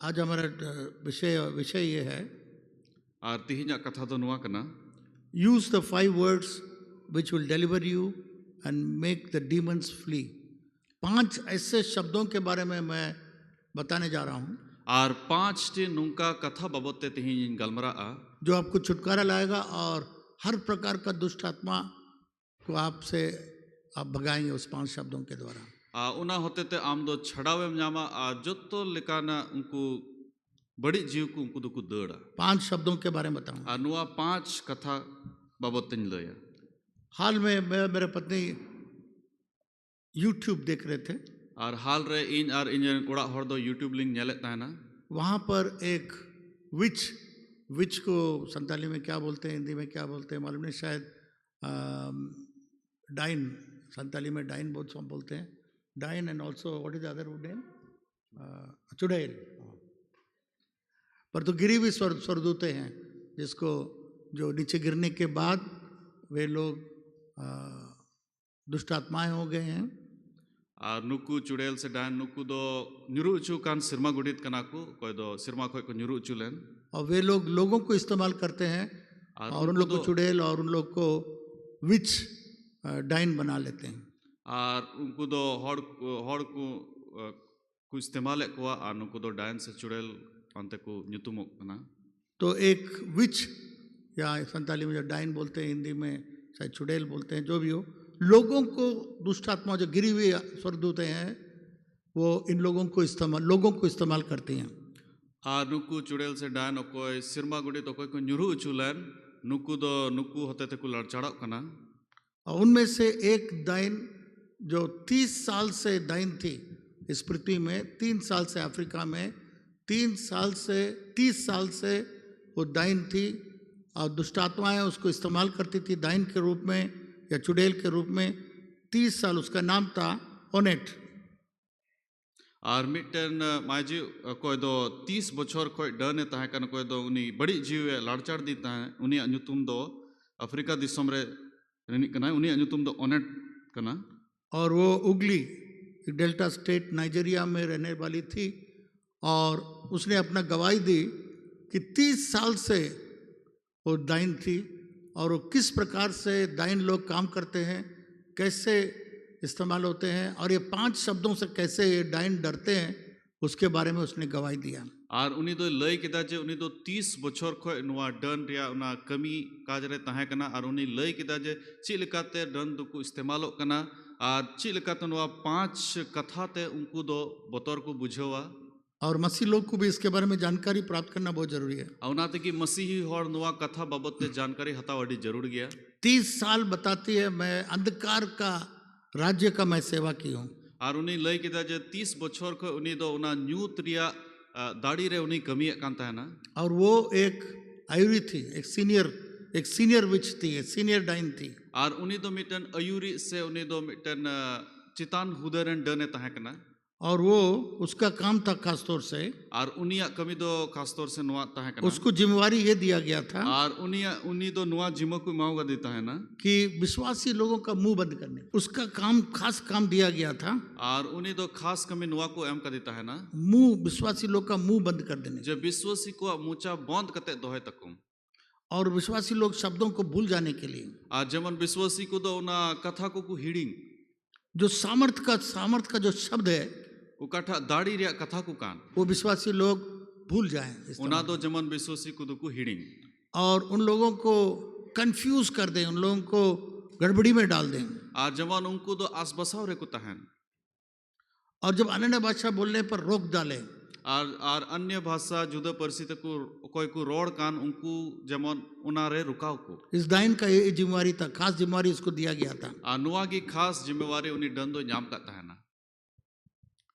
आज हमारा विषय विषय ये है, और तिहिना कथा दो नुआ कना use the 5 words which will deliver you and make the demons flee. 5 ऐसे शब्दों के बारे में मैं बताने जा रहा हूँ और 5 टी नुका कथा बाबते तिहिन गलमरा जो आपको छुटकारा लाएगा और हर प्रकार का दुष्ट आत्मा को आपसे आप भगाएंगे उस 5 शब्दों के द्वारा। उना होते ते आम दो छड़ावेम न्यामा जोतो लेकाना उनको बड़ी जीव को उनको दुकु दड़ा 5 शब्दों के बारे में बताऊंगा। नुआ 5 कथा बाबते लया। हाल में मैं मेरे पत्नी YouTube देख रहे थे और हाल रे इन और इन कोड़ा हर दो YouTube लिंक नेले ताना। वहाँ पर एक विच को संताली में क्या बोलते हैं, हिंदी में क्या बोलते हैं मालूम नहीं, शायद डाइन, संताली में डाइन बहुत सब बोलते हैं, डाइन and also what is other name, चुड़ैल। पर तो गिरी भी स्वरदूते हैं जिसको जो नीचे गिरने के बाद वे लोग दुष्ट आत्माएं हो गए हैं। और नुकु चुड़ैल से डाइन नुकु दो न्युरु उचु कान सिरमा गुडित कना को कोई दो सिरमा कोई को न्युरु उचु लेन और वे लोग लोगों को इस्तेमाल करते हैं और उन लोग को चुड़ैल और उन लोग को विच डाइन बना लेते हैं। और उनको दो हड़ को इस्तेमाल कोआ और नुकु दो डाइन से चुड़ैल अंते को न्युतुमो कना। तो एक विच या संताली में जो डाइन बोलते हैं, हिंदी में शायद चुड़ैल बोलते हैं, जो भी हो, लोगों को दुष्ट आत्मा जो गिरी हुई स्वर्गदूतें हैं वो इन लोगों को इस्तेमाल करती हैं। नुकु चुड़ैल से डाइन कोई सिरमा गुडी तो कोई को न्युरु उचुलन नुकु होते थे को लड़चड़ाव कना। और उनमें से एक डाइन जो 30 साल से डाइन थी इस पृथ्वी में, 3 साल से अफ्रीका में, 30 साल से वो डाइन थी और दुष्ट आत्माएं उसको इस्तेमाल करती थी डाइन के रूप में या चुड़ैल के रूप में। 30 साल उसका नाम था ओनेट। और मिटन माजी कोई दो 30 बछर कोई डने ताहे कन कोई दो उनी बड़ी जीव लाड़चाड़ दी ताहे उनी अनुतुम दो अफ्रीका दिसम रे रिनिक कना, उनी अनुतुम दो ओनेट कना। और वो उगली डेल्टा स्टेट नाइजीरिया में रहने वाली थी और उसने अपना गवाही दी कि 30 साल से वो डाइन थी और वो किस प्रकार से डाइन लोग काम करते हैं, कैसे इस्तेमाल होते हैं और ये 5 शब्दों से कैसे ये डाइन डरते हैं, उसके बारे में उसने गवाही दिया। और उनी दो लय किदा जे उनी दो 30 बछर खो नुआ डन रिया उना कमी काज रे ताहे कना और उनी लय किदा जे ची लेकाते डन दो को इस्तेमाल कना और ची लेकाते नुआ 5 कथा ते उनको दो बतौर को बुझवा। और मसीह लोग को भी इसके बारे में जानकारी प्राप्त करना बहुत जरूरी है। औनाते कि मसीही हर नुआ कथा बाबते जानकारी हताव अडी जरूर गया। 30 साल बताती है मैं अंधकार का राज्य का मैं सेवा की हूँ। और उनी लय किदा जे 30 बछर को उनी दो उना न्यूत रिया दाड़ी रे उनी कमी कांता है ना। और वो एक आयुरी थी, एक सीनियर विच थी, एक सीनियर डाइन थी। और उनी दो मिटन आयुरी से उनी दो मिटन चितान हुदरन डने ताहे कना। और वो उसका काम था खासतौर से, और उनिया कमी दो खासतौर से नुआ ताहे कना, उसको जिम्मेवारी ये दिया गया था और उनी दो नुआ जिम्मा को मांगा देता है ना कि विश्वासी लोगों का मुंह बंद करने, उसका खास काम दिया गया था। और उनी दो खास कमी नुआ को एम का देता है ना, मुंह विश्वासी लोग का मुंह बंद कर देने, जब विश्वासी को मुचा बंद करते दोहे तकुम। और विश्वासी लोग शब्दों को भूल जाने के लिए, और जमन विश्वासी को दो उना कथा को हिडिंग जो सामर्थ का जो शब्द है उकाठा दाड़ी रिया कथा को कान वो विश्वासी लोग भूल जाएं, उना दो जमन विश्वासी को दो को हिडिंग और उन लोगों को कंफ्यूज कर दें, उन लोगों को गड़बड़ी में डाल दें। और जमन उनको दो आसबसाव रे को तहन और जब अन्य भाषा बोलने पर रोक डाले और अन्य भाषा जुदा परिस्थिति को कोई को रोड कान उनको जमन उनारे रुकाव को। इस डाइन का ये जिम्मेवारी था, खास जिम्मेवारी इसको दिया गया था। नुआ की खास जिम्मेवारी उन्हें डंदो न्याम करता है ना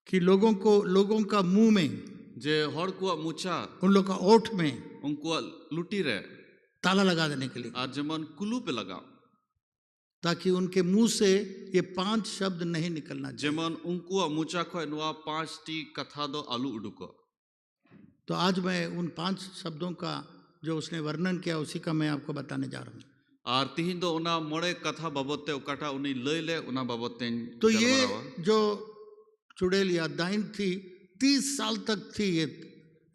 कि लोगों का मुंह में, जे हर को मुचा उन लोग का ओठ में उनको लुटी रहे ताला लगा देने के लिए, और जमन कुलू पे लगाओ ताकि उनके मुंह से ये 5 शब्द नहीं निकलना चाहिए। जमन उनको मुचा खो नुआ 5 टी कथा दो आलू उडुको। तो आज मैं उन 5 शब्दों का जो उसने वर्णन किया उसी का मैं आपको बताने जा रहा हूँ। और तिहिन दो उना मोड़े कथा बाबते उकाटा उनी लय ले उना बाबते। तो ये जो चुड़ैल या डाइन थी 30 साल तक थी ये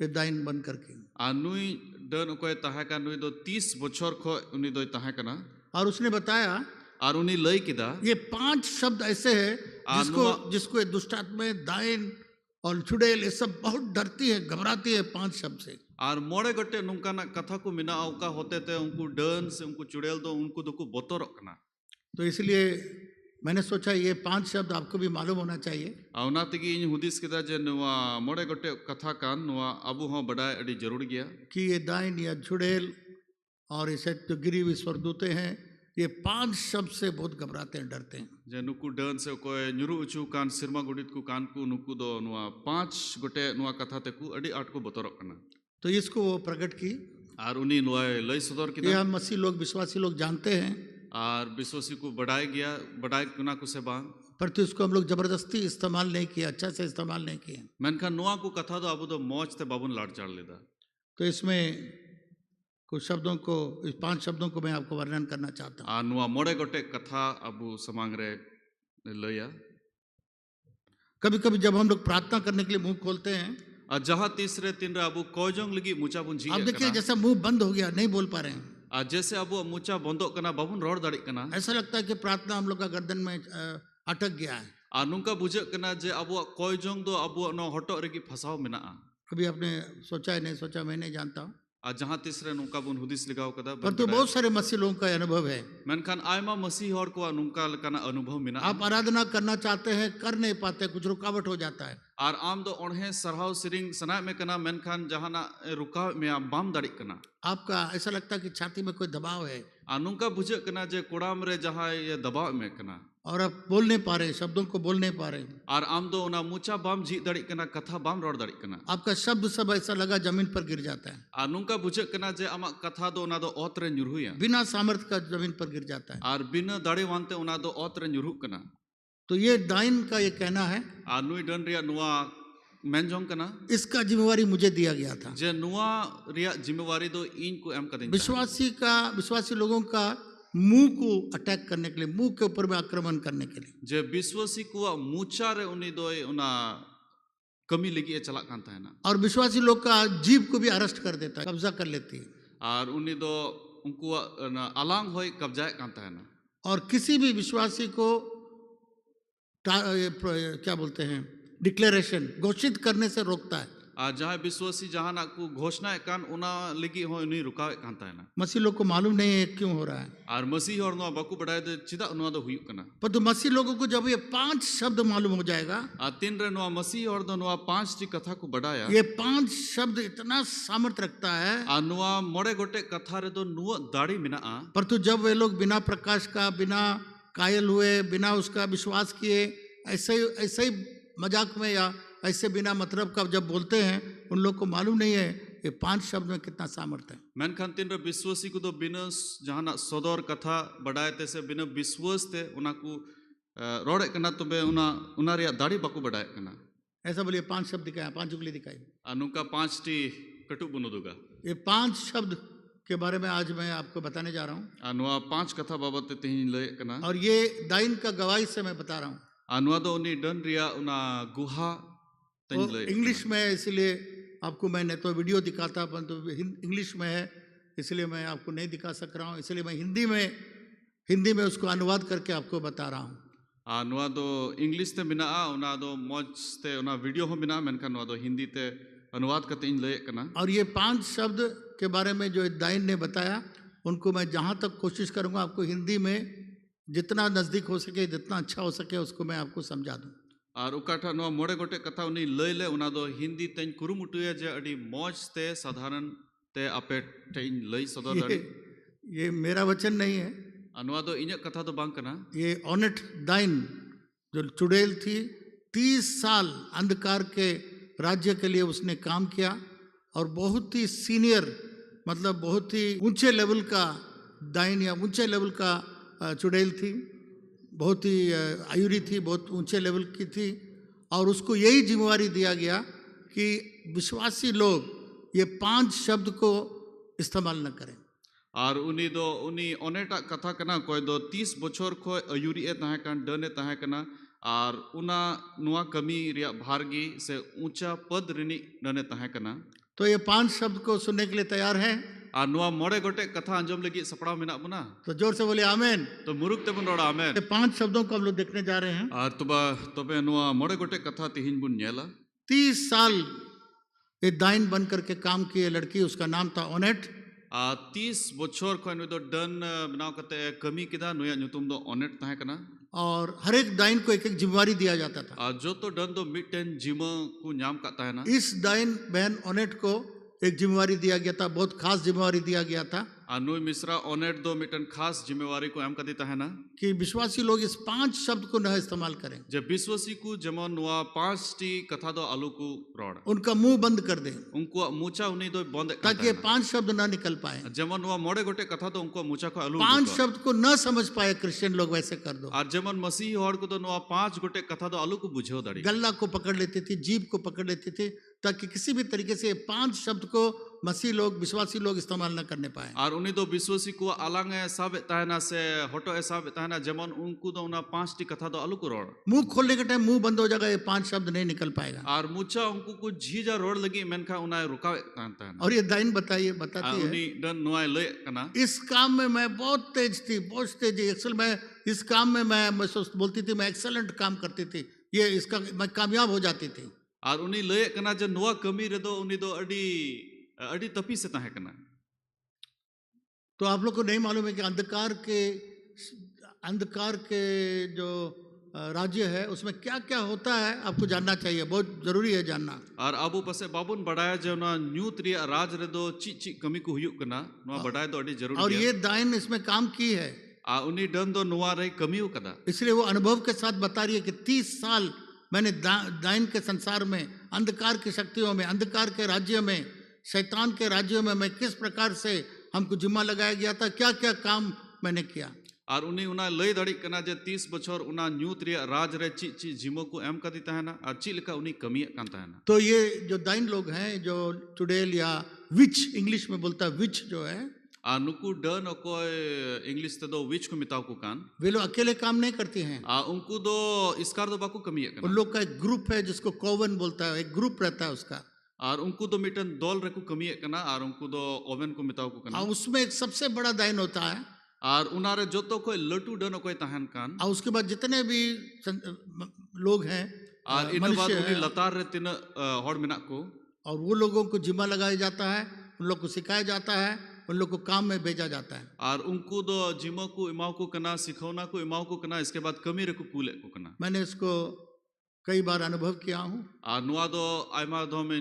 ये दाइन बन करके। नुई डन को तहे का नुई दो 30 बछर खो उनी दो तहे कना और उसने बताया और उनी लई किदा ये 5 शब्द ऐसे हैं जिसको ये दुष्ट आत्माएं दाइन और चुड़ैल ये सब बहुत डरती है, घबराती है 5 शब्द से। और मोड़े गटे नुका कथा को मिना औका होते थे उनको डन से उनको चुड़ैल दो उनको दो को बोतोर कना। तो इसलिए मैंने सोचा ये 5 शब्द आपको भी मालूम होना चाहिए। औना तगी इन हुदिस किदा जे नुआ मोड़े गटे कथा कान नुआ अबू हो बड़ाई अड़ी जरूर गया कि ये दाइन या चुड़ैल और इसे जो गिरी हुई स्वर्गदूते हैं ये 5 शब्द से बहुत घबराते हैं, डरते हैं। जे नुकु डन से कोई नुरु उचू कान सिरमा गुडित को कान को नुकु दो नुआ 5 गोटे नुआ कथा ते को अड़ी आट को बोतोर कना। तो इसको वो प्रकट की और उन्हीं नुआ लई सदर ये किदा हम मसीह लोग विश्वासी लोग जानते हैं, और विश्वासी को बढ़ाई गया बढ़ाई कुना को से बांग परंतु इसको हम लोग जबरदस्ती इस्तेमाल नहीं किया, अच्छा से इस्तेमाल नहीं किए। मैंने नुआ को कथा दो अब तो मौज ते बाबुन लाड़ चाड़ लेदा। तो इसमें कुछ शब्दों को, इस 5 शब्दों को मैं आपको वर्णन करना चाहता हूँ। नुआ मोड़े गोटे कथा अबू समांग रे लया। कभी कभी जब हम लोग प्रार्थना करने के लिए मुंह खोलते हैं, जहाँ तीसरे तीन रे अबू कोजोंग लगी मुचा बुन जी आप देखिए जैसा मुंह बंद हो गया, नहीं बोल पा रहे हैं। जैसे अबू मुचा बंदो कना बाबुन रोड दाड़ी कना ऐसा लगता है कि प्रार्थना हम लोग का गर्दन में अटक गया है। नुका बुझे कना जे अबू कोजोंग दो अबू नो हटो रेगी फसाव मिना। कभी आपने सोचा है, नहीं सोचा, मैं नहीं जानता हूँ, जहाँ तीसरे नुका बुन हुदिस लिगाव कदा परंतु बहुत सारे मसीह लोगों का अनुभव है। मेनखान आयमा मसीह और को नुका लकाना अनुभव मिना। आप आराधना करना चाहते हैं, कर नहीं पाते, कुछ रुकावट हो जाता है। और आम दो ओढ़े सरहाव सिरिंग सना में कना मेनखान जहाना रुकाव में आप बाम दाड़ी कना। आपका ऐसा लगता है कि छाती में कोई दबाव है नुका बुझे कना जे कोड़ाम रे जहाँ ये दबाव में कना और आप बोल नहीं पा रहे, शब्दों को बोल नहीं पा रहे। और आम दो ना मुचा बाम जी दाड़ी कना कथा बाम रोड दाड़ी कना। आपका शब्द सब ऐसा लगा जमीन पर गिर जाता है। नुका बुझे कना जे आमा कथा दो ना दो ओतरे न्युरुया बिना सामर्थ्य का जमीन पर गिर जाता है। और बिना दाड़ी वानते उना दो ओतरे न्युरु कना। तो ये दाइन का ये कहना है, नुई डन रिया नुआ मेनजोंग कना इसका जिम्मेवारी मुझे दिया गया था। जे नुआ रिया जिम्मेवारी दो इन को एम कदिन विश्वासी लोगों का मुंह को अटैक करने के लिए, मुंह के ऊपर में आक्रमण करने के लिए, जे विश्वासी को मुचा रे उनी दो उना कमी लगी चला कांता है ना। और विश्वासी लोग का जीव को भी अरेस्ट कर देता है, कब्जा कर लेती है। और उनी दो उनको अलांग होय कब्जा कांता है ना। और किसी भी विश्वासी को क्या बोलते हैं, डिक्लेरेशन घोषित करने से रोकता है। जहाँ विश्वासी जहाँ ना को घोषणा कान उना लगी हो उन्हीं रुकावे कांता है ना। मसीह लोग को मालूम नहीं है क्यों हो रहा है। और मसीह और नुआ बाकू बढ़ाए दे चिदा नुआ दो हुई कना। पर तो मसीह लोगों को जब ये 5 शब्द मालूम हो जाएगा, तीन रे नुआ मसीह और दो नुआ 5 टी कथा को बढ़ाया, ये 5 शब्द इतना सामर्थ रखता है। नुआ मोड़े गोटे कथा रे दो नुआ दाड़ी मिना। पर तो जब वे लोग बिना प्रकाश का, बिना कायल हुए, बिना उसका विश्वास किए, ऐसे ही मजाक में या ऐसे बिना मतलब का जब बोलते हैं, उन लोग को मालूम नहीं है ये 5 शब्द में कितना सामर्थ्य है। मेनखान तीन रे विश्वासी को तो बिना जहाना सदर कथा बढ़ाए ते से बिना विश्वास ते उना को रोड़े कना तो बे उना रिया दाड़ी बाकू बढ़ाए कना। ऐसा बोलिए 5 शब्द दिखाए, 5 उंगली दिखाई। अनुका 5 टी कटु बुनो दूगा। ये 5 शब्द के बारे में आज मैं आपको बताने जा रहा हूँ। अनुआ 5 कथा बाबत ते ही ले कना। और ये दाइन का गवाही से मैं बता रहा हूँ। अनुआ दो उनी डन रिया उना गुहा तो इंग्लिश में है, इसलिए आपको मैंने तो वीडियो दिखाता, परंतु इंग्लिश में है इसलिए मैं आपको नहीं दिखा सक रहा हूँ। इसलिए मैं हिंदी में उसको अनुवाद करके आपको बता रहा हूँ। नुआ दो इंग्लिश ते मिना उना दो मौज ते उना वीडियो हो मिना मेनखान नुआ दो हिंदी ते अनुवाद करते इन ले कना। और ये 5 शब्द के बारे में जो दाइन ने बताया, उनको मैं जहाँ तक कोशिश करूँगा आपको हिंदी में जितना नज़दीक हो सके, जितना अच्छा हो सके उसको मैं आपको समझा दूँ। और उकाठा नुआ मोड़े गोटे कथा उनी लय ले उना दो हिंदी तेन कुरुमुटुया जे अड़ी मौज ते साधारण ते आपे तेन लय सदर दाड़ी। ये मेरा वचन नहीं है, नुआ दो इन्या कथा तो बांग कना। ये ओनेट दाइन जो चुड़ैल थी, 30 साल अंधकार के राज्य के लिए उसने काम किया और बहुत ही सीनियर, मतलब बहुत ही ऊंचे लेवल का दाइन या ऊंचे लेवल का चुड़ैल थी, बहुत ही आयुरी थी, बहुत ऊंचे लेवल की थी। और उसको यही जिम्मेवारी दिया गया कि विश्वासी लोग ये 5 शब्द को इस्तेमाल न करें। और उनी ओनेटा कथा कना कोई दो 30 बछर खो आयुरी ए तहे कन डने तहे कना और उना नुआ कमी रिया भारगी से ऊंचा पद रिनी डने तहे कना। तो ये 5 शब्द को सुनने के लिए तैयार हैं? आर नुआ मोड़े गोटे कथा अंजम लगी सपड़ा मेना बना तो जोर से बोले आमेन। तो मुरुक तेबन रोड़ा आमेन ये 5 शब्दों को हम लोग देखने जा रहे हैं। आर तुबा तबे नुआ मोड़े गोटे कथा तिहिन बुन नेला 30 साल ये दाइन बन करके काम की ये लड़की, उसका नाम था ओनेट। 30 बछर खन नुई दो डन बनाव कते कमी किदा नुया नुतुम दो ओनेट ताहे कना और हर एक दाइन को एक एक जिम्मेवारी दिया जाता था। आर जो तो डन दो मिटन जिमा को नाम का ताहे ना इस दाइन बहन ओनेट को एक जिम्मेवारी दिया गया था, बहुत खास जिम्मेवारी दिया गया था आर नुई मिश्रा ओनेट दो मिटन खास जिम्मेवारी को एम कदी ताहे ना कि विश्वासी लोग इस 5 शब्द को न इस्तेमाल करें, जे विश्वासी को जमन नुआ 5 टी कथा दो आलू को रोड उनका मुंह बंद कर दें उनको मुचा उनी दो बंद ताकि ये 5 शब्द ना निकल पाए। जमन नुआ मोड़े गोटे कथा दो उनको मुचा को आलू 5 शब्द को न समझ पाए क्रिश्चियन लोग, वैसे कर दो। आर जमन मसीह हॉर को दो नुआ 5 गोटे कथा दो आलू को बुझो दड़ी गल्ला को पकड़ लेती थी, जीभ को पकड़ लेती थी, ताकि किसी भी तरीके से 5 शब्द को मसीह लोग, विश्वासी लोग इस्तेमाल न करने पाए। और उन्हीं दो विश्वासी को अलग साब ताहना से हटो साब ताहना जमन उनको दो उना 5 टी कथा दो आलू को रोड मुंह खोलने के टाइम मुंह बंद हो जाएगा, ये 5 शब्द नहीं निकल पाएगा। और मुचा उनको को झीजा रोड लगी मेनखा उना रुकावे ताहना और ये दाइन बताती है उन्हीं डन नुआ ले कना इस काम में मैं बहुत तेज थी, बहुत तेज। एक्सल मैं इस काम में मैं बोलती थी मैं एक्सेलेंट काम करती थी, ये इसका मैं कामयाब हो जाती थी। और उन्हीं ले कना जे नुआ कमी रे दो उन्हीं दो अडी तपी से ताहे कना। तो आप लोग को नहीं मालूम है कि अंधकार के जो राज्य है उसमें क्या क्या होता है, आपको जानना चाहिए, बहुत जरूरी है जानना। और अबू पसे बाबुन बढ़ाया जो ना न्यूत रिया राज रे दो ची कमी को हुयुक कना नुआ बढ़ाया दो अडी जरूरी है। और ये दाइन इसमें काम की है, उन्हीं डन दो नुआ रे कमी कदा, इसलिए वो अनुभव के साथ बता रही है कि 30 साल मैंने दाइन के संसार में, अंधकार की शक्तियों में, अंधकार के राज्य में, शैतान के राज्यों में मैं किस प्रकार से हमको जिम्मा लगाया गया था, क्या क्या काम मैंने किया। और उन्हीं उना लय दड़ी कना जे 30 बछर उना न्यूत रिया राज रे ची जिमो को एम कदी ताहना और ची लेका उन्हीं कमी कान ताहना। तो ये जो दाइन लोग हैं, जो चुड़ैल या विच इंग्लिश में बोलता है, विच जो है नुकु डन कोई इंग्लिश ते दो विच को मिताव को कान, वे लोग अकेले काम नहीं करते हैं। उनको दो इसकार दो बाको कमी है उन लोग का एक ग्रुप है जिसको कोवन बोलता है, एक ग्रुप रहता है उसका। और उनको दो मिटन दौल रे को कमी है कना और उनको दो ओवन को मिताव को कना। और उसमें एक सबसे बड़ा दाइन होता है और उनारे जो तो कोई लटू डन कोई ताहन कान। और उसके बाद जितने भी लोग हैं और इन बाद उन्हीं लतार रे तीन हॉड मिना को, और वो लोगों को जिम्मा लगाया जाता है, उन लोग को सिखाया जाता है, उन लोग को काम में भेजा जाता है। और उनको दो जिम्मा को इमाव को कना, सिखौना को इमाव को कना, इसके बाद कमी रे को कूले को कना। मैंने इसको कई बार अनुभव किया हूँ। नुआ दो आयमा दो में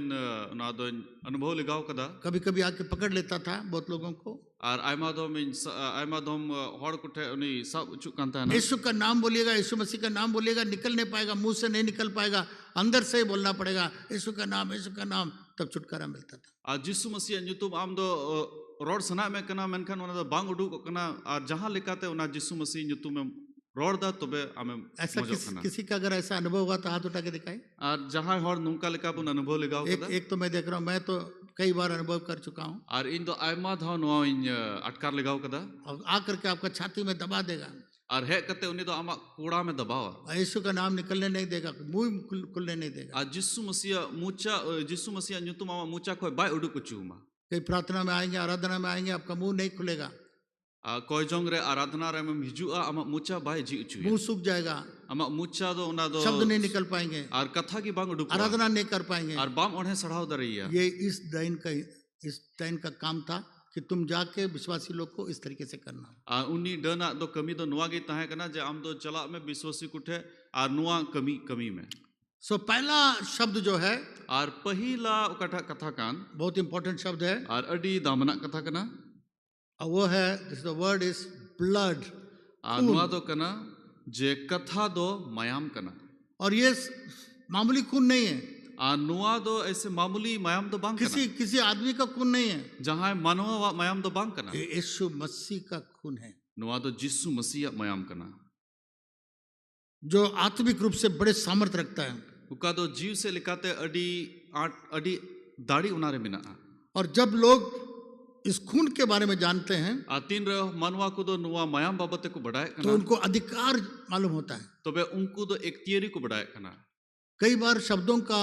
ना दो अनुभव लगाओ कदा, कभी कभी आके पकड़ लेता था बहुत लोगों को। और आयमा दो में आयमा दो हॉड कुठे उन्हीं सब उचुक कांता है। यीशु का नाम बोलिएगा, यीशु मसीह का नाम बोलिएगा, निकल नहीं पाएगा, मुंह से नहीं निकल पाएगा, अंदर से ही बोलना पड़ेगा यीशु का नाम, यीशु का नाम, तब छुटकारा मिलता था। और जिसु मसीह न्यूतुम आम दो रोड सना में कना मेनखान उना दो बांग उडुक कना, और जहां लिखाते उना जिसु मसीह न्यूतुम में रोड दा तबे आमे ऐसा किसी का अगर ऐसा अनुभव हुआ तो हाथ उठा के दिखाए। और जहां हर नुंका लिखा बुन अनुभव लगाओ कदा। एक तो मैं देख रहा हूं, मैं तो कई बार अनुभव कर चुका हूं। और इन दो आयमा धा नुआ इन अटकार लगाओ कदा, और आकर के आपका छाती में दबा देगा। और है कते उन्हीं दो आमा कूड़ा में दबावा, यीशु का नाम निकलने नहीं देगा, मुंह खुलने नहीं देगा। और जिसु मसीह न्यूतुम आमा मुचा कोई बाय उडुक चुमा। कई प्रार्थना में आएंगे, आराधना में आएंगे, आपका मुंह नहीं खुलेगा। कोई जोंग रे आराधना रे में हिजुआ आमा मुचा बाय जी उचु, मुंह सूख जाएगा, आमा मुचा दो उना दो शब्द नहीं निकल पाएंगे, और कथा की बांग उडुक, आराधना नहीं कर पाएंगे, और बाम उन्हें सड़ाव दरैया। ये इस दाइन का काम था कि तुम जाके विश्वासी लोग को इस तरीके से करना। उन्हीं डना दो कमी दो नुआ गे ताहे कना जे आम दो चला में विश्वासी कुठे और नुआ कमी में। सो पहला शब्द जो है, और पहिला उकठा कथा कान, बहुत इंपॉर्टेंट शब्द है, और अडी दामना कथा कना, और वो है द वर्ड इज ब्लड। नुआ दो कना जे कथा दो मायाम कना, और ये मामूली खून नहीं है। नुआ दो ऐसे मामूली मायाम दो बांग किसी आदमी का खून नहीं है, जहां मानव मायाम दो बांग कना, यीशु मसीह का खून है। नुआ दो जिसु मसीह मायाम कना, जो आत्मिक रूप से बड़े सामर्थ रखता है। उका दो जीव से लिखाते अडी दाढ़ी उनारे मिना। और जब लोग इस खून के बारे में जानते हैं, तीन मनवा को दो नुआ मायाम बाबते को बढ़ाए तो उनको अधिकार मालूम होता है, तो वे उनको दो एक तियरी को बढ़ाए कना। कई बार शब्दों का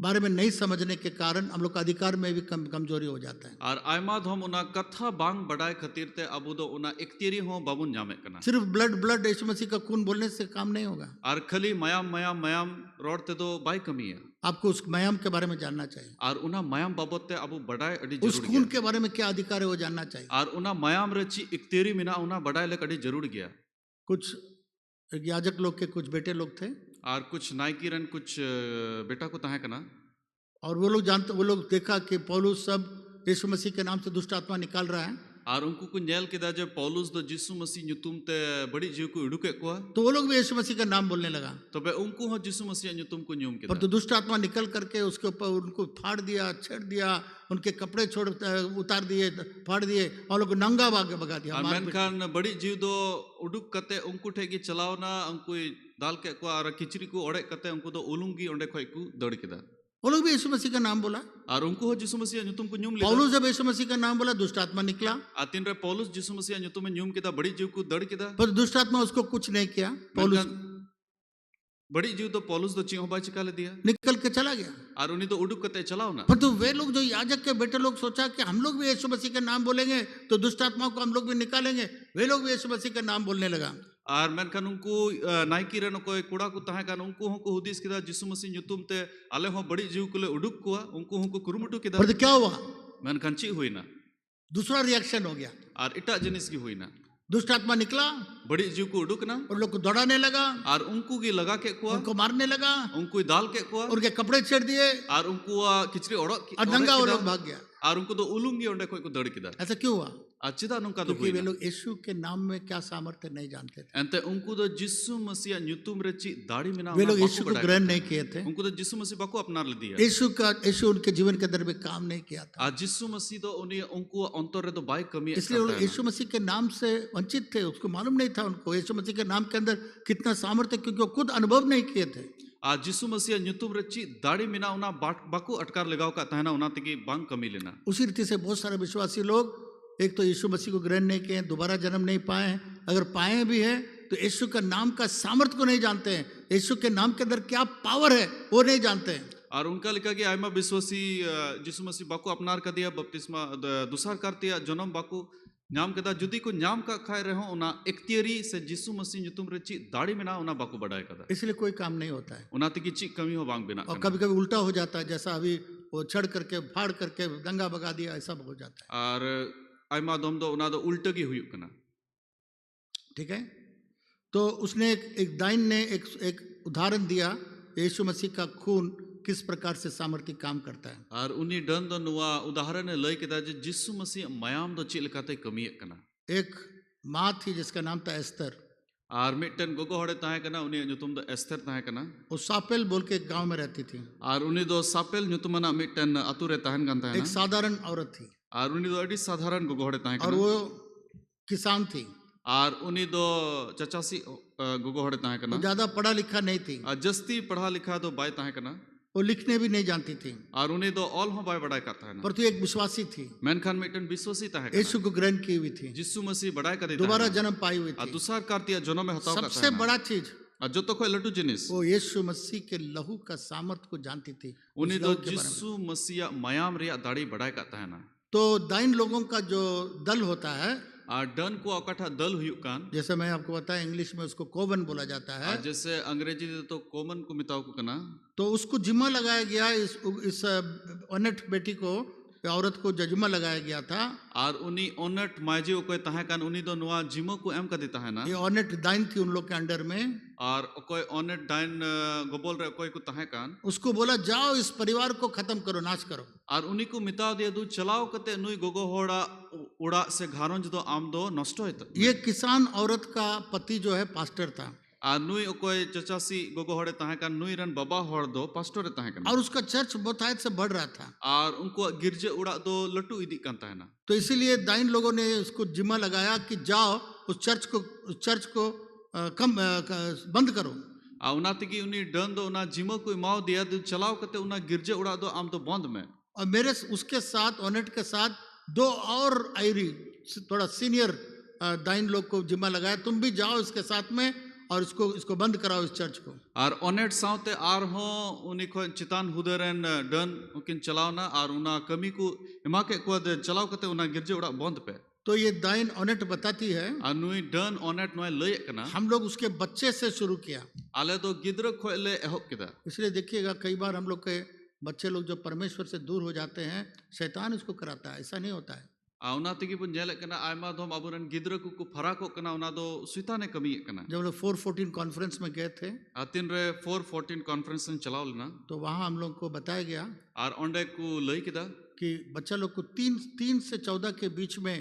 बारे में नहीं समझने के कारण हम लोग का अधिकार में भी कमजोरी हो जाता है। और आयमा धम उना कथा बांग बड़ाई खातिर ते अबु दो उना इक्तिरी हो बाबुन न्यामे कना सिर्फ ब्लड यीशु मसीह का खून बोलने से काम नहीं होगा। और खाली मयाम रोडते दो बाई कमी है। आपको उस मयाम के बारे में जानना चाहिए और उना मयाम बाबते अबु बड़ाई अड़ी उस जरूर खून गया के बारे में क्या अधिकार है वो जानना चाहिए। और उना मयाम रची इक्तिरी मिना उना बड़ाई ले अड़ी जरूर गया। कुछ याजक लोग के कुछ बेटे लोग थे और कुछ नाइकीरन कुछ बेटा को तहे कना और वो लोग देखा कि पौलुस सब यीशु मसीह के नाम से दुष्ट आत्मा निकाल रहा है। और उनको को नेल के दाजे पौलुस दो यीशु मसीह नुतुम ते बड़ी जीव को उड़ुके को तो वो लोग भी यीशु मसीह का नाम बोलने लगा। तो बे उनको हो यीशु मसीह नुतुम को न्यूम के पर तो दुष्ट आत्मा निकल करके उसके ऊपर उनको फाड़ दिया, छेड़ दिया, उनके कपड़े उतार दिए, फाड़ दिए और लोग नंगा भगा दिया। मेनखान बड़ी जीव दो उडुक कते उनको ठेगी चलाओ ना उनको दाल के को और किचरी को ओड़े कते उनको दो उलुंगी ओंडे खोई को दौड़ के दा वो लोग भी यीशु मसीह का नाम बोला और उनको हो यीशु मसीह नुतुम को न्यूम ले पौलुस जब यीशु मसीह का नाम बोला दुष्ट आत्मा निकला। आतिन रे पौलुस यीशु मसीह नुतुम में न्यूम के दा बड़ी जीव को दौड़ के दा पर दुष्ट आत्मा उसको कुछ नहीं किया। पौलुस बड़ी जीव तो पौलुस दो चिंहो बाई चिका ले दिया निकल के चला गया और उन्हीं तो उडुक कते चलाओ ना। पर तो वे लोग जो याजक के बेटे लोग सोचा कि हम लोग भी यीशु मसीह का नाम बोलेंगे तो दुष्ट आत्माओं को हम लोग भी निकालेंगे। वे लोग भी यीशु मसीह का नाम बोलने लगा और मेनखान उनको नाइकी रन को कूड़ा को तहे कान उनको हो को हुदिस किदा यीशु मसीह नुतुम ते आले हो बड़ी जीव को ले उडुक कोआ उनको हो को कुरुमुटु किदा। पर तो क्या हुआ मेनखान ची हुई ना दूसरा रिएक्शन हो गया और इटा जिनिस की हुई ना दुष्ट आत्मा निकला बड़ी जीव को उडुक ना और लोग को दौड़ाने लगा और उनको की लगा के कुआ उनको मारने लगा उनको दाल के कुआ उनके कपड़े छेड़ दिए और उनको किचरी ओड़ो और नंगा वो लोग भाग गया और उनको तो उलूंगी ओंडे कोई को दौड़ किदा। ऐसा क्यों हुआ? अचिदा नुका तो क्योंकि वे लोग यीशु के नाम में क्या सामर्थ्य नहीं जानते थे। एंते उनको तो यीशु मसीह नुतुम रची दाढ़ी मिना वे लोग यीशु को ग्रहण नहीं किए थे। उनको तो यीशु मसीह बाको अपना ले दिया। यीशु उनके जीवन के अंदर में काम नहीं किया था। आज यीशु मसीह तो उन्हें उनको अंतर रे तो बाई कमी इसलिए वो लोग यीशु मसीह के नाम से वंचित थे। उसको मालूम नहीं था उनको यीशु मसीह के नाम के अंदर कितना सामर्थ्य, क्योंकि वो खुद अनुभव नहीं किए थे। आज यीशु मसीह नुतुम रची दाढ़ी मिना उना बाको अटकार लगाओ का तहना उना तकी बांग कमी लेना। उसी रीति से बहुत सारे विश्वासी लोग एक तो यीशु मसीह को ग्रहण नहीं किए, दोबारा जन्म नहीं पाए हैं, अगर पाए भी हैं तो यीशु का नाम का सामर्थ्य को नहीं जानते हैं। यीशु के नाम के अंदर क्या पावर है वो नहीं जानते हैं। और उनका लिखा कि आयमा विश्वासी यीशु मसीह बाको अपनार कर दिया, बपतिस्मा दुसार कर दिया, जन्म बाको नाम कदा जुदी को नाम का खाए रहो उना इक्तियारी से यीशु मसीह नुतुम रची दाढ़ी में ना उना बाको बढ़ाए कदा। इसलिए कोई काम नहीं होता है। उना तकी ची कमी हो बांग बिना। और कभी कभी उल्टा हो जाता है, जैसा अभी वो छड़ करके फाड़ करके दंगा भगा दिया, ऐसा हो जाता है। और आयमा दोम दो उना दो उल्टा की हुई कना। ठीक है, तो उसने एक दाइन ने एक उदाहरण दिया यीशु मसीह का खून किस प्रकार से सामर्थ्य काम करता है। और उन्हीं डन दो नुआ उदाहरण ने लय केदा जे यीशु मसीह मयाम दो चिल काते कमी कना। एक माँ थी जिसका नाम था एस्तर, और मिटन गोगो हड़े ताहे कना उन्हीं नुतुम दो एस्तर ताहे कना। वो सापेल बोल के एक गांव में रहती थी। और उन्हीं दो सापेल नुतुमना मिटन अतुरे ताहन गन ताहे एक साधारण औरत थी और उन्हीं दो अड़ी साधारण गोगो हड़े ताहे और कना। वो किसान थी और उन्हीं दो चचासी गोगो हड़े ताहे कना। वो ज्यादा पढ़ा लिखा नहीं थी, जस्ती पढ़ा लिखा दो बाय ताहे कना। वो लिखने भी नहीं जानती थी। और उन्हें दो ऑल हो बाय बड़ाई करता है ना। पर तू एक विश्वासी थी, मेनखान मिटन विश्वासी ताहे कना। यीशु को ग्रहण की हुई थी, यीशु मसीह बड़ाई करे दोबारा जन्म पाई हुई और थी। दूसरा कार्तिया जन्म में हताव सबसे बड़ा चीज जो तो कोई लटू जिनिस वो यीशु मसीह के लहू का सामर्थ को जानती थी। उन्हीं उस दो लहू के बारे में। यीशु मसीह मयाम रिया दाढ़ी बढ़ाई करता है ना। तो दाइन लोगों का जो दल होता है, और डन को अकठा दल हुई कान, जैसे मैं आपको बताया इंग्लिश में उसको कोवन बोला जाता है। जैसे अंग्रेजी में तो कॉमन को मिताओ को कना। तो उसको जिम्मा लगाया गया इस अनट बेटी को, औरत को जिम्मा लगाया गया था। और उन्हीं ओनट माजी कोई ताहे कान उन्हीं दो नुआ जिमो को एम कर देता है ना। ये ऑनेट दाइन थी उन लोग के अंडर में। और कोई ओनट डाइन गोबोल रे कोई को ताहे कान उसको बोला जाओ इस परिवार को खत्म करो, नाश करो। और उन्हीं को मिता दिया दू चलाओ कते नुई गोगो होड़ा उड़ा से घारों जो आम दो नष्ट होता। ये किसान औरत का पति जो है पास्टर था। और नुई कोई चचासी गोगो होड़े ताहे कान नुई रन बाबा होड़ दो पास्टर ताहे कान। और उसका चर्च बहुत आयत से बढ़ रहा था। और उनको गिरजे उड़ा दो लट्टू इदी कांता है ना। तो इसीलिए दाइन लोगों ने उसको जिम्मा लगाया कि जाओ उस चर्च को बंद करो। आ उना तकी उन्हीं डन दो उना जिमो को माओ दिया दो चलाओ कते उना गिरजे उड़ा दो आम तो बंद में। और मेरे उसके साथ ओनेट के साथ दो और आयरी थोड़ा सीनियर दाइन लोग को जिम्मा लगाया, तुम भी जाओ इसके साथ में और इसको इसको बंद कराओ इस चर्च को। आर ओनेट साउते आर हो उनी को चितान हुदरन डन उकिन चलावना आर उना कमी को एमा के को चलाव कते उना गिरजे उड़ा बंद पे। तो ये दाइन ऑनेट बताती है आर नुई डन ओनेट नोय लय कना हम लोग उसके बच्चे से शुरू किया। आले दो गिद्र खोले एहब किदा। इसलिए देखिएगा कई बार हम लोग के बच्चे लोग जो परमेश्वर से दूर हो जाते हैं, शैतान इसको कराता है, ऐसा नहीं होता है। आउना तिगी बुन जेले कना आयमा धोम अबुरन गिद्र को फराको कना उना दो सुइताने कमी कना। जब लोग 414 कॉन्फ्रेंस में गए थे आतिन रे 414 कॉन्फ्रेंस चलाव लेना तो वहाँ हम लोग को बताया गया आर ओंडे को लय किदा कि बच्चा लोग को 3 से 14 के बीच में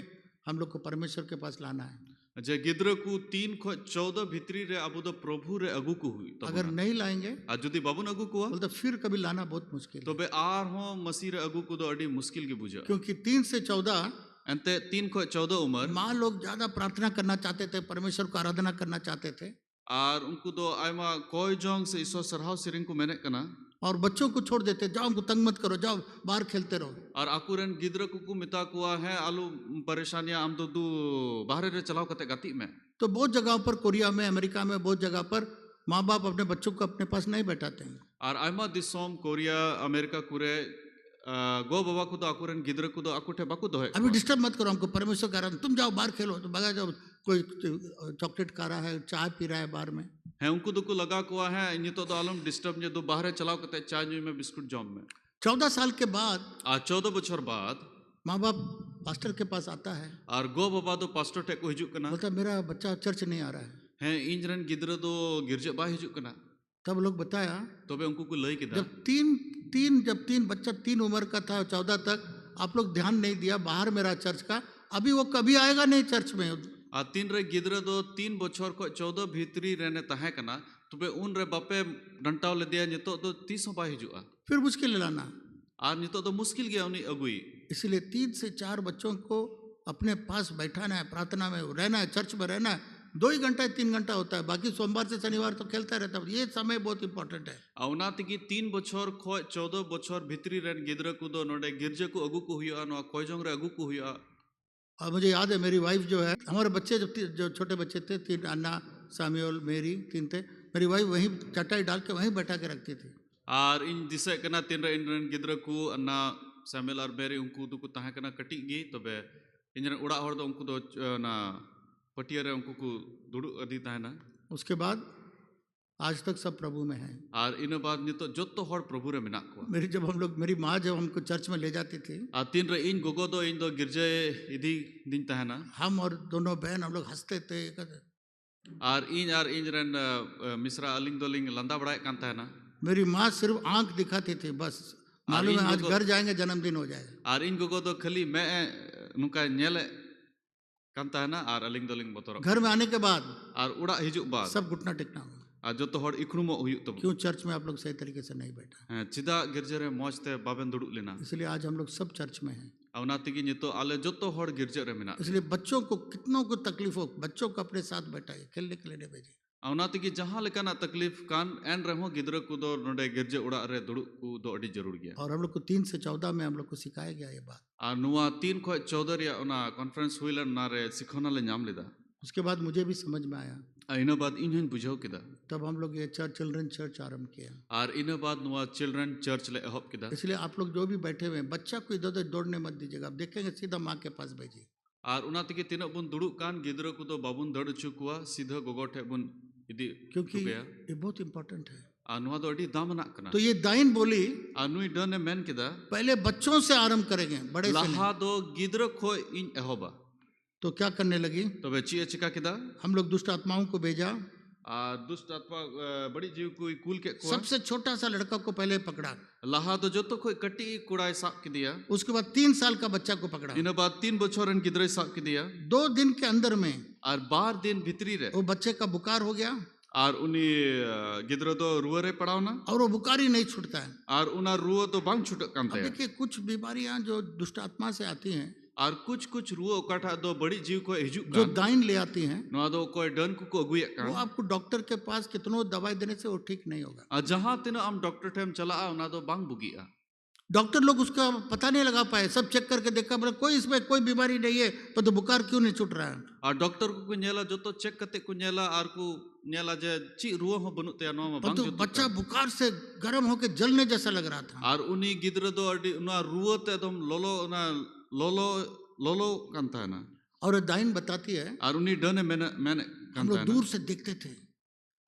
हम लोग को परमेश्वर के पास लाना है। जे गिद्र को 3 खो 14 भितरी रे अबु दो प्रभु रे अगु को हुई अगर नहीं लाएंगे आ जुदी बाबुन अगु को बोलते फिर कभी लाना बहुत मुश्किल है। तो बे आर हो मसीह रे अगु को दो अडी मुश्किल की बुझा क्योंकि 3 से 14 अंते 3 खो 14 उम्र माँ लोग ज्यादा प्रार्थना करना चाहते थे, परमेश्वर को आराधना करना चाहते थे आर उनको दो आयमा कोई जोंग से ईश्वर सरहाव सिरिंग को मेने कना और बच्चों को छोड़ देते, जाओ उनको तंग मत करो, जाओ बाहर खेलते रहो। और आकुरन गिद्र को मिता कुआ है आलू परेशानियां आम तो दू बाहर रे चलाव कते गति में। तो बहुत जगहों पर, कोरिया में, अमेरिका में, बहुत जगह पर माँ बाप अपने बच्चों को अपने पास नहीं बैठाते हैं। और आयमा दिसोम कोरिया अमेरिका कुरे गो बाबा को दो आकुरन गिद्र को दो आकुठे बाकु दो है अभी डिस्टर्ब मत करो हमको, परमेश्वर का आराधना, तुम जाओ बाहर खेलो। तो बगा जाओ, कोई चॉकलेट खा रहा है, चाय पी रहा है बाहर में है उनको दो को लगा कुआ है इन तो आलम डिस्टर्ब ने दो बाहर चलाव कते चाय नुई में बिस्कुट जॉम में। 14 साल के बाद 14 बछर बाद माँ बाप पास्टर के पास आता है और गो बाबा दो पास्टर टेक को हिजु कना बोलता मेरा बच्चा चर्च नहीं आ रहा है। इंजरन गिद्र दो गिरजे बा हिजु कना तब लोग बताया तबे उनको को लय किदा जब तीन बच्चा 3 उम्र का था, 14 तक आप लोग ध्यान नहीं दिया, बाहर मेरा चर्च का, अभी वो कभी आएगा नहीं चर्च में। आ 3 रे गिद्र दो 3 बछर को 14 भीतरी रेने तहे कना तबे उन रे बापे डंटाव ले दिया नितो दो 30 बा हिजुआ फिर मुश्किल लाना और नितो दो मुश्किल गया उनी अगुई। इसलिए 3 से 4 बच्चों को अपने पास बैठाना है, प्रार्थना में रहना है, चर्च में रहना है। 2 ही घंटा 3 घंटा होता है, बाकी सोमवार से शनिवार तो खेलता रहता है। ये समय बहुत इंपॉर्टेंट है। औना तिगी 3 बछर खो 14 बछर भीतरी रेन गिद्र को दो नोडे गिरजे को अगु को हुआ नो कोयजोंग रे अगु को हुआ। और मुझे याद है मेरी वाइफ जो है, हमारे बच्चे जो छोटे बच्चे थे, 3 अन्ना, साम्यूल, मेरी 3 थे, मेरी वाइफ वहीं चटाई डाल के वहीं बैठा के रखती थी। और इन दिसे कना 3 रे इन गिद्र को अन्ना साम्यूल और मेरी उनको दो को तहे कना कटी गी तबे इन उड़ा हर दो उनको दो ना पटिया रे उनको को दुडु अदी तहना। उसके बाद आज तक सब प्रभु में हैं। और इन बाद नितो जत्तो हर प्रभु रे मेना को मेरी माँ जब हमको चर्च में ले जाती थी, आ 3 रे इन गोगो दो इन दो गिरजे इदी दिन तहना हम और दोनों बहन हम लोग हंसते थे। और इन रन मिश्रा अलिंग दोलिंग लंदा बड़ाए कान तहना। मेरी माँ सिर्फ आंख दिखाती थी, बस मालूम है आज घर जाएंगे जन्मदिन हो जाएगा। और इन गोगो दो खाली मैं नुका नेले कान तहना और अलिंग दोलिंग बतरो। घर में आने के बाद और उड़ा हिजु बाद सब घुटना टेकना होगा। आ जो तो हर इखरुमो हुई तो क्यों चर्च में आप लोग सही तरीके से नहीं बैठा? चिदा गिरजे रे मौजते बाबेन दुडु लेना। इसलिए आज हम लोग सब चर्च में हैं। औना तिगी नितो आले जो तो हर गिरजे रे मेना। इसलिए बच्चों को कितनों को तकलीफ हो, बच्चों को अपने साथ बैठाइए, खेलने के लिए भेजिए। औना तिगी जहां लेकाना तकलीफ कान एन रहो गिद्र को दो नोडे गिरजे उड़ा रे दुडु को दो अडी जरूर गया। और हम लोग को 3 से 14 में हम लोग को सिखाया गया ये बात। आ नुआ 3 खो 14 रे ओना कॉन्फ्रेंस हुइलन ना रे सिखोना ले नाम लेदा। उसके बाद मुझे भी समझ में आया। इनो बाद इन्हें बुझाओ किदा। तब हम लोग ये चिल्ड्रन चर्च आरंभ किया। और इनो बाद नुआ चिल्ड्रन चर्च ले अहब किदा। इसलिए आप लोग जो भी बैठे हुए हैं, बच्चा को इधर उधर दौड़ने मत दीजिएगा। आप देखेंगे सीधा माँ के पास भेजिए। और उना तिगी तीन बुन दुडु कान गिद्र को दो बाबुन दड़ चुकुआ सीधा गोगोठे बुन इदी क्योंकि ये बहुत इंपॉर्टेंट है। नुआ दो अडी दामना कना। तो ये दाइन बोली नुई डने मेन किदा पहले बच्चों से आरंभ करेंगे, बड़े से नहीं। लहा दो गिद्र खो इन अहबा। तो क्या करने लगी? तो वे चिका किदा हम लोग दुष्ट आत्माओं को भेजा। दुष्ट आत्मा बड़ी जीव को कूल के सबसे छोटा सा लड़का को पहले पकड़ा। लहा तो जो तो कोई कटी कुड़ाई साप की दिया। उसके बाद 3 साल का बच्चा को पकड़ा। इन बाद 3 बछोरन गिद्र साप की दिया। 2 दिन के अंदर में और 12 दिन भीतरी रे वो बच्चे का बुखार हो गया। और उनी गिद्र तो रुआ रे पड़ाव ना। और वो बुखार ही नहीं छूटता है। और उना रुआ तो बांग छूट कांते हैं। देखिए कुछ बीमारियां जो दुष्ट आत्मा से आती हैं, और कुछ रुआ काठा दो बड़ी जीव को हिजु जो दाइन ले आती हैं, नवा दो कोई डन को अगुया का। वो आपको डॉक्टर के पास कितनो दवाई देने से वो ठीक नहीं होगा। जहां तिनो हम डॉक्टर टेम चला उना दो बांग बुगिया। डॉक्टर लोग उसका पता नहीं लगा पाए, सब चेक करके देखा, बोला कोई इसमें कोई बीमारी नहीं है, पर तो बुखार क्यों नहीं छूट रहा है। और डॉक्टर को नेला जो तो चेक करते को नेला और को नेला जे ची रुआ हो बनु ते नो पर तो बच्चा बुखार से गर्म होके जलने जैसा लग रहा था। और उनी गिद्र दो अडी उना रुआ ते एकदम लोलो ना लोलो लोलो कांता ना। और दाइन बताती है, और उनी डने मैंने हम लोग दूर से देखते थे,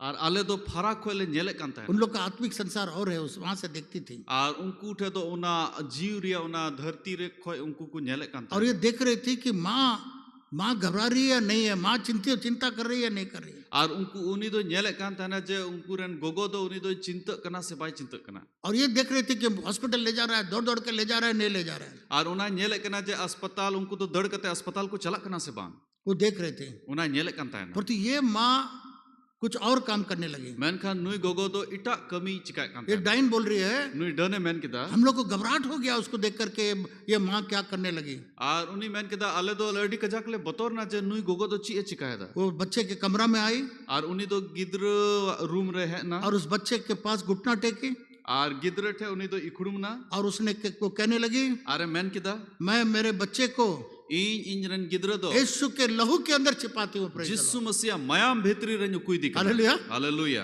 और आले दो फराक खोले नेले कांता है। उन लोग का आत्मिक संसार और है, उस वहां से देखती थी। और उनको उठे तो उना जीव रिया उना धरती रे खोए उनको को नेले कांता। और ये देख रही थी कि माँ घबरा रही है या नहीं है, माँ चिंता कर रही है या नहीं कर रही है। और उनको उनी दो नेले कांता ना जे उनको रन गोगो दो उनी दो चिंता करना से बाई चिंता करना। और ये देख रही थी कि हॉस्पिटल ले जा रहा है, दौड़ दौड़ के ले जा रहा है, नहीं ले जा रहा है। और उना नेले करना जे अस्पताल उनको तो दौड़ करते अस्पताल को चला करना से बांग वो देख रहे थे। उना नेले कांता है ना। पर तो ये माँ कुछ और काम करने लगी। मैन खान नुई गोगो दो इटा कमी चिकाय कांता ये है। डाइन बोल रही है, नुई डने मैन किदा हम लोग को घबराहट हो गया उसको देख करके, ये माँ क्या करने लगी। और उनी मैन किदा आले दो लड़ी कजाक ले बतौर ना जे नुई गोगो दो ची चिकाय दा। वो बच्चे के कमरा में आई और उनी दो गिद्र रूम रे है ना। और उस बच्चे के पास घुटना टेकी और गिद्र थे उनी दो इखुड़ुम ना। और उसने को कहने लगी, अरे मैन किदा मैं मेरे बच्चे को इंजरन गिद्र दो यीशु के लहू के अंदर छिपाती हूँ। Praise the जिसु Lord। मसीहा मयाम भीतरी रंजो कोई दिखा। हालेलुया। हालेलुया।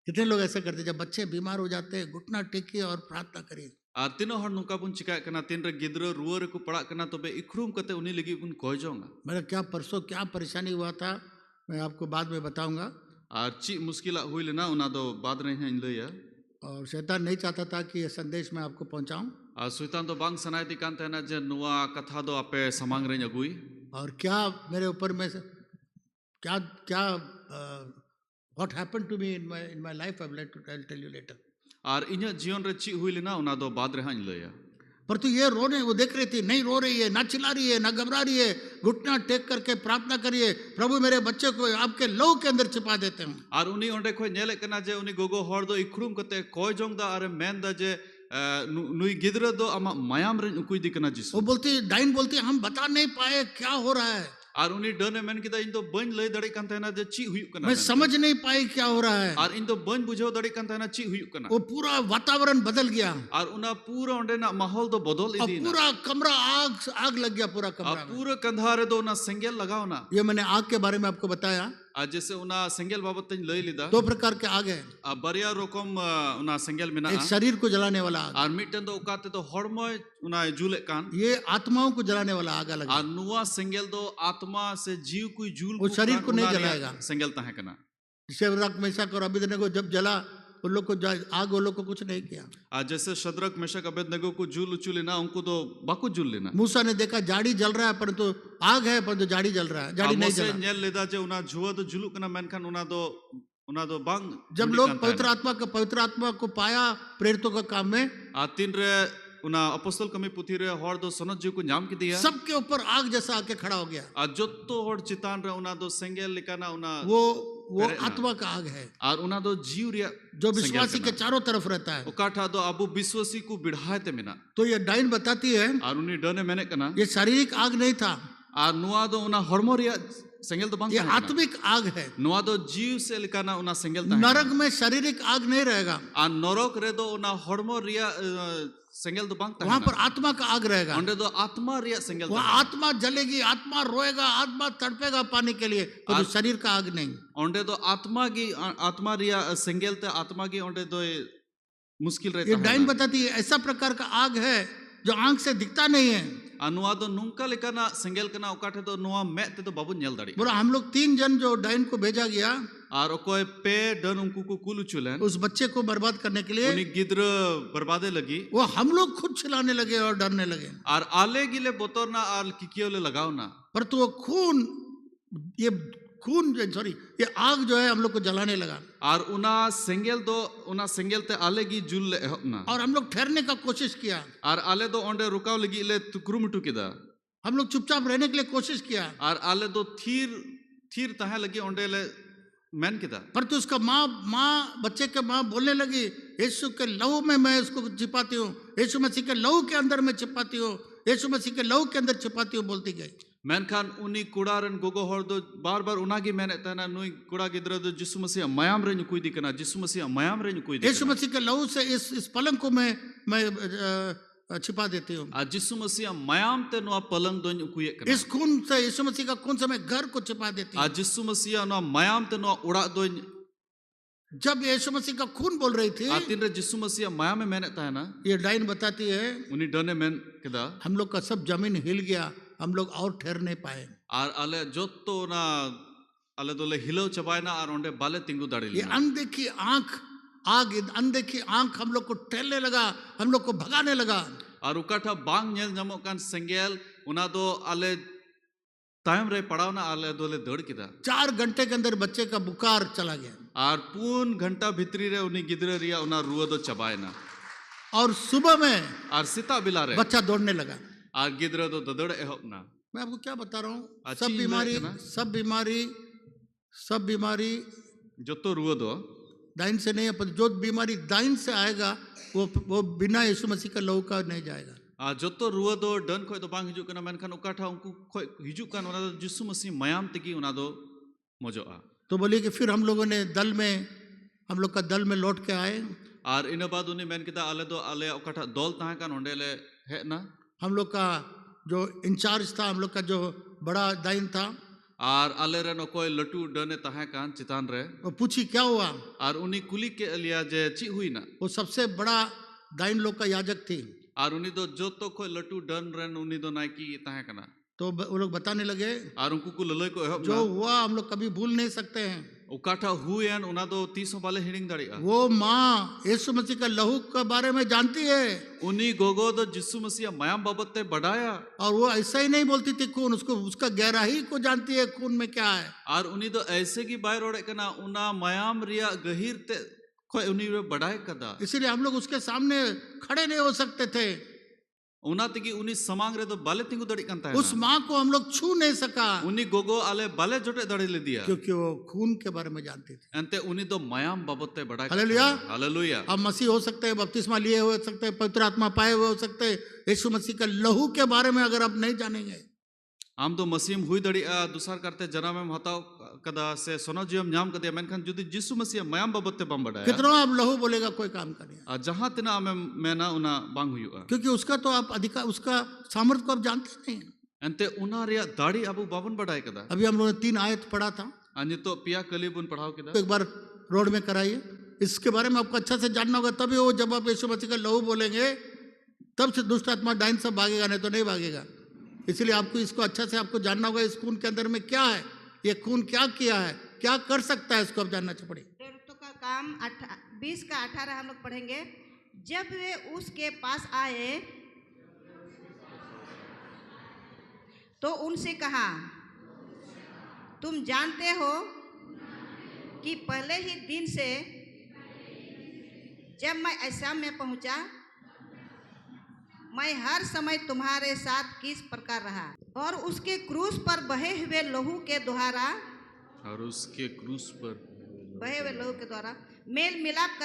कितने लोग ऐसा करते, जब बच्चे बीमार हो जाते हैं घुटना टेकिए और प्रार्थना करिए। और तीनों हर नुका बुन चिकाय कना तीन रे गिद्र रुआ रे को पड़ा कना तो बे इखरुम कते उनी लगी बुन कोई जाऊंगा। मेरा क्या परसों क्या परेशानी हुआ था, मैं आपको बाद में बताऊंगा। और ची मुश्किल हुई लेना उना दो बाद रहे हैं इनलिया। और शैतान नहीं चाहता था कि ये संदेश मैं आपको पहुंचाऊं। और सुइतान तो बांग सनाय दी कांते ना जे नुआ कथा दो आपे समांग रे जगुई। और क्या मेरे ऊपर में क्या क्या what happened to me in my life, I will tell you later. और इन जीवन रे ची हुई लेना उना दो बाद रहे इनलिया। पर तो ये रोने, वो देख रही थी, नहीं रो रही है, ना चिल्ला रही है, ना घबरा रही है, घुटना टेक करके प्रार्थना करिए, प्रभु मेरे बच्चे को आपके लहू के अंदर छिपा देते हूँ। और उनी ओंडे खोय नेले कना जे उनी गोगो हर दो इखरुम कते कोय जोंग दा अरे मैन दा जे नुई गिद्र दो अमा मयाम रे उकुई दी कना जिसु। वो बोलती, डाइन बोलती, हम बता नहीं पाए क्या हो रहा है, और उनी डने मैन किदा इन तो बन लई दड़ी कांते ना जे ची हुई कना। मैं समझ नहीं पाई क्या हो रहा है। और इन तो बन बुझो दड़ी कांते ना ची हुई कना। वो पूरा वातावरण बदल गया और उना पूरा ओंडे ना माहौल तो बदल और इदी ना। पूरा कमरा आग लग गया पूरा कमरा में। पूरा कंधारे दो ना संगेल लगाओ ना। ये मैंने आग के बारे में आपको बताया। आज जैसे उना संगेल बाबत तन लई लिदा। दो प्रकार के आग है, बरिया रोकम उना संगेल मिना। एक शरीर को जलाने वाला आग, और मिटन दो उकाते तो हड़मय उना जुले कान। ये आत्माओं को जलाने वाला आग अलग है। और नुआ संगेल दो आत्मा से जीव कोई जूल वो शरीर को नहीं जलाएगा। संगेल ताहे कना। शद्रक मेशक और अबेदनगो जब जला, उन लोग को आग उन लोग को कुछ नहीं किया। आज जैसे शद्रक मेशक अबेदनगो को जूल उचुले ना उनको तो बाकु जूल लेना। मूसा ने देखा जाड़ी जल रहा है, परंतु आग है, परंतु जाड़ी जल रहा है, जाड़ी नहीं मोसे जला। नेल लेदा जे उना जुआ तो जुलु कना मेनखान उना दो बांग। जब लोग पवित्र आत्मा को पाया प्रेरितों का काम में, तीन रे उना अपोस्तल कमी पुथी रे हर दो सनत जीव को नाम की दिया। सबके ऊपर आग जैसा आके खड़ा हो गया। आ जोतो हर चितान रे उना दो संगेल लिकाना उना वो आत्मा का आग है और उना दो जीव रिया जो विश्वासी के चारों तरफ रहता है। उकाठा दो अबु विश्वासी को बिढ़ाते मिना। तो ये डाइन बताती है, और उनी डने मैंने कना ये शारीरिक आग नहीं था, और नुआ दो उना हॉर्मोन रिया संगेल तो बांग। ये आत्मिक आग है। नुआ दो जीव से लिकाना उना संगेल ता। नरक में शारीरिक आग नहीं रहेगा, आ नरक रे दो उना हॉर्मोन रिया संगेल तो बांग। वहां पर आत्मा का आग रहेगा। ओंडे दो आत्मा रिया संगेल। वहां आत्मा जलेगी, आत्मा रोएगा, आत्मा तड़पेगा पाने के लिए, तो शरीर का आग नहीं। ओंडे दो आत्मा रिया संगेल ते आत्मा की ओंडे दो मुश्किल रहता है। ये डाइन बताती है ऐसा प्रकार का आग है जो आंख से दिखता नहीं है। अनुआ दो नुंका लेकाना संगेल कना उकाठे दो नुआ मैं ते तो बाबू नेल दाड़ी। बोला हम लोग 3 जन जो डाइन को भेजा गया, और कोई पे डन उनको को कुल चुलन उस बच्चे को बर्बाद करने के लिए, उन्हीं गिद्र बर्बादे लगी। वो हम लोग खुद चिल्लाने लगे और डरने लगे। और आले गिले बोतोर ना आल किकियोले लगाओ ना। पर तो वो ये आग जो है हम लोग को जलाने लगा। और उना संगेल ते आले की जुल ले ना। और हम लोग ठहरने का कोशिश किया। और आले दो ओंडे रुकाव लगी ले तुकुरुमुटु किदा। हम लोग चुपचाप रहने के लिए कोशिश किया। और आले दो थीर तहा लगी ओंडे ले मैन किदा। पर तो उसका माँ बच्चे के माँ बोलने लगी, यीशु के लहू में मैं उसको छिपाती हूँ, यीशु मसीह के लहू के अंदर मैं छिपाती हूँ, यीशु मसीह के लहू के अंदर छिपाती हूँ बोलती गई। मेनखान उनी कुड़ा रन गोगो हर दो बार बार उनागी मेने तना नुई कुड़ा गिद्रा दो जिसु मसीह मायाम रे नुकुई दिकना जिसु मसीह मायाम रे नुकुई यीशु दिकना मसीह के लहू से इस पलंग को मैं छिपा देती हूँ। आ जिसु मसीह मायाम ते नुआ पलंग दो नुकुई कना इस खून से, यीशु मसीह का खून से मैं घर को छिपा देती आ हूँ। जिसु मसीह नुआ मायाम ते नुआ उड़ा दो जब यीशु मसीह का खून बोल रही थी, आ तीन रे जिसु मसीह मायाम में मेने ता है ना ये डाइन बताती है उनी डने मेन केदा हम लोग का सब जमीन हिल गया, हम लोग और ठहर नहीं पाए। आर आले जोतो ना आले दोले हिलो चबायना आर ओंडे बाले तिंगु दाड़ी ये लेना अनदेखी आंख, आग अनदेखी आंख हम लोग को टहलने लगा, हम लोग को भगाने लगा। और उकाठा बांग नेल ᱧᱟᱢᱚᱜ ᱠᱟᱱ सेंगेल उना दो आले तायम रे पड़ावना आले दोले दौड़ किदा 4 घंटे के अंदर बच्चे का बुखार चला गया और 3 घंटा भितरी रे उनी गिदरे रिया उना रुआ दो चबायना और सुबह में और सीता बिला रे बच्चा दौड़ने लगा। और गिदरे दो ददड़ एहबना मैं आपको क्या बता रहा हूँ, अच्छी बात है ना? सब बीमारी जोतो रुआ दो दाइन से नहीं है, पर जो बीमारी दाइन से आएगा वो बिना यीशु मसीह का लहू का नहीं जाएगा। आ जोतो रुआ दो डन खोय तो बांग हिजुक कना मेनखान उकाठा उनको खोय हिजुक कान उना दो जिसु मसीह मायाम तकी उना दो मजोआ। तो बोलिए कि फिर हम लोगों ने हम लोग का दल में लौट के आए। और इन बाद उन्हें मेन किदा आले दो आले उकाठा दौल ताहे कान ओंडेले है ना हम लोग का जो इंचार्ज था, हम लोग का जो बड़ा दाइन था, और आले रे नो कोई लटू डने ताहे कान चितान रे वो पूछी क्या हुआ। और उन्हीं कुली के लिया जे ची हुई ना वो सबसे बड़ा दाइन लोग का याजक थी। और उन्हीं दो जो तो कोई लटू डन रन उन्हीं दो नाइकी ताहे कना तो वो लोग बताने लगे और उनको को ललय को एहब जो हुआ हम लोग कभी भूल नहीं सकते हैं। उकाठा हुएन उना दो 30 बाले हिडिंग दाड़िया वो माँ यीशु मसीह का लहू के बारे में जानती है उन्हीं गोगो दो जिसु मसीह मायाम बाबते बढ़ाया और वो ऐसा ही नहीं बोलती थी खून, उसको उसका गहराई को जानती है खून में क्या है। और उन्हीं दो ऐसे की बाय रोड़े कना उना मायाम रिया गहीर ते कोई उन्हीं रे बढ़ाए कदा इसीलिए हम लोग उसके सामने खड़े नहीं हो सकते थे। उना तकी उन्हीं समांग रे तो बाले तिंगु दड़ी कंता है उस माँ को हम लोग छू नहीं सका उन्हीं गोगो आले बाले जोटे दड़ी ले दिया क्योंकि वो खून के बारे में जानती थी। अंते उन्हीं दो मायाम बाबते बढ़ाए हालेलुया। हालेलुया। अब मसीह हो सकते हैं, बपतिस्मा लिए हो सकते हैं, पवित्र आत्मा पाए हुए हो सकते हैं, यीशु मसीह का लहू के बारे में अगर आप नहीं जानेंगे आम दो मसीम हुई दड़िया दुसार करते जना में हताव कदा से सोना जीवम नाम कदे मेनखान जुदी जिसु मसीह मायाम बाबते बम बढ़ाया कितना आप लहू बोलेगा कोई काम करेगा जहां तना मैं ना उना बांग हुआ क्योंकि उसका तो आप अधिकार, उसका सामर्थ्य को आप जानते नहीं हैं। अंते उना रिया दाढ़ी अबू बाबन बढ़ाए कदा अभी हम लोगों ने 3 आयत पढ़ा था, अन्य तो पिया कलीबुन पढ़ाओ तो कदा एक बार रोड में कराइए, इसके बारे में आपको अच्छा से जानना होगा, तभी वो जब आप यीशु मसीह का लहू बोलेंगे तब से दुष्ट आत्मा डाइन सब भागेगा, नहीं तो नहीं भागेगा। इसलिए आपको इसको अच्छा से आपको जानना होगा इस खून के अंदर में क्या है, ये खून क्या किया है, क्या कर सकता है, इसको आप जानना चाहिए। का काम 20 का 18 हम लोग पढ़ेंगे। जब वे उसके पास आए तो उनसे कहा, तुम जानते हो कि पहले ही दिन से जब मैं ऐसा में पहुंचा मैं हर समय तुम्हारे साथ किस प्रकार रहा और उसके क्रूस पर बहे हुए लहू के द्वारा और उसके क्रूस पर बहे हुए लहू के द्वारा मेल मिलाप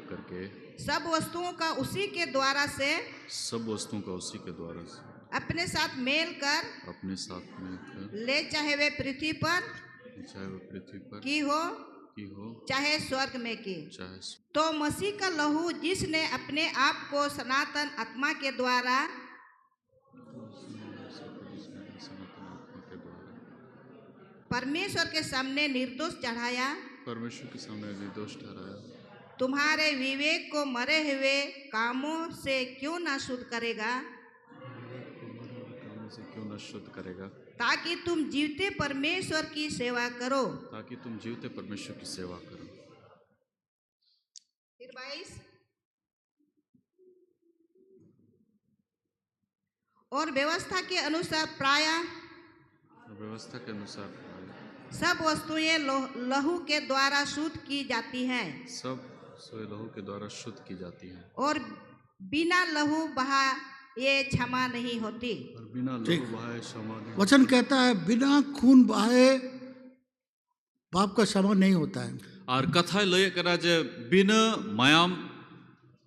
करके सब वस्तुओं का उसी के द्वारा से अपने साथ मेल कर ले, चाहे वे पृथ्वी पर की हो चाहे स्वर्ग में की। तो मसीह का लहू जिसने अपने आप को सनातन आत्मा के द्वारा परमेश्वर के सामने निर्दोष चढ़ाया, तुम्हारे विवेक को मरे हुए कामों से क्यों ना शुद्ध करेगा, ताकि तुम जीवते परमेश्वर की सेवा करो। फिर 22 और व्यवस्था के अनुसार प्राय सब वस्तुएं लहू के द्वारा शुद्ध की जाती हैं, और बिना लहू बहा ये क्षमा नहीं होती। वचन कहता है बिना खून बहाए पाप का क्षमा नहीं होता है। और कथा लय करा जे बिना मायाम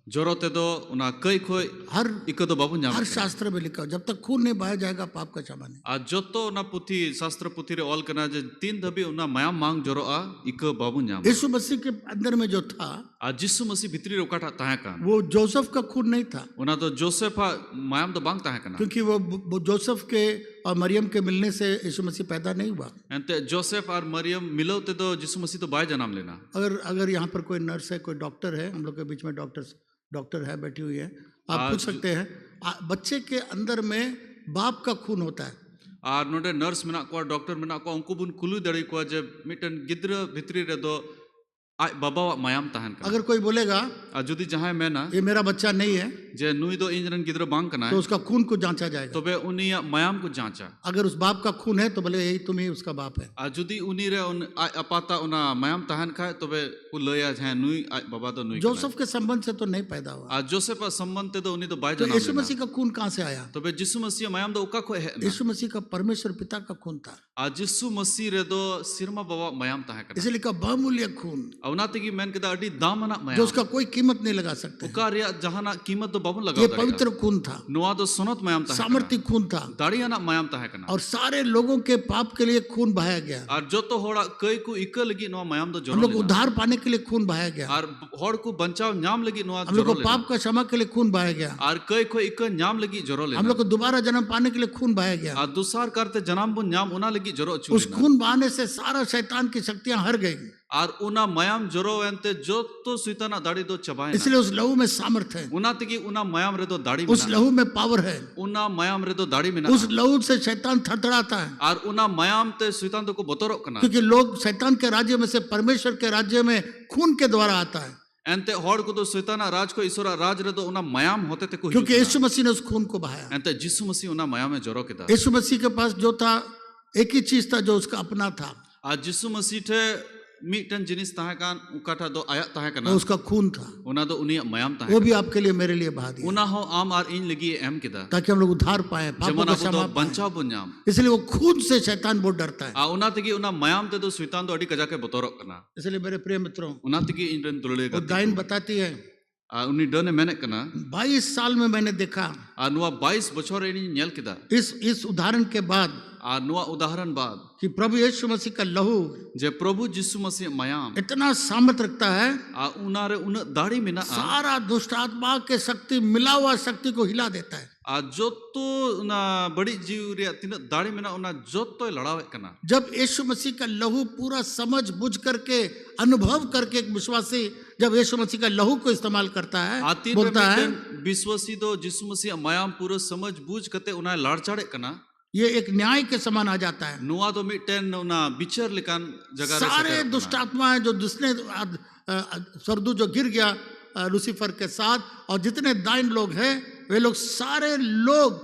जोरो ते दो उना कई खोई हर इको दो बाबू हर ᱧᱟᱢ शास्त्र में लिखा हो, जब तक खून नहीं बहाया जाएगा पाप का क्षमा नहीं। आ जोतो उना पुथी शास्त्र पुथी रे ऑल कना जे तीन धबी उना मायाम मांग जोरो आ इको बाबू ᱧाम यीशु मसीह के अंदर में जो था आ जिसु मसीह भितरी रे ओकाटा ताहे कान वो जोसेफ का खून नहीं था, उना तो जोसेफ आ मायाम दो बांग ताहे कना क्योंकि वो जोसेफ के और मरियम के मिलने से यीशु मसीह पैदा नहीं हुआ। एंते जोसेफ और मरियम मिलो ते दो जिसु मसीह तो बाय जन्म लेना अगर यहाँ पर कोई नर्स है, कोई डॉक्टर है, हम लोग के बीच में डॉक्टर है बैठी हुई है, आप पूछ सकते हैं बच्चे के अंदर में बाप का खून होता है। और नोडे नर्स मेना को डॉक्टर मेना को उनको बुन कुलु दड़ी को जे मिटन गिद्र भितरी रे दो आ बाबा मायाम ताहन का अगर कोई बोलेगा आ जुदी जहां में ना ये मेरा बच्चा नहीं है जे नुई दो इंजरन गिद्र बांग कना तो उसका खून को जांचा जाएगा। तबे उनिया मायाम को जांचा अगर उस बाप का खून है तो बोले यही तुम ही उसका बाप है। आ जुदी उनी रे उन अपाता उना मायाम ताहन खाए तबे को लया जहां नुई बाबा तो नुई जोसेफ के संबंध से तो नहीं पैदा हुआ। आ जोसेफ संबंध ते दो उनी तो बाय तो जन्म यीशु लेना मसीह का खून कहाँ से आया? तबे जिसु मसीह मायाम दो उका को है ना यीशु मसीह का परमेश्वर पिता का खून था, आ जिसु मसीह रे दो सिरमा बाबा मायाम ताहे कना इसलिए का बहुमूल्य खून औना ते की मैन के अडी दामना जो मायाम उसका कोई कीमत नहीं लगा सकते। उका रे जहाना कीमत तो बाबू लगा ये पवित्र खून था, नुआ दो सुनत मायाम ताहे सामर्थ्य खून था दाड़ियाना मायाम ताहे कना और सारे लोगों के पाप के लिए खून बहाया गया। और जो तो होड़ा कई को इक लगी नुआ मायाम दो हम जोरो लोग लेना उद्धार पाने के लिए खून बहाया गया, और होड़ को बंचाव न्याम लगी नुआ हम लोग जोरो को लेना पाप का क्षमा के लिए खून बहाया गया, और कई को इक न्याम लगी जोरो हम लेना लोग को दोबारा जन्म पाने के लिए खून बहाया गया। और दुसार करते जनाम बुन न्याम उना लगी जोरो चू उस खून बहाने से सारा शैतान की शक्तियां हर गई, और उना मायाम जोरो एंते जो तो सुइताना दाड़ी दो चबाए इसलिए उस लहू में सामर्थ है, उना तकी उना मायाम रे दो दाड़ी उस मिना लहू में पावर है, उना मायाम रे दो दाड़ी मिना उस लहू से शैतान थरथराता है। और उना मायाम ते सुइतान तो को बतरो कना क्योंकि लोग शैतान के राज्य में से परमेश्वर के राज्य में खून के द्वारा आता है, एंते होड़ को तो सुइताना राज को ईश्वरा राज रे दो उना मायाम होते ते को क्योंकि यीशु मसीह ने उस खून को बहाया। एंते जिसु मसीह उना मायाम में जोरो केदा यीशु मसीह के पास जो था एक ही चीज था जो उसका अपना था, आज जिसु मसीह ठे मीटन जिनिस ताहे कान उकाठा दो आया ताहे कना वो उसका खून था, उना दो उनी मायाम ताहे वो भी आपके लिए मेरे लिए बहा दिया उना हो आम आर इन लगी एम केदा ताकि हम लोग उद्धार पाए, पापों जमन का अबो क्षमा दो पाए। बंचाव बुन्याम इसलिए वो खून से शैतान बहुत डरता है। आ उना तकी उना मायाम ते दो सुइतान दो अडी कजा के बतरो कना इसलिए मेरे प्रिय मित्रों, उना तकी इन तुलड़े वो दाइन बताती है, आ उनी डने मेने कना 22 साल में मैंने देखा आ नुआ 22 बछर एनी नेल केदा इस उदाहरण के बाद आ नुआ उदाहरण बाद कि प्रभु यीशु मसीह का लहू जे प्रभु जिसु मसीह मायाम इतना सामर्थ रखता है, आ उना रे उन दाढ़ी मिना सारा दुष्ट आत्मा के शक्ति मिला हुआ शक्ति को हिला देता है। आ जो तो ना बड़ी जीव रे तीन दाढ़ी मिना उना जो तो लड़ावे कना जब यीशु मसीह का लहू पूरा समझ बुझ करके अनुभव करके एक विश्वासी जब यीशु मसीह का लहू को इस्तेमाल करता है, आती बोलता है, विश्वासी दो जिसु मसीह मायाम पूरा समझ बूझ कते उना लाड़चाड़े कना ये एक न्याय के समान आ जाता है। नुआ दो मिटन उना बिचर लिकान जगह रे सारे सकर दुष्ट कना। आत्माएं जो जिसने स्वर्गदूत जो गिर गया लूसीफर के साथ और जितने दाइन लोग हैं वे लोग सारे लोग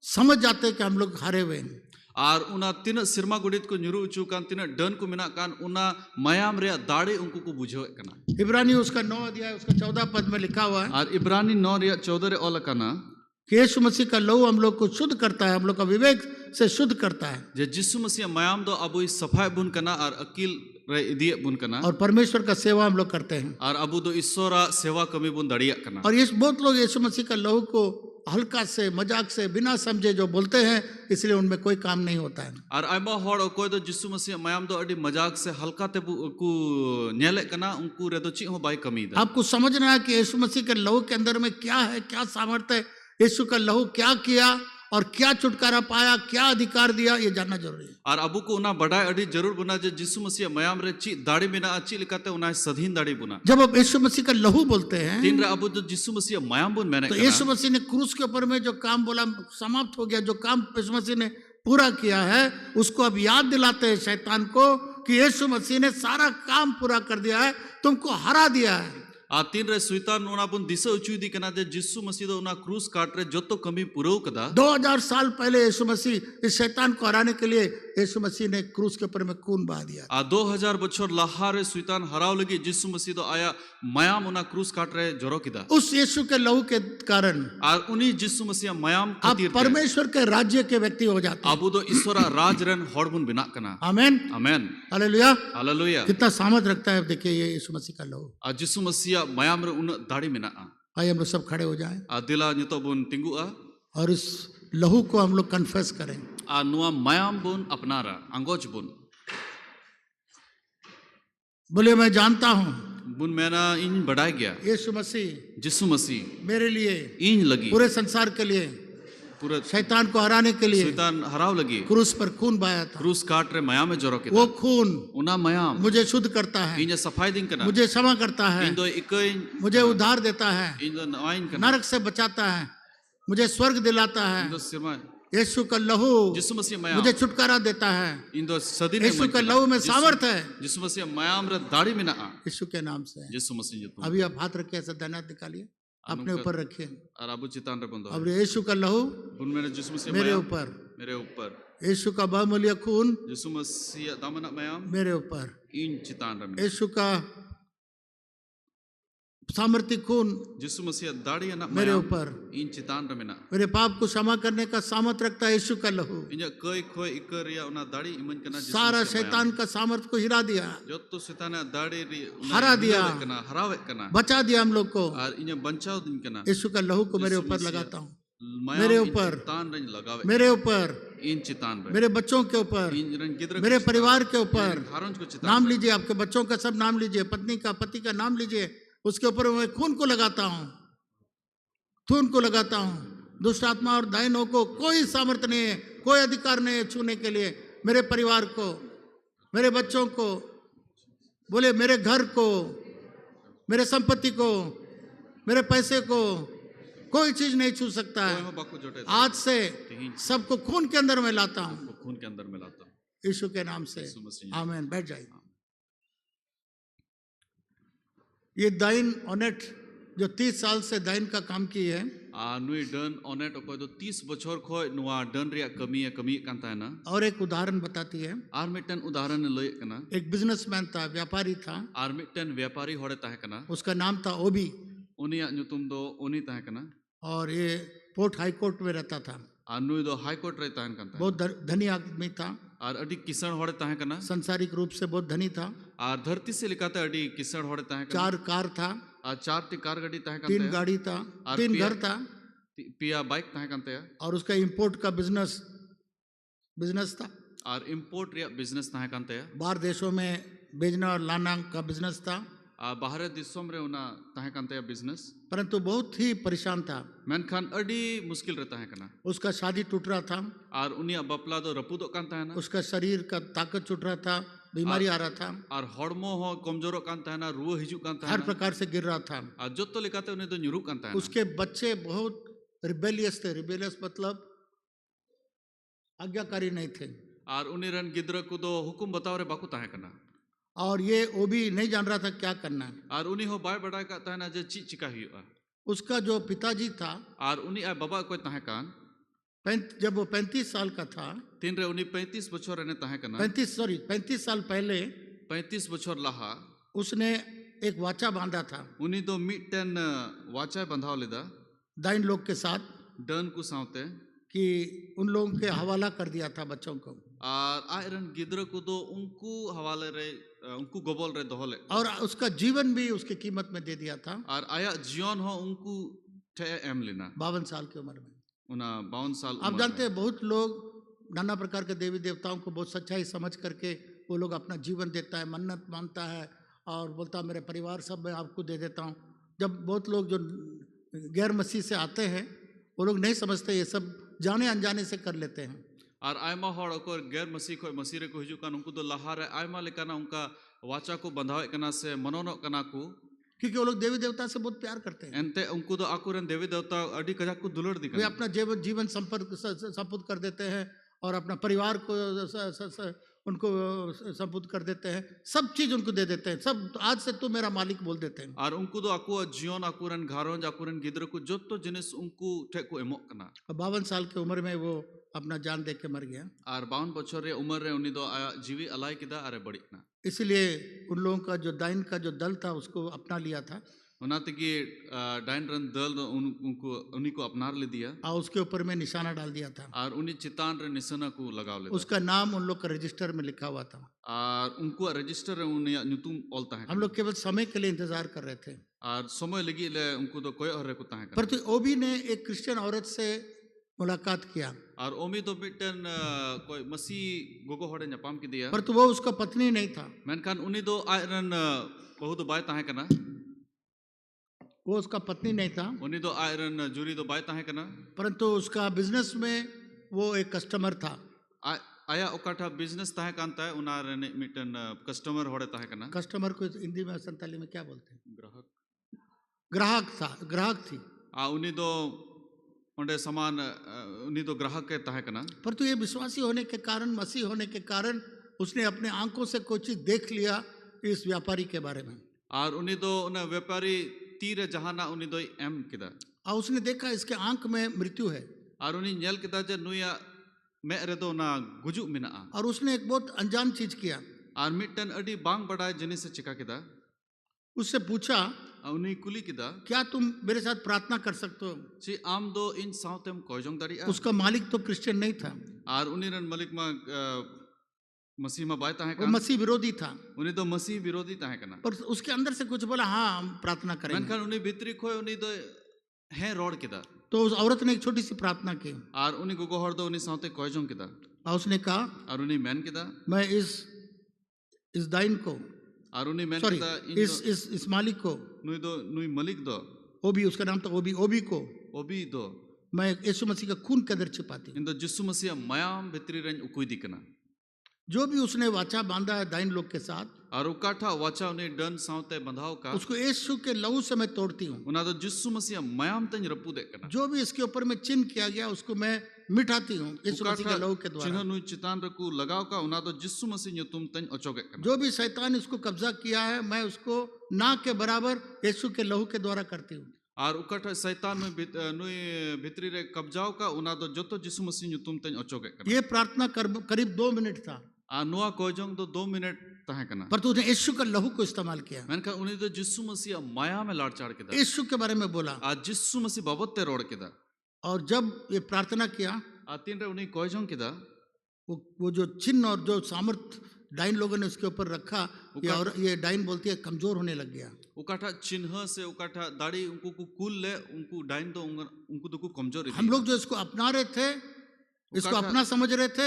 समझ जाते हैं कि हम लोग हारे हुए हैं। और उना तीन सिरमा गुड़ित को न्यूरु उचू कान तीन डन को मिना कान उना मायाम रे दाड़े उनको को बुझो कना इब्रानी उसका 9 अध्याय उसका 14 पद में लिखा हुआ है और इब्रानी 9 रे 14 रे ओल कना कि यीशु मसीह का लहू हम लोग को शुद्ध करता है, हम लोग का विवेक से शुद्ध करता है जे जिसु मसीह मायाम दो अबु सफाई बुन कना और अकील रे इदिए बुन कना और परमेश्वर का सेवा हम लोग करते हैं। और अबु दो ईश्वरा सेवा कमी बुन दड़िया कना और ये बहुत लोग यीशु मसीह का लहू को हल्का से मजाक से बिना समझे जो बोलते हैं, इसलिए उनमें कोई काम नहीं होता है। और आयमा होड़ कोई दो जिसु मसीह मायाम दो अडी मजाक से हल्का ते को नेले कना उनको रे दो ची हो बाई कमी दा आपको समझना है कि यीशु मसीह के लहू के अंदर में क्या है, क्या सामर्थ्य है, यीशु का लहू क्या किया और क्या छुटकारा पाया, क्या अधिकार दिया, ये जानना जरूरी है। और अबु को उना बड़ाई अडी जरूर बुना जे जिसु मसीह मायाम रे ची दाढ़ी बिना ची लिखाते उना सधीन दाढ़ी बुना जब आप यीशु मसीह का लहू बोलते हैं तीन रे अबु तो जिसु मसीह मायाम बुन मैंने तो कना यीशु मसीह ने क्रूस के ऊपर में जो काम बोला समाप्त हो गया, जो काम यीशु मसीह ने पूरा किया है उसको अब याद दिलाते हैं शैतान को कि यीशु मसीह ने सारा काम पूरा कर दिया है, तुमको हरा दिया है। आ तीन रे सुइतान उना बुन दिशा उचू दी कना जे जिसु मसीह दो उना क्रूस काट रे जो तो कमी पुरो कदा 2000 साल पहले यीशु मसीह इस शैतान को हराने के लिए यीशु मसीह ने क्रूस के ऊपर में खून बहा दिया। आ 2000 बछर लहा रे सुइतान हराव लगी जिसु मसीह दो आया मायाम उना क्रूस काट रे जोरो किदा उस यीशु के लहू के कारण और उनी जिसु मसीह मायाम आप खातिर परमेश्वर के राज्य के व्यक्ति हो जाते हैं। अबु दो ईश्वरा राज रन होड़ बुन बिना कना आमीन, आमेन हालेलुया। हालेलुया कितना सामर्थ रखता है देखिए ये यीशु मसीह का लहू। आ जिसु मसीह मायाम रे उन दाढ़ी मिना आइए हम लोग सब खड़े हो जाएं Adila nyuto bun tinggu'a और इस लहू को हम लोग कन्फेस करें। nuam mayam bun apnara angoj bun बोले मैं जानता हूँ bun mena in badai gya Yeshu Masih Jisu Masih मेरे लिए in lagi पूरे संसार के लिए pura शैतान को हराने के लिए Satan haraw lagi क्रूस पर खून बहाया था। krus kaat re mayam e joro वो kita खून una mayam मुझे शुद्ध करता है, inya safai din kana मुझे क्षमा करता है, in do ikain मुझे उद्धार देता है, in do nain kana नरक से बचाता है, मुझे स्वर्ग दिलाता है। in do sirma यीशु का लहू Jisu Masih mayam मुझे छुटकारा देता है। in do sadin यीशु का लहू में सामर्थ है। Jisu Masih mayam re dadi mena'a यीशु के नाम से Jisu Masih nyutum अभी आप हाथ रखिए, ऐसा दाना निकालिए, अपने ऊपर रखिए। ar abu chitan re bondo अब यीशु का लहू bun mena Jisu Masih मेरे mayam ऊपर, mere upar यीशु का बहुमूल्य खून Jisu Masih damana mayam मेरे ऊपर, in chitan re mena यीशु का सामर्थ्य खून Jisu Masih dadi anak मेरे mayam ऊपर, in chitan re mena मेरे पाप को क्षमा करने का सामर्थ रखता है यीशु का लहू। inya koi khoi ikar ya una dadi iman kana Jisu सारा Masih mayam शैतान का सामर्थ को हिरा दिया, jotto setana dadi ri हरा दिया, kana harawet kana बचा दिया हम लोग को। ar inya banchao din kana यीशु का लहू को मेरे यीशु ऊपर मसीह लगाता हूँ, mayam मेरे in ऊपर, chitan re lagawe मेरे ऊपर, in chitan re मेरे बच्चों के ऊपर, in ren gidra मेरे परिवार के ऊपर। haron ko chitan नाम लीजिए, आपके बच्चों का सब नाम लीजिए, पत्नी का, पति का नाम लीजिए, उसके ऊपर मैं खून को लगाता हूँ, खून को लगाता हूँ। दुष्ट आत्मा और दाइनों को कोई सामर्थ्य नहीं है, कोई अधिकार नहीं है छूने के लिए। मेरे परिवार को, मेरे बच्चों को, बोले मेरे घर को, मेरे संपत्ति को, मेरे पैसे को कोई चीज नहीं छू सकता है। ho baku jote आज से सबको खून के अंदर मैं लाता हूँ, ko खून के अंदर मिलाता हूं यीशु के नाम से। यीशु मसीह आमीन। बैठ जाइए। ये दाइन ओनेट जो 30 साल से दाइन का काम की है, नुई डन ओनेट ओको दो 30 बछर खय नुआ डन रिया कमी कान ताना और एक उदाहरण बताती है। आर मिटन उदाहरण लय कना एक बिजनेसमैन था, व्यापारी था, आर मिटन व्यापारी होड़े ताहे कना उसका नाम था ओबी, उनिया नुतुम दो उनी ताहे कना और ये पोर्ट हाई कोर्ट में रहता था। आर नुई दो हाई कोर्ट रे ताहन कान बहुत धनी आदमी था, आर अडी किसान होड़े ताहे कना संसारिक रूप से बहुत धनी था। आर धरती से लिखाते अडी किसान होड़े ताहे कना 4 कार था, आर 4 ती कार गाड़ी ताहे 3 कान गाड़ी था, और 3 पिया- घर था, पिया बाइक ताहे कान और उसका इंपोर्ट का बिजनेस था। आर इंपोर्ट रिया बिजनेस ताहे कान बाहर देशों में भेजना और लाना का बिजनेस था, बाहर दिसोम रे उना ताहे कान बिजनेस परंतु बहुत ही परेशान था। मेनखान अडी मुश्किल रे ताहे कना उसका शादी टूट रहा था, और उनिया बपला दो रपुदो कान ताहेना उसका शरीर का ताकत छूट रहा था, बीमारी आ रहा था, और हड़मो हो कमजोरो कान ताहेना रुआ हिजु कान हर ताहेना प्रकार से गिर रहा था। और जोतो लिखाते उन्हें तो न्यूरू कान ताहेना उसके बच्चे बहुत रिबेलियस थे। रिबेलियस मतलब आज्ञाकारी नहीं थे, और उन्हें रन गिद्र को दो हुकुम बताओ रे बाकू ताहे कना और ये वो भी नहीं जान रहा था क्या करना है। और उन्हीं हो बाय बड़ा का ताहेना जे ची चिका हुआ उसका जो पिताजी था, और उन्हीं आ बाबा कोई ताहे कान जब वो 35 साल का था, तीन रे उन्हीं 35 बछर ने ताहे कना 35 साल पहले 35 बछर लाहा उसने एक वाचा बांधा था उन्हीं दो मिटन वाचा बंधाव लेदा दाइन लोग के साथ, डन को सावते कि उन लोगों के हवाला कर दिया था बच्चों को, और आयरन गिद्र को दो उनको हवाले रे उनको गोबल रे दोहले और उसका जीवन भी उसकी कीमत में दे दिया था। और आया जीवन हो उनको ठे एम लेना 52 साल की उम्र में। उना 52 साल आप जानते हैं बहुत लोग नाना प्रकार के देवी देवताओं को बहुत सच्चाई समझ करके वो लोग अपना जीवन देता है, मन्नत मानता है और बोलता है मेरे परिवार सब मैं आपको दे देता हूँ। जब बहुत लोग जो गैर मसीह से आते हैं वो लोग नहीं समझते, ये सब जाने अनजाने से कर लेते हैं। और आयमा हड़ ओकर गैर मसीह को मसीह रे को हिजु कान उनको दो लहारे आयमा लेकाना उनका वाचा को बंधावे कना से मनोनो कना को क्योंकि वो लोग देवी देवता से बहुत प्यार करते हैं। एनते उनको दो आकुरन देवी देवता अडी कजाक को दुलड़ वे दिखा अपना जीवन संपर्क संपुट कर देते हैं और अपना परिवार को उनको संपुट कर देते हैं, सब चीज उनको दे देते हैं, सब आज से तू मेरा मालिक बोल देते हैं। और उनको दो आकु जीवन आकुरन घारोंज आकुरन गिद्र को जोतो जिनिस उनको ठे को एमो कना। 52 साल की उम्र में वो अपना जान दे के मर गया। और 52 बछर रे उम्र रे उनी दो जीवी अलाई किदा अरे बड़ी ना। इसलिए उन लोगों का जो दाइन का जो दल था उसको अपना लिया था उना तकी डाइन रन दल दो उनको उन्हीं को अपनार ले दिया और उसके ऊपर में निशाना डाल दिया था। और उन्हीं चितान रे निशाना को लगाव ले उसका नाम उन लोग का रजिस्टर में लिखा हुआ था और उनको रजिस्टर उन्हें नुतुम ऑलता है हम लोग केवल समय के लिए इंतजार कर रहे थे। और समय लगी ले उनको तो कोई और कुत्ता है परंतु ओबी ने एक क्रिश्चियन औरत से मुलाकात किया और ओमी तो मिटन कोई मसीह गोगो होड़े न्यापाम की दिया परंतु वो उसका पत्नी नहीं था। मेनखान उन्हीं तो आयरन बहुत बाय ताहे कना वो उसका पत्नी नहीं था उन्हीं तो आयरन जूरी तो बाय ताहे कना परंतु उसका बिजनेस में वो एक कस्टमर था। आया ओकाठा बिजनेस ताहे कांता है उना रे मिटन कस्टमर होड़े ताहे कना कस्टमर को हिंदी में संताली में क्या बोलते हैं? ग्राहक ग्राहक था, ग्राहक थी। उन्हीं तो उन्हें समान उन्हीं तो ग्राहक के ताहे कना परंतु ये विश्वासी होने के कारण, मसीह होने के कारण उसने अपने आंखों से कोई चीज देख लिया इस व्यापारी के बारे में और उन्हीं तो उन व्यापारी तीर जहाना उन्हीं तो एम किदा और उसने देखा इसके आंख में मृत्यु है और उन्हीं नेल किदा जे नुया मैं रे तो ना गुजु मिना और उसने एक बहुत अनजान चीज किया और मिटन अडी बांग बड़ा जिनिस से चिका किदा उससे पूछा उन्हीं कुली किदा क्या तुम मेरे साथ प्रार्थना कर सकते हो? ची आम दो इन साउतेम कोजोंग दारी उसका मालिक तो क्रिश्चियन नहीं था और उन्हीं रन मलिक मा मसीह मा बाय ताहे वो का मसीह विरोधी था उन्हीं तो मसीह विरोधी ताहे कना पर उसके अंदर से कुछ बोला हाँ हम प्रार्थना करेंगे। मेनखान उन्हीं भीतरी खोय उन्हीं तो है रोड किदा तो उस औरत ने एक छोटी सी प्रार्थना की और उन्हीं को हर दो उन्हीं साउते कोजोंग किदा और उसने कहा और उन्हीं मैन किदा मैं इस दाइन को और उन्हीं मैन सॉरी किदा इस मालिक को नुई दो नुई मलिक दो ओबी उसका नाम था ओबी को ओबी दो मैं यीशु मसीह का खून के अंदर छिपाती हूँ। इन दो जिस्सु मसीह मयाम भीतरी रंज उकुई दिकना जो भी उसने वाचा बांधा है दाइन लोग के साथ और उकाठा वाचा उन्हें डन साउते बंधाव का उसको यीशु के लहू से मैं तोड़ती हूँ। उना तो जिस्सु मसीह मयाम तंज रपू दे कना जो भी इसके ऊपर में चिन्ह किया गया उसको मैं मिटाती हूँ यीशु मसीह के लहू के चिन्ह द्वारा। नुई चितान रकू लगाव का उना तो जिस्सु मसीह न्यू तुम तंज अचोगे कना जो भी शैतान इसको कब्जा किया है मैं उसको ना के बराबर यीशु के लहू के द्वारा करती हूँ। और उकाठा शैतान में नुई भीतरी रे कब्जाव का उना तो जो तो जिस्सु मसीह न्यू तुम तंज अचोगे कना ये प्रार्थना करीब 2 मिनट था आ नुआ कोजोंग तो 2 मिनट ताहे कना पर तूने यीशु का लहू को इस्तेमाल किया। मैंने उन्हीं तो जिस्सु मसीह माया में लाड़ चाड़ किदा यीशु के बारे में बोला आ जिस्सु मसीह बाबत ते रोड किदा और जब ये प्रार्थना किया आ तीन रे उन्हीं कोजोंग किदा वो जो चिन्ह और जो सामर्थ डाइन लोगों ने उसके ऊपर रखा और ये डाइन बोलती है कमजोर होने लग गया। उकाठा चिन्ह से उकाठा दाढ़ी उनको को कुल ले उनको डाइन तो उनको तो को कमजोर हम लोग जो इसको अपना रहे थे इसको अपना समझ रहे थे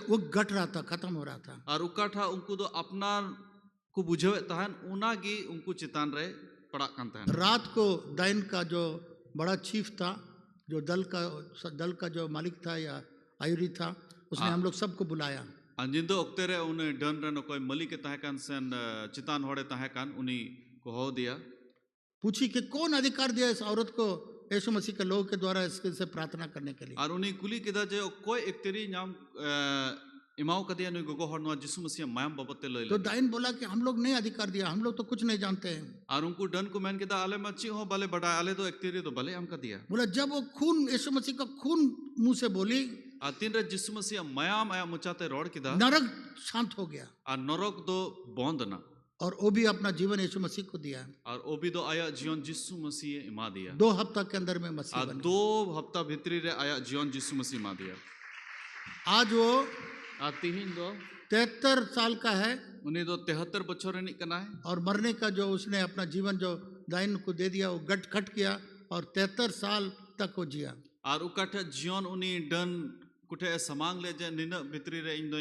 वो घट रहा था, खत्म हो रहा था। और उकाठा उनको तो अपना को बुझे तहन उना की उनको चितान रहे पड़ा कांता है। रात को डाइन का जो बड़ा चीफ था, जो दल का जो मालिक था या आयुरी था, उसने हम लोग सबको बुलाया। अंजिंदो ओक्ते रे उन्हें डन रन कोई मलिक के तहे कान सेन चितान होड़े तहे कान उन्हीं को हो दिया। पूछी कि कौन अधिकार दिया इस औरत को यीशु मसीह के लोगों के द्वारा इसके से प्रार्थना करने के लिए। और उन्हीं कुली किदा जे कोई एक तेरी नाम इमाओ कदिया नुई गोगो हरनो जिस्सु मसीह मायम बाबते ले तो डाइन बोला कि हम लोग नहीं अधिकार दिया, हम लोग तो कुछ नहीं जानते हैं। और उनको डन को मैन किदा आले मच्छी हो भले बड़ा आले तो एक तेरी तो भले हमका दिया। बोला जब वो खून यीशु मसीह का खून मुंह से बोली तीन रे जिस्सु मसीह मायाम आया मुचाते रोड किदा नरक शांत हो गया और नरक दो बंद ना और वो भी अपना जीवन यीशु मसीह को दिया और वो भी तो आया जीवन जिस्सु मसीह इमा दिया। 2 हफ्ता के अंदर में मसीह बना। 2 हफ्ता भीतरी रे आया जीवन जिस्सु मसीह इमा दिया। आज वो तीन दो 73 साल का है। उन्हें तो 73 बच्चों रहने का है और मरने का जो उसने अपना जीवन जो दाइन को दे दिया वो गट खट किया और 73 साल तक वो जिया। और उकाठा जीवन उन्हीं डन कुठे समांग ले जे निन भीतरी रे इन दो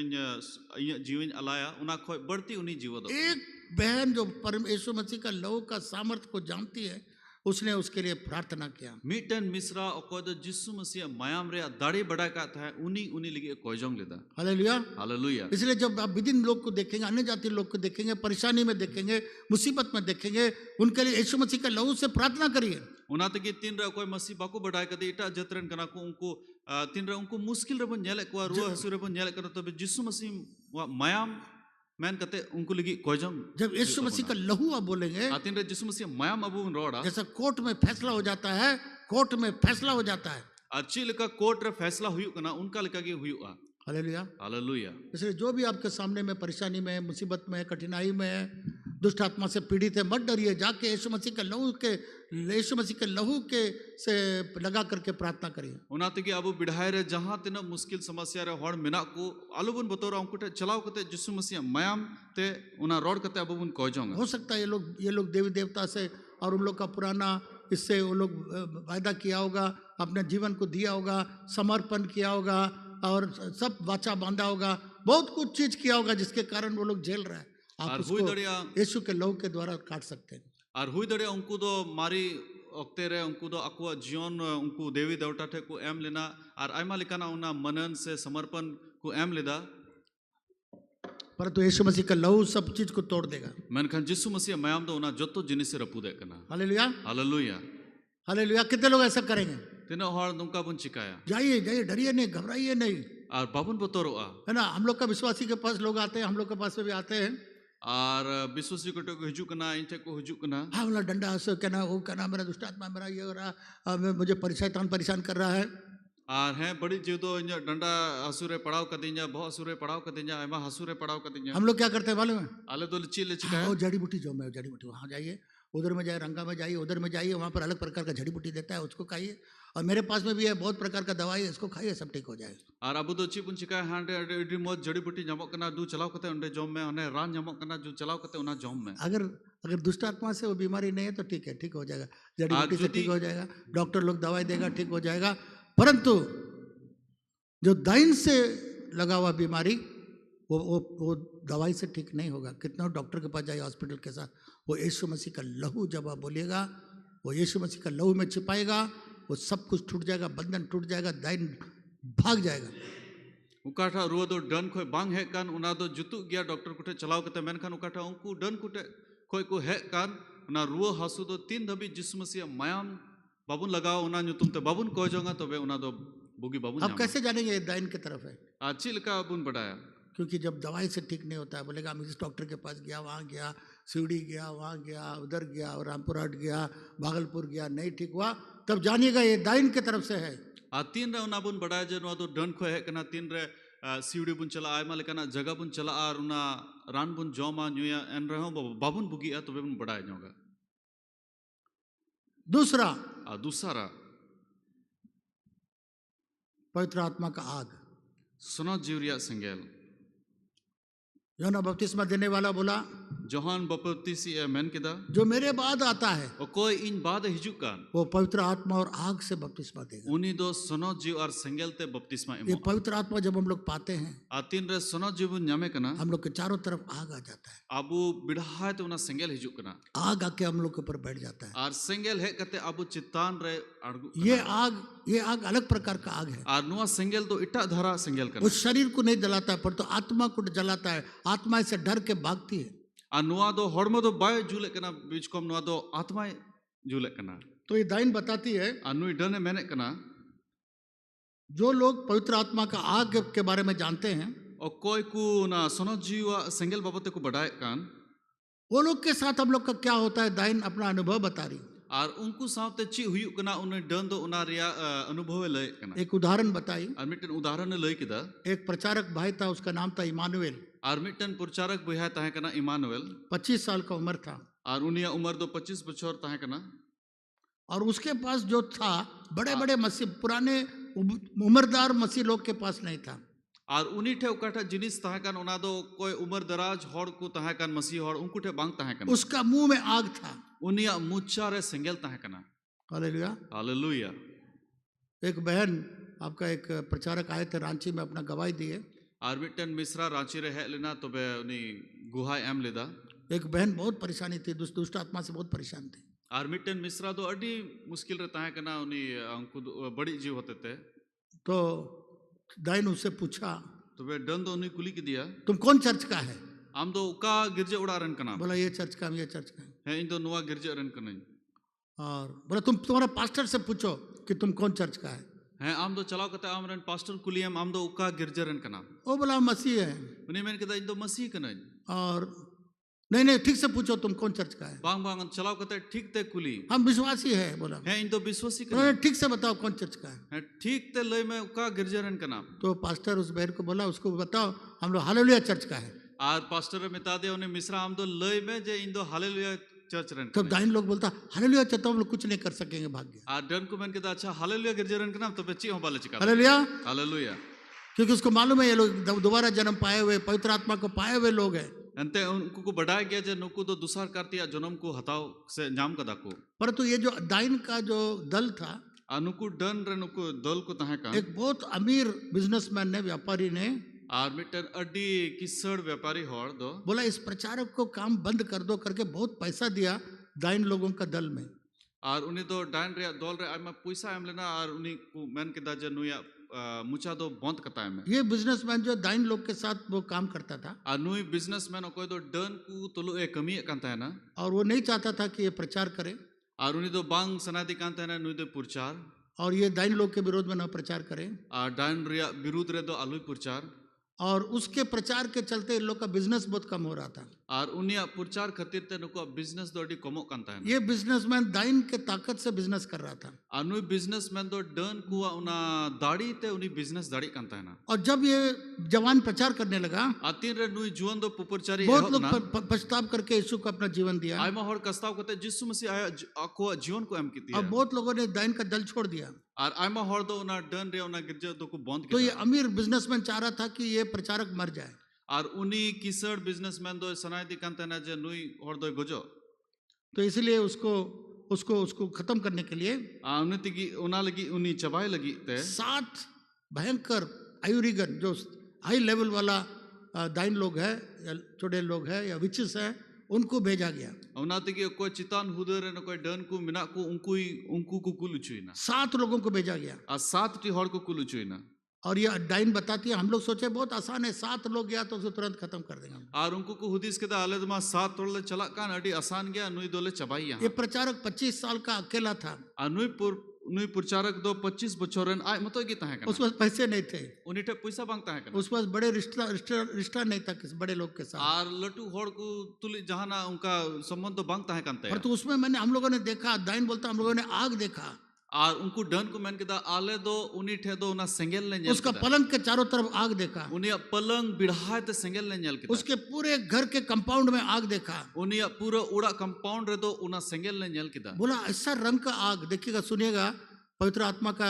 जीवन अलाया उना खोय बढ़ती उन्हीं जीवन। एक बहन जो यीशु मसीह का लहू का सामर्थ को जानती है उसने उसके लिए प्रार्थना किया। मीटन मिश्रा और जिस्सु मसीह मायाम रे दाढ़ी बढ़ा का था उन्हीं लगे कोजोंग लेता। Hallelujah hallelujah. इसलिए जब आप विदिन लोग को देखेंगे, अन्य जाति लोग को देखेंगे, परेशानी में देखेंगे, मुसीबत में देखेंगे, उनके लिए यीशु मसीह का लहू से प्रार्थना करिए। उना तक तीन रे कोई मसीह बाको बढ़ाए कदे इटा जत्रन कना को उनको तीन रे उनको मुश्किल रे बन नेले को रुआ हसु रे बन नेले कर तबे जिस्सु मसीह मायाम मैन कहते उनको लगी कोजम। जब यीशु मसीह का लहू आप बोलेंगे तीन रे जिस्सु मसीह मायाम अबू रोड़ा जैसा कोर्ट में फैसला हो जाता है, कोर्ट में फैसला हो जाता है। अच्छी लका कोर्ट रे फैसला हुई कना उनका लका के हुई आ। हालेलुया। हालेलुया। इसलिए जो भी आपके सामने में परेशानी में, मुसीबत में, कठिनाई में, दुष्ट आत्मा से पीड़ित है, मत डरिए, जाके यीशु मसीह के लहू के से लगा करके प्रार्थना करिए। उना तेगे अब बिढ़ाई रे जहां तिना मुश्किल समस्या रे हड़ मेना को आलुबन बतौर उनको टे चलाव कते यीशु मसीह मायाम ते उना रोड कते अब बुन कोजोंगा। हो सकता है ये लोग देवी देवता से और उन लोग का पुराना इससे वो लोग वायदा किया होगा, अपने जीवन को दिया होगा, समर्पण किया होगा और सब वाचा बांधा होगा, बहुत कुछ चीज किया होगा जिसके कारण वो लोग झेल रहा है। आप उसको यीशु के लहू के द्वारा काट सकते हैं। और हुई दड़े उनको दो मारी अक्ते रे उनको दो अकुआ जीवन उनको देवी देवता ठे को एम लेना और आयमा लेकाना उना मनन से समर्पण को एम लेदा, परंतु यीशु मसीह का लहू सब चीज को तोड़ देगा। मेनखान यीशु मसीह मायाम दो उना जत्तो जिनिस से रपुदे कना। Hallelujah, hallelujah, hallelujah. कितने लोग ऐसा करेंगे? तिना हड़ नुका बुन चिकाया। जाइए जाइए, डरिए नहीं, घबराइए नहीं, और बाबुन बतौरोआ है ना। हम लोग का विश्वासी के पास लोग आते हैं, हम लोग के पास में भी आते हैं और विश्वासी को हिजू कना इन को हिजू कना। हाँ, बोला डंडा हंसो कहना, वो कहना मेरा दुष्ट आत्मा, मेरा ये हो रहा, मुझे परेशान कर रहा है। और हैं बड़ी जीव दो इन डंडा हसुरे पड़ाव कर दिया, बहुत हसुरे पड़ाव कर दिया, आयमा हसुरे पड़ाव कर दिया। हम लोग क्या करते हैं मालूम है? आले दो चिल्ले चिकाया। वो जड़ी बूटी जो मैं जड़ी बूटी, वहाँ जाइए, उधर में जाइए, रंगा में जाइए, उधर में जाइए, वहाँ पर अलग प्रकार का जड़ी बूटी देता है, उसको खाइए। और मेरे पास में भी है बहुत प्रकार का दवाई है, इसको खाइए, सब ठीक हो जाएगा। और अब तो चिपुन चिकाया हांडे अडी मौज जड़ी बूटी जमक कना दू चलाव करते उन्हें जॉम में, उन्हें रान जमक कना जो चलाव करते उन्हें जॉम में। अगर दुष्ट आत्मा से वो बीमारी नहीं है तो ठीक है, ठीक हो जाएगा, जड़ी बूटी से ठीक हो जाएगा, डॉक्टर लोग दवाई देगा, ठीक हो जाएगा। परंतु जो दाइन से लगा हुआ बीमारी वो दवाई से ठीक नहीं होगा। कितना डॉक्टर के पास जाइए, हॉस्पिटल के साथ, वो यीशु मसीह का लहू जब आप बोलिएगा, वो यीशु मसीह का लहू में छिपाएगा, वो सब कुछ टूट जाएगा, बंधन टूट जाएगा, दाइन भाग जाएगा। उकाठा रुआ दो डन खोय बांग है कान उना दो जुतु गया डॉक्टर कुटे चलाव करते मेनखान उकाठा उनको डन कुटे खोय को है कान उना रुआ हासु दो तीन धबी यीशु मसीह मायाम बाबुन लगाओ उना न्यू तुम ते बाबुन को जोंगा तो वे उना दो बुगी बाबुन। अब कैसे जानेंगे ये दाइन की तरफ है? अच्छी लका बुन बढ़ाया, क्योंकि जब दवाई से ठीक नहीं होता है, बोलेगा हम इस डॉक्टर के पास गया, वहाँ गया, सिवड़ी गया, वहाँ गया, उधर गया, और रामपुर हाट गया, भागलपुर गया, नहीं ठीक हुआ, तब जानिएगा ये दाइन की तरफ से है। तीन रे उना बुन बढ़ाया जे नो तो डन खोय है कना तीन रे सिवड़ी बुन चला आयमा लेकना जगह बुन चला और उना रान बुन जोमा न्यूया एन रहो बाबुन बुगी तो वे बुन बढ़ाया जाओगा। दूसरा पवित्र आत्मा का आग, सुनो जीवरिया संगेल। यूहन्ना बपतिस्मा देने वाला बोला, जोहान बपतिसी मैन किदा जो मेरे बाद आता है और कोई इन बाद हिजू कान वो पवित्र आत्मा और आग से बपतिस्मा देगा। उन्हीं दो सुनो जीव और संगेल ते बपतिस्मा ये पवित्र आत्मा जब हम लोग पाते हैं, तीन रे सुनो जीव न्यामे कना हम लोग के चारों तरफ आग आ जाता है। अबू बिढ़ा तो उना संगेल हिजू कना, आग आके हम लोग के ऊपर बैठ जाता है। और संगेल है कहते अबू चित्तान रे अड़गु। ये आग अलग प्रकार का आग है। और नुआ संगेल तो इटा धरा संगेल करना, उस शरीर को नहीं जलाता है पर तो आत्मा को जलाता है, आत्मा से डर के भागती है। और नुआ दो हड़मो दो बाय झूले कना बीच को नुआ दो आत्मा झूले कना। तो ये दाइन बताती है, अनुई डने मैंने कना जो लोग पवित्र आत्मा का आग के बारे में जानते हैं और कोई को ना सुनो जीवा संगेल बाबते को बढ़ाए कान, वो लोग के साथ हम लोग का क्या होता है, दाइन अपना अनुभव बता रही। और उनको साथ ची हुई कना उन्हें डन दो उना रिया अनुभव ले कना। एक उदाहरण बताई, और मिटन उदाहरण ले किदा एक प्रचारक भाई था, उसका नाम था इमानुएल। और मिटन प्रचारक बुहा ताहे कना इमानुएल, 25 साल का उम्र था। और उनिया उम्र दो 25 बछर ताहे कना। और उसके पास जो था बड़े बड़े मसीह, पुराने उम्रदार मसीह लोग के पास नहीं था। और उन्हीं ठे उकाठा जिनिस ताहे कन उना दो कोई उम्र दराज हड़ को ताहे कन मसीह हड़ उनको ठे बांग ताहे कन। उसका मुंह में आग था, उनिया मुच्चा रे संगेल ताहे कना। Hallelujah, hallelujah. एक बहन आपका एक प्रचारक आए थे रांची में, अपना गवाही दिए। और मिटन मिश्रा रांची रे है लेना तो बे उनी गुहा एम लेदा। एक बहन बहुत परेशानी थी, दुष्ट आत्मा से बहुत परेशान थी। और मिटन मिश्रा तो अड़ी मुश्किल रे ताहे कना, उनी उनको बड़ी जीव होते थे। तो दाइन उससे पूछा, तो वे डन दो उन्हीं कुली की दिया, तुम कौन चर्च का है? आम दो उका गिरजे उड़ारन कना। बोला ये चर्च का, ये चर्च का है, इन दो नुआ गिरजे रन कना। और बोला तुम्हारा पास्टर से पूछो कि तुम कौन चर्च का है। आम दो चलाओ कहते आम रन पास्टर कुलियम आम दो उका गिरजे रन कना। वो बोला मसीह है। उन्हें मैंने कहता इन दो मसीह कना। और नहीं ठीक से पूछो तुम कौन चर्च का है। बांग बांग चलाओ कहते ठीक ते कुली, हम विश्वासी है। बोला है, इन दो विश्वासी कना। ठीक से बताओ कौन चर्च का है। ठीक ते लय में उका गिरजे रन कना। तो पास्टर उस बहन को बोला, उसको बताओ हम लोग हालेलुया चर्च का है। आर पास्टर मेता दे उन्हें मिश्रा आम दो लय में जे इन दो हालेलुया चर्च रन तब दाइन लोग बोलता हालेलुया चलता हम लोग कुछ नहीं कर सकेंगे, भाग गया। आर डन को मैंने कहा अच्छा हालेलुया गिरजे रन करना तो बच्ची हो बाले चिका हालेलुया, हालेलुया, क्योंकि उसको मालूम है ये लोग दोबारा जन्म पाए हुए पवित्र आत्मा को पाए हुए लोग हैं। अंते उनको को बढ़ाया गया जे नुकु तो दूसरा करतिया जन्म को हटाओ से नाम कदा को परंतु ये जो दाइन का जो दल था, अनुकु डन रे नुकु दल को तहे का एक बहुत अमीर बिजनेसमैन ने, व्यापारी ने आर मिटन अड्डी किसड़ व्यापारी होड़ दो बोला इस प्रचारक को काम बंद कर दो करके बहुत पैसा दिया दाइन लोगों का दल में। आर उन्हीं तो डाइन रे दल रे आमा पैसा एम लेना आर उन्हीं को मैन के दाजे नुया मुचा दो बंद कता है में ये बिजनेसमैन जो दाइन लोग के साथ वो काम करता था आर नुई बिजनेसमैन कोई तो डन को तोलो ए कमी कांता है ना, और वो नहीं चाहता था कि ये प्रचार करे आर उन्हीं तो बांग सनादी कांता है ना नुई तो प्रचार और ये दाइन लोग के विरोध में ना प्रचार करे, आर डाइन रे विरुद्ध रे दो आलू प्रचार और उसके प्रचार के चलते इन लोग का बिजनेस बहुत कम हो रहा था। आर उन्हीं प्रचार खातिर ते नुको बिजनेस दो अड्डी कमो कांता है ना, ये बिजनेसमैन दाइन के ताकत से बिजनेस कर रहा था। आर नुई बिजनेसमैन दो डन को उना दाढ़ी ते उन्हीं बिजनेस दाढ़ी कांता है ना, और जब ये जवान प्रचार करने लगा, आतीन रे नुई जुवन दो पुपरचारी बहुत लोग पछताव करके यीशु को अपना जीवन दिया आयमा होड़ कस्ताव करते जिसु मसीह आया को जीवन को एम की और बहुत लोगों ने दाइन का दल छोड़ दिया। और आयमा होड़ दो उना डन रे उना गिरजे दो को बंद तो ये किया अमीर बिजनेसमैन चाह रहा था कि ये प्रचारक मर जाए, और उन्हीं किसड़ बिजनेसमैन दो सनायती कांते ना जे नुई होड़ दो गोजो, तो इसलिए उसको उसको उसको खत्म करने के लिए उन्नति की उना लगी उन्हीं चबाई लगी ते 7 भयंकर आयुरिगन जो हाई लेवल वाला दाइन लोग है या छोटे लोग है या विचिस है, उनको भेजा गया। उन्नति की कोई चितान हुदर न कोई डन को मिना को उनको को कुल उचुइना 7 लोगों को भेजा गया। आ 7 टी होड़ को कुल उचुइना, और ये डाइन बताती है, हम लोग सोचे बहुत आसान है, 7 लोग गया तो उसे तुरंत खत्म कर देंगे। और उनको को हुदिस के दा आले दमा 7 तोड़ले चला कान अडी आसान गया नुई दोले चबाई ये यहां। प्रचारक 25 साल का अकेला था, नुई प्रचारक दो 25 बछोरन आय मतो की तहे उसके पास पैसे नहीं थे, उन्हीं ठे पैसा बांगता है उसके पास बड़े रिश्ता नहीं था किसी बड़े लोग के साथ, और लटू होड़ को तुली जहाना उनका संबंध तो बांगता है कांते पर तो उसमें हम लोगों ने देखा, दाइन बोलता हम लोगों ने आग देखा, और उनको डन को मैंने कहा आले दो उन्हीं ठे दो उना सेंगेल ने नेल उसका पलंग के चारों तरफ आग देखा, उन्हीं पलंग बिढ़ाए ते सेंगेल ने नेल किता, उसके पूरे घर के कंपाउंड में आग देखा, उन्हीं पूरा उड़ा कंपाउंड रे दो उना सेंगेल ने नेल किता। बोला ऐसा रंग का आग, देखिएगा सुनिएगा पवित्र आत्मा का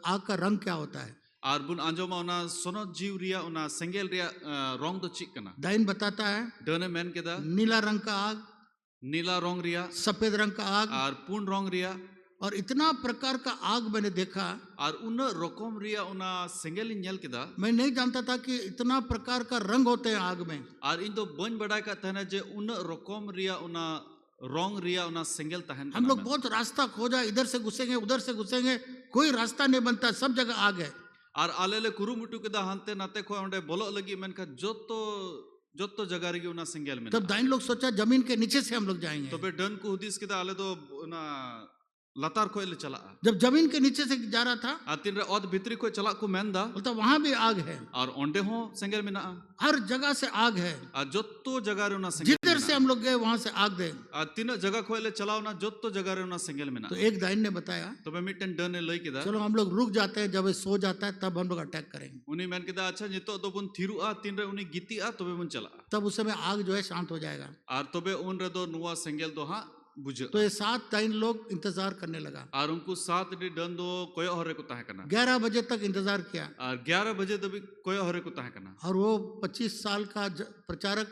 आग का रंग क्या होता है। और बुन आंजोमा उना सोनो जीव रिया उना सेंगेल रिया रंग दो चिक कना, दाइन बताता है डने मैन के दा नीला रंग का आग, नीला रंग रिया, सफेद रंग का आग, और पूर्ण रंग रिया, और इतना प्रकार का आग मैंने देखा, और उन रकम रिया उना सेंगेल नेल किदा। मैं नहीं जानता था कि इतना प्रकार का रंग होते हैं आग में, और इन तो बन बढ़ाई का तहना जे उन रकम रिया उना रंग रिया उना सेंगेल तहन। हम लोग बहुत रास्ता खोजा, इधर से घुसेंगे उधर से घुसेंगे, कोई रास्ता नहीं बनता, सब जगह आग है। और आलेले कुरुमुटु के दा हंते नाते को अंडे बोलो लगी मैंने कहा जो जगह रही उना सेंगेल में। तब दाइन लोग सोचा जमीन के नीचे से हम लोग जाएंगे, तो बे डन को हुदिस के दा आले तो उना लतार को ले चला, जब जमीन के नीचे से जा रहा था आतिन रे औद भीतरी को चला को मेंदा, बोलता वहां भी आग है, और ओंडे हो सेंगेल में ना, हर जगह से आग है, और जो जगह रे उना सेंगेल जिधर से हम लोग गए वहां से आग दे। और तीन जगह को ले चलाओ ना जो जगह रे उना सेंगेल में ना। तो एक दाइन ने बताया तो बे मिटन डन ने लई के दा चलो हम लोग रुक जाते हैं, जब ये सो जाता है तब हम लोग अटैक करेंगे। उन्हीं मैंने कहा अच्छा नितो तो बुन थिरु आ तीन रे उन्हीं गीती आ तो बे बुन चला, तब उस समय आग जो है शांत हो जाएगा। और तो बे उन रे दो नुआ सेंगेल दो हाँ बुझ। तो ये 7 दाइन लोग इंतजार करने लगा, और उनको 7 डी डन दो कोई हरे को तहे करना, 11 बजे तक इंतजार किया, और 11 बजे तभी कोई हरे को तहे करना। और वो 25 साल का प्रचारक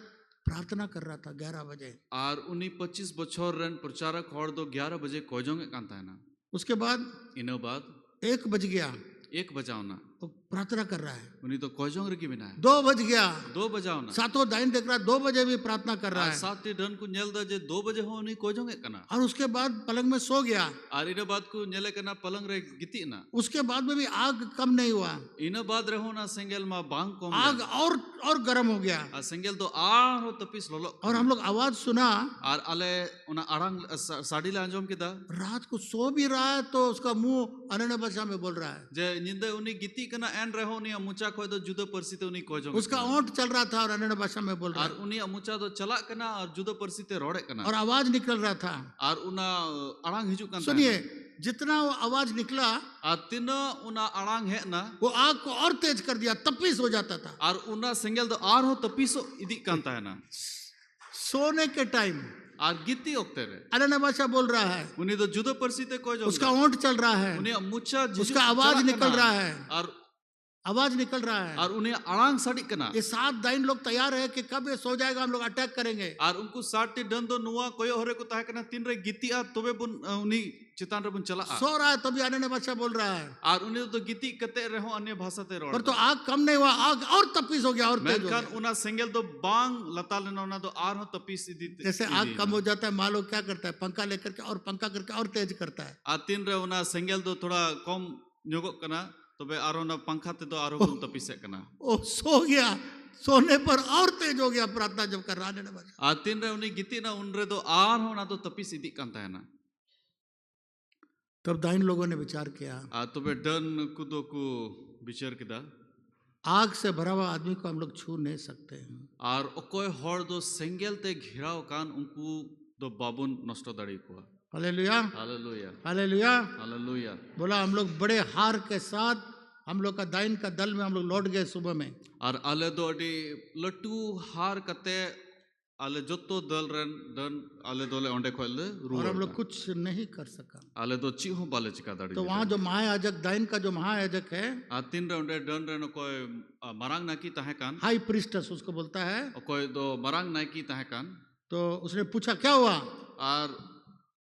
प्रार्थना कर रहा था 11 बजे। और उन्हीं 25 बछोर रन प्रचारक होड़ दो 11 बजे कोजोंगे कांता है ना। उसके बाद इनो बाद 1 बज गया, 1 बजाओ ना, तो प्रार्थना कर रहा है, उन्हीं तो कोजोंग रे की बिना है। 2 बज गया, 2 बजाओ ना, 7 दाइन देख रहा, 2 बजे भी प्रार्थना कर रहा है, 7 डन को नेल दा जे 2 बजे हो उन्हीं कोजोंगे कना। और उसके बाद पलंग में सो गया, और इनो बाद को नेले कना पलंग रे गिती ना। उसके बाद में भी आग कम नहीं हुआ, इनो बाद रहो ना सेंगेल मा बांग कोम आग और गर्म हो गया, आ सेंगेल तो आ हो तपिस लोलो। और हम लोग आवाज सुना, और आले उना अड़ंग साड़ी ला अंजोम के दा, रात को सो भी रहा है तो उसका मुंह अनन्य भाषा में बोल रहा है, जे निंदे उन्हीं गिती कना एन रहो उन्हीं मुचा को दो जुदो परसिते उन्हीं कोजोंगे। उसका ओंठ चल रहा था और अनन्य भाषा में बोल रहा और है, उन्हीं मुचा दो चला कना और जुदो परसिते रोड़े कना, और आवाज निकल रहा था। और उना अड़ंग हिजु कना। सुनिए, जितना वो आवाज निकला आर तीना उना आड़ांग है ना वो आग को और तेज कर दिया, तपिश हो जाता था। आर उना सेंगल दो आर हो तपिसो इदी कांता है ना सोने के टाइम आर गिती ओक्ते रे अन्य भाषा बोल रहा है, उन्हीं तो जुदो परिस्थिति कोई जो उसका ओंठ चल रहा है, उन्हें मुच्चा उसका आवाज निकल रहा है, और आवाज निकल रहा है। और उन्हें आड़ांग सड़ी कना ये 7 दाइन लोग तैयार है कि कब ये सो जाएगा, हम लोग अटैक करेंगे। और उनको 60 डन दो नुआ कोई होरे को ताहे कना तीन रे गिती आ तबे बुन उन्हीं चितान रे बुन चला सो रहा है तभी अन्य भाषा बोल रहा है, और उन्हें तो गिती कते रहो अन्य भाषा ते रोड पर तो आग कम नहीं हुआ, आग और तपिश हो गया और तेज हो मेनखान गया। उना सेंगल तो बांग लता लेना उना तो आर हो तपिस इदी जैसे आग कम हो जाता है, मालो क्या करता है, पंखा लेकर के और पंखा करके और तेज करता है। आ तीन रे उना सेंगल तो थोड़ा कम न्योगो कना तबे आरो ना पंखा ते तो आरो बुन तपिसे कना ओ सो गया, सोने पर और तेज हो गया प्रार्थना जब कर रहा है। आ तीन रे उन्हीं गिती ना उन रे तो आर हो ना तो तपिस इदी कांता है ना। तब दाइन लोगों ने विचार किया, आ तबे डन कुदो को विचार किदा आग से भरा हुआ आदमी को हम लोग छू नहीं सकते हैं। और ओकोय हर दो सेंगल ते घिराव कान उनको दो बाबुन नष्ट दाड़ी को हालेलुया, हालेलुया हालेलुया। हालेलुया बोला हम लोग बड़े हार के साथ हम लोग का दाइन का दल में हम लोग लौट गए सुबह में। और आले दो अडी लट्टू हार कते आले जोतो दल रन दन आले दोले ओंडे खोले और हम लोग कुछ नहीं कर सका। आले दो चीहो बाले चिका दाड़ी तो वहाँ जो महायाजक, दाइन का जो महायाजक है, आ तीन रे ओंडे डन रे कोई मरांग नाकी ताहे कान हाई प्रीस्टस उसको बोलता है, कोई दो मरांग नाकी ताहे कान तो उसने पूछा क्या हुआ, और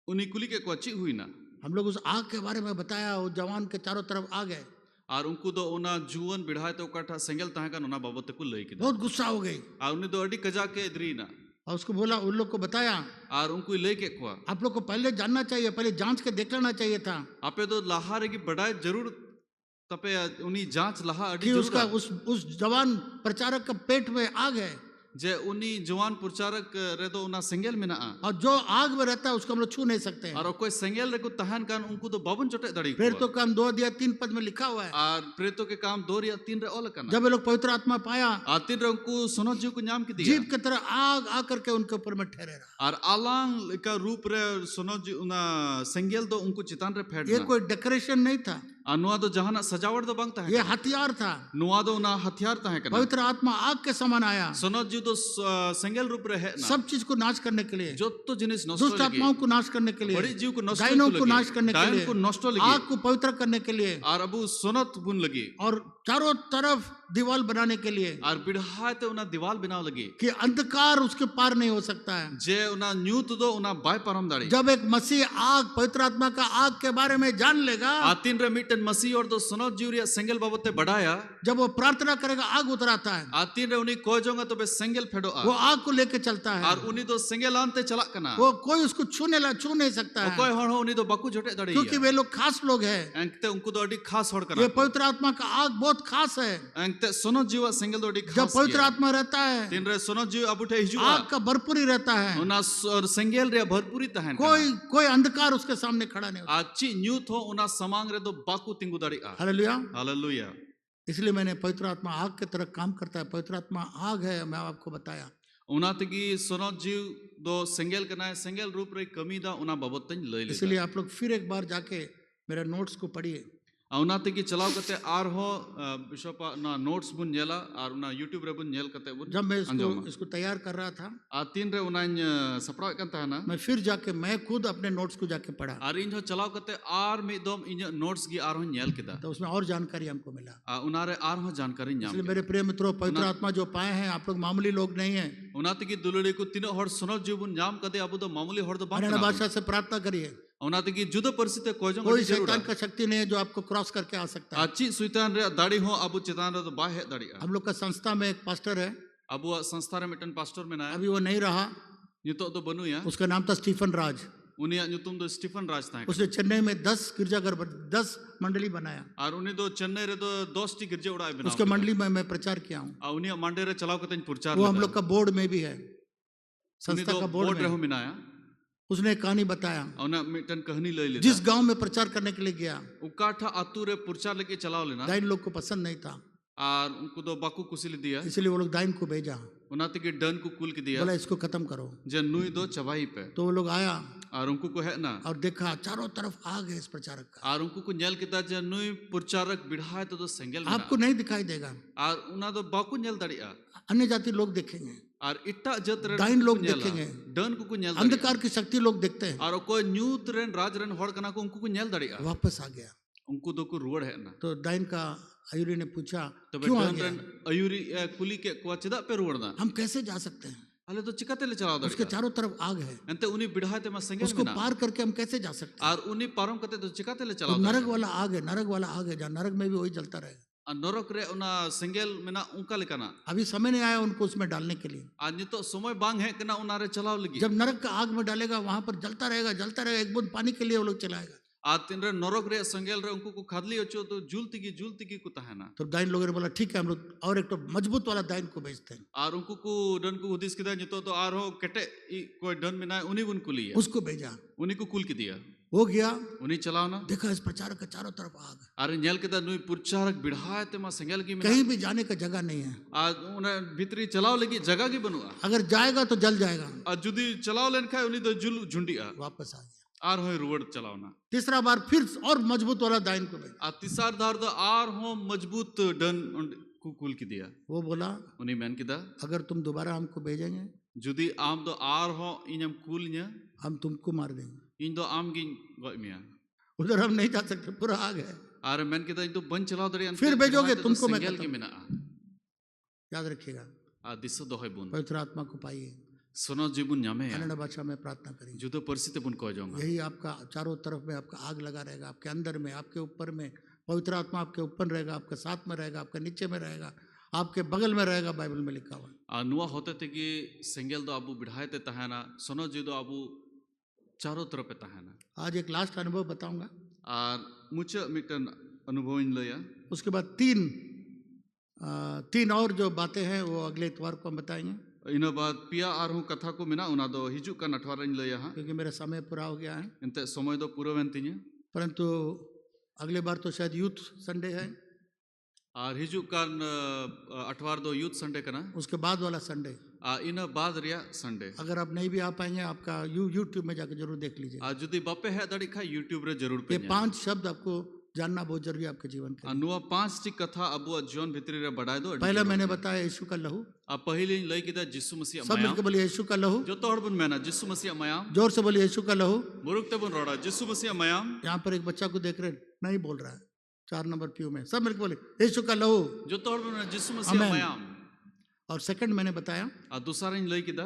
उन्हीं कुली के कोची हुई ना। हम लोग उस आग के बारे में बताया, वो जवान के चारों तरफ आ गए और उनको तो उना जुवन बिढ़ाए तो काठा सेंगल ताहे कान उना बाबत को लई के बहुत गुस्सा हो गई और उन्हें तो अडी कजा के इधरी ना और उसको बोला, उन लोग को बताया और उनको ले के कुआ आप लोग को पहले जानना चाहिए, पहले जांच के देख लेना चाहिए था आपे तो लाहारे की बढ़ाए जरूर तपे उन्हीं जांच लहा अडी कि जरूर उसका उस जवान प्रचारक का पेट में आग है जे उन्हीं जवान प्रचारक रे तो उना सेंगल में ना और जो आग में रहता है उसको हम लोग छू नहीं सकते हैं। और कोई सेंगल रे को तहन कान उनको तो बाबन चोटे दड़ी प्रेरितों का काम 2 अध्याय 3 पद में लिखा हुआ है। और प्रेरितों के काम 2 या 3 रे ओल कना जब ये लोग पवित्र आत्मा पाया, आतिन रे उनको सुनो जीव को नाम की दिया जीव की तरह आग आकर के उनके ऊपर में ठहरे रहा। और आलांग का रूप रे सुनो जी उना सेंगल तो उनको चितान रे फेड ये कोई डेकोरेशन नहीं था, अनुआ तो जहाना सजावट तो बंगता ये है हथियार था। नुआ तो उना हथियार ता है कना पवित्र आत्मा आग के समान आया, सुनो जी तो सेंगल रूप रे है ना सब चीज को नाश करने के लिए, जो तो जिनिस नष्ट दुष्ट आत्माओं को नाश करने के लिए, बड़ी जीव को नष्ट दाइनों को नाश करने के दाइन लिए, को नष्ट लगी आग को पवित्र करने के लिए और अबू सुनत बुन लगी और चारों तरफ दीवार बनाने के लिए और बिढ़ाए तो उना दीवाल बनाव लगी कि अंधकार उसके पार नहीं हो सकता है। जे उना न्यूत दो उना बाय परम दाड़ी जब एक मसीह आग, पवित्र आत्मा का आग के बारे में जान लेगा, आतिन रे मिटन मसीह और दो सुनो जीवरिया सेंगल बाबते बढ़ाया जब वो प्रार्थना करेगा आग उतराता है, आतिन रे उन्हीं को जोंगा तो बे सेंगल फेडो वो आग को लेके चलता है, और उन्हीं तो सेंगल आनते चला कना वो कोई उसको छू नहीं सकता है, कोई हण हो उन्हीं तो बकु झोटे दड़ी क्योंकि वे लोग खास लोग हैं। अंकते उनको तो अडी खास होड़ ये कना पवित्र आत्मा का आग बहुत खास है। अंकते सुनो जीवा सेंगल तो अडी जब खास पवित्र आत्मा रहता है, तीन रे सुनो जीव अबुठे हिजुआ आग का भरपूरी रहता है, उना और सेंगल रे भरपूरी तहन कोई अंधकार उसके सामने खड़ा नहीं होता। आची न्यूत हो उना समांग रे तो बाकू तिंगु दड़ी आ हालेलुया। हालेलुया। इसलिए मैंने पवित्र आत्मा आग की तरह काम करता है, पवित्र आत्मा आग है, मैं आपको बताया। उना तगी सुनो जीव दो सेंगल कना है सेंगल रूप रे कमी दा उना बाबतन लई ले इसलिए आप लोग फिर एक बार जाके मेरे नोट्स को पढ़िए। उना तगी चलाव कते आर हो बिशप ना नोट्स बुन नेला और उना यूट्यूब रे बुन नेल कते बुन जब मैं इसको तैयार कर रहा था, आ तीन रे उना सपराव कन ता ना मैं फिर जाके मैं खुद अपने नोट्स को जाके पढ़ा, और इन जो चलाव कते आर में दम इन नोट्स की आर हो नेल किदा तो उसमें और जानकारी हमको मिला। उना रे आर हो जानकारी न्याम इसलिए मेरे प्रिय मित्रों, पवित्र आत्मा जो पाए हैं, आप लोग मामूली लोग नहीं हैं। उना तगी दुलड़ी को तीनो हर सुनो जीव बुन नाम कदे अब तो मामूली हर तो अन्य बात भाषा से प्रार्थना करिए। उना तगी जुदा परिस्थिति कोजों कोई जरूर शैतान का शक्ति नहीं है जो आपको क्रॉस करके आ सकता है। अच्छी सुइतान रे दाढ़ी हो अब चितान रे तो बाहे दाढ़ी हम लोग का संस्था में एक पास्टर है, अब संस्था रे मिटन पास्टर में ना अभी वो नहीं रहा, नितो तो बनु या उसका नाम था स्टीफन राज। उन्हें नुतुम तो स्टीफन राज था उसने चेन्नई में 10 गिरजाघर 10 मंडली बनाया और उन्हें तो चेन्नई रे तो 10 टी गिरजे उड़ाए बना उसके मंडली में मैं प्रचार किया हूँ। उन्हें मांडे रे चलाव कते प्रचार वो हम लोग का बोर्ड में भी है, संस्था तो का बोर्ड रहो में। मिनाया उसने एक कहानी बताया, उन्हें मिटन कहानी ले ले जिस गांव में प्रचार करने के लिए गया, उकाठा आतु रे प्रचार लेके चलाव लेना दाइन लोग को पसंद नहीं था, और उनको तो बाकू कुसिल दिया, इसलिए वो लोग दाइन को भेजा, उनाते के डन को कुल के दिया, बोला इसको खत्म करो। जे नुई दो चबाई पे तो वो लोग आया और उनको को है ना और देखा चारों तरफ आग है इस प्रचारक का। और उनको को नेल किता जे नुई प्रचारक बिढ़ाए तो सेंगेल में आपको नहीं दिखाई देगा, और उना तो बाकू नेल दड़िया अन्य जाति लोग देखेंगे, और इट्टा जत रे डाइन लोग देखेंगे, डन को नेल अंधकार की शक्ति लोग देखते हैं। और कोई न्यूत रेन राज रेन हड़ कना को उनको को नेल दड़िया वापस आ गया। उनको तो को रुवड़ है ना। तो डाइन का आयुरी ने पूछा तो क्यों आ डन गया? रेन अयूरी कुली के को चिदा पे रुवड़ना हम कैसे जा सकते हैं? अले तो चिकाते ले चलाओ उसके दड़िया चारों तरफ आग है, अंते उनी बिढ़ाए ते मा सेंगेल उसको में ना पार करके हम कैसे जा सकते हैं? और उनी पारम कते तो चिकाते ले तो चलाओ नरक वाला आग है, नरक वाला आग है, जहाँ नरक में भी वही जलता रहेगा। और नरक रे उना सेंगेल में ना उनका लेकाना अभी समय नहीं आया उनको उसमें डालने के लिए। आज नितो समय बांग है कि ना उनारे चलाओ लगी जब नरक का आग में डालेगा वहां पर जलता रहेगा, जलता रहेगा, एक बूंद पानी के लिए वो लोग चलाएगा। आज तीन रे नरक रे सेंगेल रे उनको को खादली अच्छो तो जुलती की कुता है ना। तो डाइन लोगों ने बोला ठीक है, हम लोग और एक तो मजबूत वाला डाइन को भेजते हैं। और उनको को डन को उदिस किदा नितो तो आर हो कटे कोई डन में ना उन्हीं उनको लिया उसको भेजा, उन्हीं को कुल की दिया, वो गया, उन्हीं चलाओ ना। देखा इस प्रचारक के चारों तरफ आग, अरे नेल किदा नुई प्रचारक बिढ़ाए ते मा सेंगेल की में कहीं भी जाने का जगह नहीं है। आज उन्हें भीतरी चलाओ लगी जगह की बनवा अगर जाएगा तो जल जाएगा। आज जुदी चलाओ लेन खाए उन्हीं तो जुल झुंडिया वापस आ गया। आर हो रुवड़ चलाओ ना। तीसरा बार फिर और मजबूत वाला डाइन को भेजा। आ तीसर धार तो आर हो मजबूत डन को कुल की दिया, वो बोला उन्हीं मैन किदा अगर तुम दोबारा हमको भेजेंगे जुदी आम तो आर हो इनम कुल न्या हम तुमको मार देंगे। इन तो आम की गय मिया उधर हम नहीं जा सकते, पूरा आग है। आर मैन किदा इन तो बन चलाओ दरे फिर भेजोगे तुमको मैं सेंगेल की खत्म। मिना याद रखिएगा, आ दिस दोहे बुन पवित्र आत्मा को पाइए, सुनो जीवन न्यामे या कन्नड़ भाषा में प्रार्थना करिए। जुदो परिस्थिति बुन को जाऊंगा यही आपका चारों तरफ में आपका आग लगा रहेगा, आपके अंदर में, आपके ऊपर में पवित्र आत्मा आपके ऊपर रहेगा, आपके साथ में रहेगा, आपके नीचे में रहेगा, आपके बगल में रहेगा, बाइबल में लिखा हुआ है। आ नुआ होते थे कि सेंगेल दो अबू बिढ़ाए ते तहाना सुनो जी दो अबू चारों तरफ पे तहाना। आज एक लास्ट अनुभव बताऊंगा, और मुझे मिटन अनुभव इन लिया। उसके बाद तीन और जो बातें हैं वो अगले इतवार को हम बताएंगे, इन बाद पिया आर हूँ कथा को मिना उना दो हिजू का नठवार इन लिया हाँ क्योंकि मेरा समय पूरा हो गया है। इनते समय दो पूरा वेंतिन्या परंतु अगले बार तो शायद यूथ संडे है, और हिजू का अठवार दो यूथ संडे करना उसके बाद वाला संडे। इन बाद रिया संडे अगर आप नहीं भी आ पाएंगे आपका यूट्यूब में जाकर जरूर देख लीजिए। आज जुदी बापे है दड़ी खा यूट्यूब रे जरूर ये पे 5 शब्द आपको जानना बहुत जरूरी है आपके जीवन के लिए। नुआ 5 टी कथा अबू जीवन भीतरी रे बढ़ाए दो। पहला मैंने बताया यीशु का लहू, अब पहले लई किदा जिस्सु मसीह सब मिलकर बोलिए यीशु का लहू, जो तोड़ बुन मैना जिस्सु मसीह मयाम, जोर से बोलिए यीशु का लहू। मुरुक ते बुन रोड़ा जिस्सु मसीह मयाम। यहाँ पर एक बच्चा को देख रहे नहीं बोल रहा है, 4 नंबर पीयू में, सब मिलकर बोले यीशु का लहू, जो तोड़ बुन जिस्सु मसीह आमेन। मयाम। और सेकंड मैंने बताया आ दूसरा इन लई किदा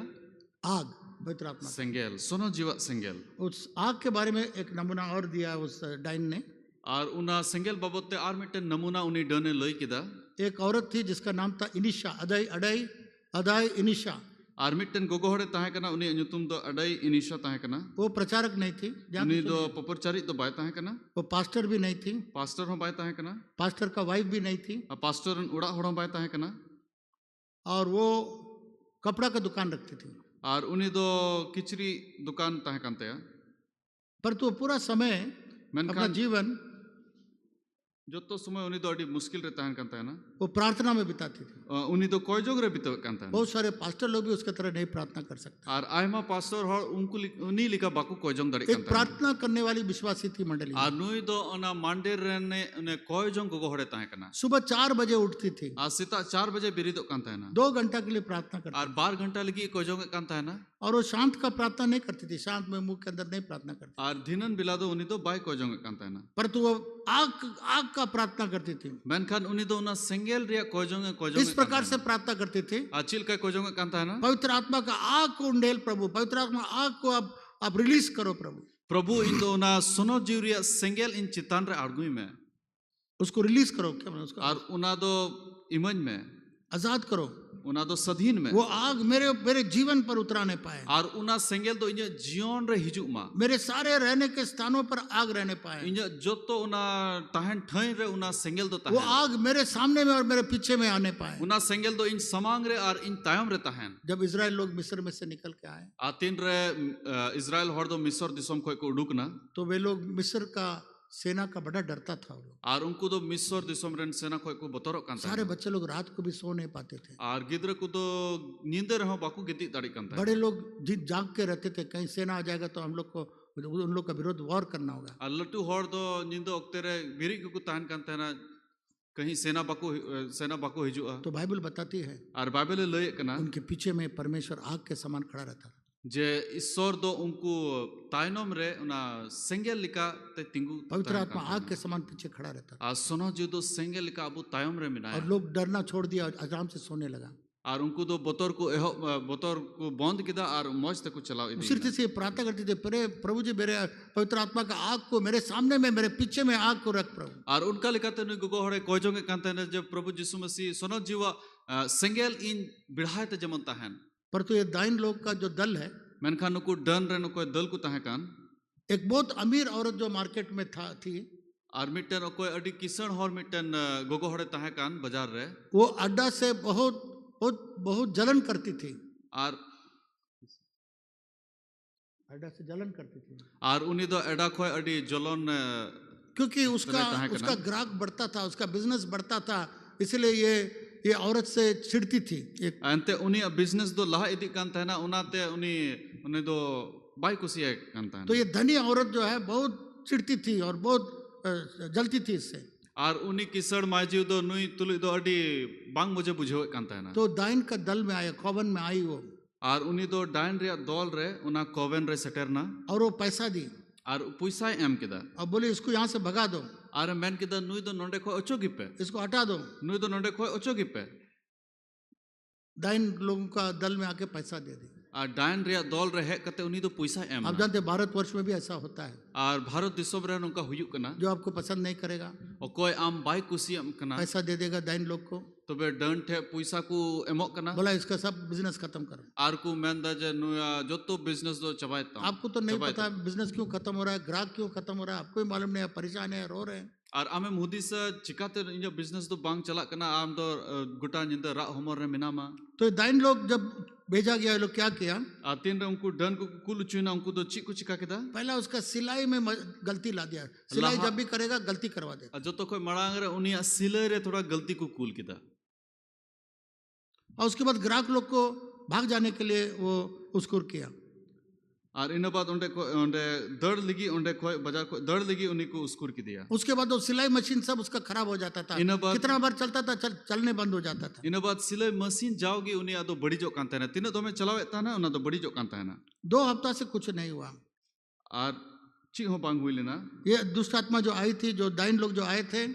आग, पवित्र आत्मा। सेंगेल सुनो जीवा सेंगेल। उस आग के बारे में एक नमूना और दिया उस डाइन ने। और उना सेंगेल बाबत ते आर मिटे नमूना उनी डने लई किदा। एक औरत थी जिसका नाम था इनिशा, अदाई इनिशा। और मिटन गोगो हड़े ताहे कना उनी नुतुम दो अडाई इनिशा ताहे कना। वो प्रचारक नहीं थी, उनी दो पपरचारी तो बाय ताहे कना, वो पास्टर भी नहीं थी, पास्टर हो बाय ताहे कना, पास्टर का वाइफ भी नहीं थी, पास्टर उड़ा होड़ा बाय ताहे कना। और वो कपड़ा का दुकान रखती थी। और उनी दो किचरी दुकान ताहे कांते। पर तो पूरा समय अपना जीवन जो तो समय उनी तो अड़ी मुश्किल रे ताहे कांते है ना, वो प्रार्थना में बिताती थी। उनी तो कोई जोग रे बिता कांते है। बहुत सारे पास्टर लोग भी उसके तरह नहीं प्रार्थना कर सकते। और आयमा पास्टर हो उनको उनी लिखा बाकू कोई जोग दड़ी एक कांते। प्रार्थना करने वाली विश्वासी थी मंडली। और नुई दो ओना मांडेर ने उन्हें कोई जोग गोगो हड़े ताहे कना। सुबह 4 बजे उठती थी, आज सीता 4 बजे बिरिदो कांते है ना, 2 घंटा के लिए प्रार्थना करती और 12 घंटा लगी कोई जोग कांते है ना। और वो शांत का प्रार्थना नहीं करती थी, शांत में मुंह के अंदर नहीं प्रार्थना करती, और धिनन बिलादो उनी तो बाय कोई जोग कांते है ना। परंतु वो आग का प्रार्थना करती थी। मेनखान उनी तो उना सेंगेल रिया कोई जोग इस प्रकार से प्रार्थना करती थी, अचिल का कोई जोग कांते है ना। पवित्र आत्मा का आग को उंडेल प्रभु, पवित्र आत्मा आग को आप रिलीज करो प्रभु, प्रभु इन तो उना सुनो जीवरिया सेंगेल इन चितान रे आड़गुई में उसको रिलीज करो, क्या मतलब उसका, और उना दो इमज में आजाद करो, उना दो सधीन में वो आग मेरे जीवन पर उतराने पाए, और उना सेंगेल तो इन्हें जीवन रे हिजू मा मेरे सारे रहने के स्थानों पर आग रहने पाए। इन्हें जो तो उना ताहन ठाई रे उना सेंगेल तो वो ताहन आग मेरे सामने में और मेरे पीछे में आने पाए। उना सेंगेल तो इन समांग रे और इन तायम रे ताहन। जब इजराइल लोग मिस्र में से निकल के आए आतिन रे इजराइल हर दो मिस्र दिसम कोई को उडुक ना, तो वे लोग मिस्र का सेना का बड़ा डरता था वो लोग। और उनको तो मिस्र दिसम रेन सेना कोई को बतरो कांता सारे बच्चे लोग रात को भी सो नहीं पाते थे, और गिद्र को तो नींदे रहो बाकू गिद्दी ताड़ी कांता। बड़े लोग जाग के रहते थे, कहीं सेना आ जाएगा तो हम लोग को उन लोग का विरोध वॉर करना होगा। और लट्टू हॉर दो निंदो अक्ते रे बिरी को तान करते हैं ना कहीं सेना बाको हिजुआ। तो बाइबल बताती है और बाइबल लय कना उनके पीछे में परमेश्वर आग के समान खड़ा रहता था। जे ईश्वर दो उनको ताइनोम रे उना सेंगेल लिका ते तिंगु पवित्र आत्मा आग के समान पीछे खड़ा रहता था आ सोनो जो दो सेंगेल लिका अबु तायम रे मिनाया और लोग डरना छोड़ दिया और आराम से सोने लगा। और उनको दो बोतल को बंद किया और मौज तक चलाओ उसी रीति से प्रार्थना करते थे, प्रभु जी मेरे पवित्र आत्मा का आग को मेरे सामने में मेरे पीछे में आग को रख प्रभु। और उनका लिखाते नुई गुगो हरे कोजोंगे कांते ने जब प्रभु यीशु मसीह सोनो जीवा सेंगेल इन बिढ़ाते जमनता हैं। पर तो ये दाइन लोग का जो दल है, मेनखान नुको डन रे नुको दल को ताहे कान एक बहुत अमीर औरत जो मार्केट में थी और मिटन कोई अडी किसान हर मिटन गोगो हरे ताहे कान बाजार रे वो अड्डा से बहुत बहुत बहुत जलन करती थी और अड्डा से जलन करती थी और उन्हीं दो एडा खोय अडी जलन क्योंकि उसका ग्राहक बढ़ता था, उसका बिजनेस बढ़ता था, इसलिए ये औरत से चिढ़ती थी। अंते उन्हीं बिजनेस दो लहा इदी कांता है ना उनाते उन्हीं दो बाई कुसिया कांता है। तो ये धनी औरत जो है बहुत चिढ़ती थी और बहुत जलती थी इससे। और उन्हीं किसड़ माजी दो नुई तुली दो अडी बांग मुझे बुझे कांता है ना। तो दाइन का दल में आया, कोवन में आई वो और उन्हीं दो डाइन रे दौल रे उना कोवन रे सटेरना और वो पैसा दी और पैसा एम किदा और बोले इसको यहाँ से भगा दो और मैन किदा नुई दो नोंडे खोय ओचो गिपे, इसको हटा दो, नुई दो नोंडे खोय ओचो गिपे। दाइन लोगों का दल में आके पैसा दे दी और डाइन रे दौल रे है कते उन्हीं दो पैसा एम। आप जानते भारतवर्ष में भी ऐसा होता है और भारत दिसोम रे उनका हुयुक कना जो आपको पसंद नहीं करेगा और कोई आम बाई कुसियम कना पैसा दे देगा दाइन लोग को, तो बे डन थे पैसा को एमो कना बोला इसका सब बिजनेस खत्म करो। आर को मैन दा जे नुया जो तो बिजनेस दो चबायता आपको तो नहीं पता बिजनेस क्यों खत्म हो रहा है, ग्राहक क्यों खत्म हो रहा है, आपको भी मालूम नहीं है, परेशान है, रो रहे हैं। और आमे मुदी से चिकाते इन बिजनेस दो बांग चला कना आम दो गुटा निंदा रा होमर रे मिनामा। तो ये दाइन लोग जब भेजा गया, ये लोग क्या किया, तीन रे उनको डन को कुल चुना उनको तो चिक को चिका केदा पहला उसका सिलाई में गलती ला दिया, सिलाई जब भी करेगा गलती करवा देता जो तो कोई मड़ांग रे उनिया सिले रे थोड़ा गलती को कुल केदा। और उसके बाद ग्राहक लोग को भाग जाने के लिए वो उसको किया और इन बाद उन्हें दर्द लगी उन्हें कोई बाजार को दर्द लगी उन्हीं को उसकुर की दिया। उसके बाद वो सिलाई मशीन सब उसका खराब हो जाता था, कितना बार चलता था चलने बंद हो जाता था। इन बाद सिलाई मशीन जाओगी उन्हें आदो बड़ी जो कांता है ना तीनों तो में चलावे था ना उन्हें तो बड़ी जो कांता है ना 2 हफ्ता से कुछ नहीं हुआ। और ची हो पांग हुई लेना ये दुष्ट आत्मा जो आई थी, जो दाइन लोग जो आए थे,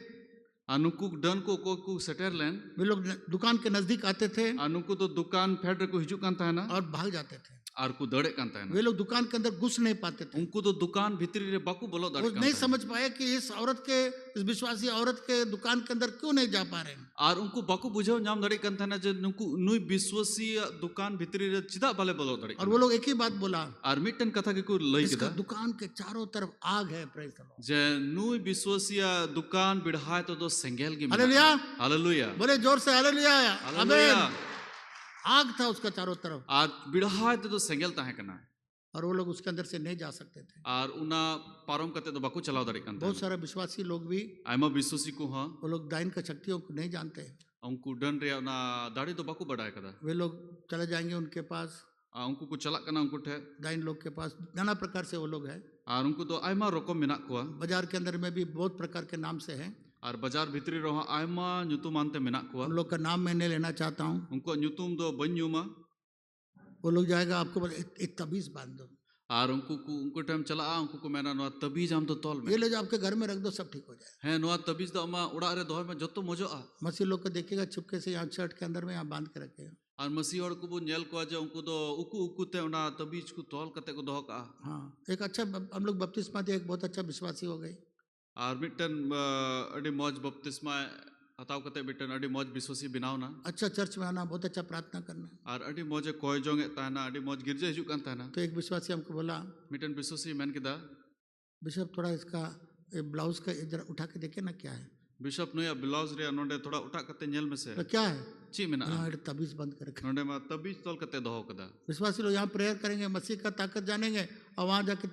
अनुकु डन को सटेरलैंड वे लोग दुकान के नजदीक आते थे, अनुकु तो दुकान फेडर को हिजू कांता है ना और भाग जाते थे। और को दौड़े कांता है ना वे लोग दुकान के अंदर घुस नहीं पाते थे, उनको तो दुकान भीतरी रे बाकू बोलो वो नहीं समझ पाए कि इस विश्वासी औरत के दुकान के अंदर क्यों नहीं जा पा रहे हैं। और उनको बाकू बुझाओ नाम दड़े कांता है ना जो नुकु नुई विश्वासी दुकान भीतरी रे चिदा बाले बोलो दड़े। और वो लोग एक ही बात बोला, और मिटन कथा के को लई इसका केदा दुकान के चारों तरफ आग है, प्रेज द लॉर्ड। जे नुई विश्वासी दुकान बिढ़ाए तो सेंगेल की हालेलुया, हालेलुया बोले जोर से हालेलुया, हालेलुया। आमीन। आग था उसका चारों तरफ आज बिढ़ाए तो सेंगेल ताहे कना और वो लोग उसके अंदर से नहीं जा सकते थे। और उना पारम करते तो बाकू चलाओ दड़े कांता बहुत सारे विश्वासी लोग भी, आयमा विश्वासी को हां वो लोग दाइन का शक्तियों को नहीं जानते, उनको डन रे ना दाढ़ी तो बाकू बढ़ाए कदा वे लोग चले जाएंगे उनके पास, उनको को चला कना उनको ठे दाइन लोग के पास नाना प्रकार से वो लोग हैं। और उनको तो आयमा रकम मिना कोआ बाजार के अंदर में भी बहुत प्रकार के नाम से हैं, और बाजार भीतरी रहा आयमा ᱧᱩᱛᱩᱢ आनते मिना कोआ उन लोग का नाम मैं नहीं लेना चाहता हूँ। उनको ᱧᱩᱛᱩᱢ दो बन्युमा वो लोग जाएगा आपको बोले एक तबीज बांध दो, और उनको टाइम चला उनको को मेना नवा तबीज आम तो तौल में ये ले जाओ आपके घर में रख दो, सब ठीक हो जाए। है नवा तबीज दो अमा उड़ा रे दोय में जतो मजो आ मसीह लोग को देखिएगा चुपके से यहाँ शर्ट के अंदर में यहाँ बांध के रखेगा। और मसीह और को बो नेल को जे उनको दो उकु ते उना तबीज को तौल कते को दोह का। हाँ, एक अच्छा हम लोग बपतिस्मा दिए, एक बहुत अच्छा विश्वासी हो गई। और मिटन अडी मौज बपतिस्मा हताव कते मिटन अडी मौज विश्वासी बनाव ना अच्छा चर्च में आना, बहुत अच्छा प्रार्थना करना। और अडी मौज कोय जोंगे ताना अडी मौज गिरजे हिजू कान ताना। तो एक विश्वासी हमको बोला, मिटन विश्वासी मैन किदा बिशप थोड़ा इसका ब्लाउज का इधर उठा के देखे ना क्या है। बिशप नो या ब्लाउज रे नोंडे थोड़ा उठा कते नेल में से तो क्या है, ची मिना यहाँ तबीज बंद करके। नोंडे में तबीज तौल कते दोह कदा। विश्वासी लोग यहाँ प्रेयर करेंगे, मसीह का ताकत जानेंगे और वहाँ जाके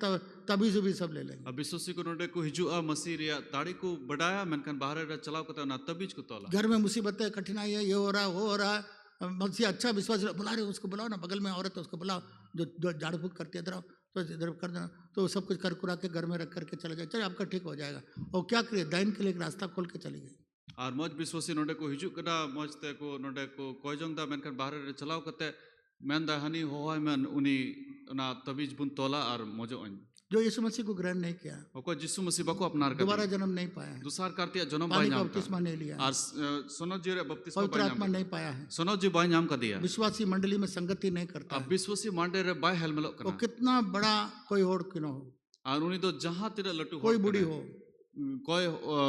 तबीज भी सब ले लेंगे। अब विश्वासी को नोंडे को हिजू आ मसीह रे दाढ़ी को बढ़ाया मनकन बाहर रे चलाव कते ना तबीज को तौला। घर में मुसीबतें कठिनाई है, ये हो रहा है वो हो रहा है, मसीह अच्छा विश्वासी बुला रहे उसको बुलाओ ना, बगल में औरत है उसको बुलाओ जो झाड़ फूक करती है, इधर तो इधर कर देना, तो सब कुछ कर कुरा के घर में रख करके चला जाए, चलो आपका ठीक हो जाएगा। और क्या करे, दाइन के लिए एक रास्ता खोल के चली गई। और मौज विश्वासी नोडे को हिजू कदा मौज ते को नोडे को कोयजोंग दा मेनकर बाहर रे चलाव कते मेन दा हनी होय मन उनी ना तबीज बुन तोला और मौजो अन जो यीशु मसीह को ग्रहण नहीं किया, ओको यीशु मसीह बको अपनार कर दोबारा जन्म नहीं पाया है, दुसार करतिया जन्म पानी बाई का नाम बपतिस्मा नहीं लिया है, और सोनो जी रे बपतिस्मा पवित्र बाई आत्मा नाम नहीं पाया है, सोनो जी बाई नाम का दिया विश्वासी मंडली में संगति नहीं करता अब है, विश्वासी मांडे रे बाई हेलमेलो वो कना कितना बड़ा कोई और क्यों न हो, और उनी तो जहां तेरे लट्टू कोई बूढ़ी हो, कोई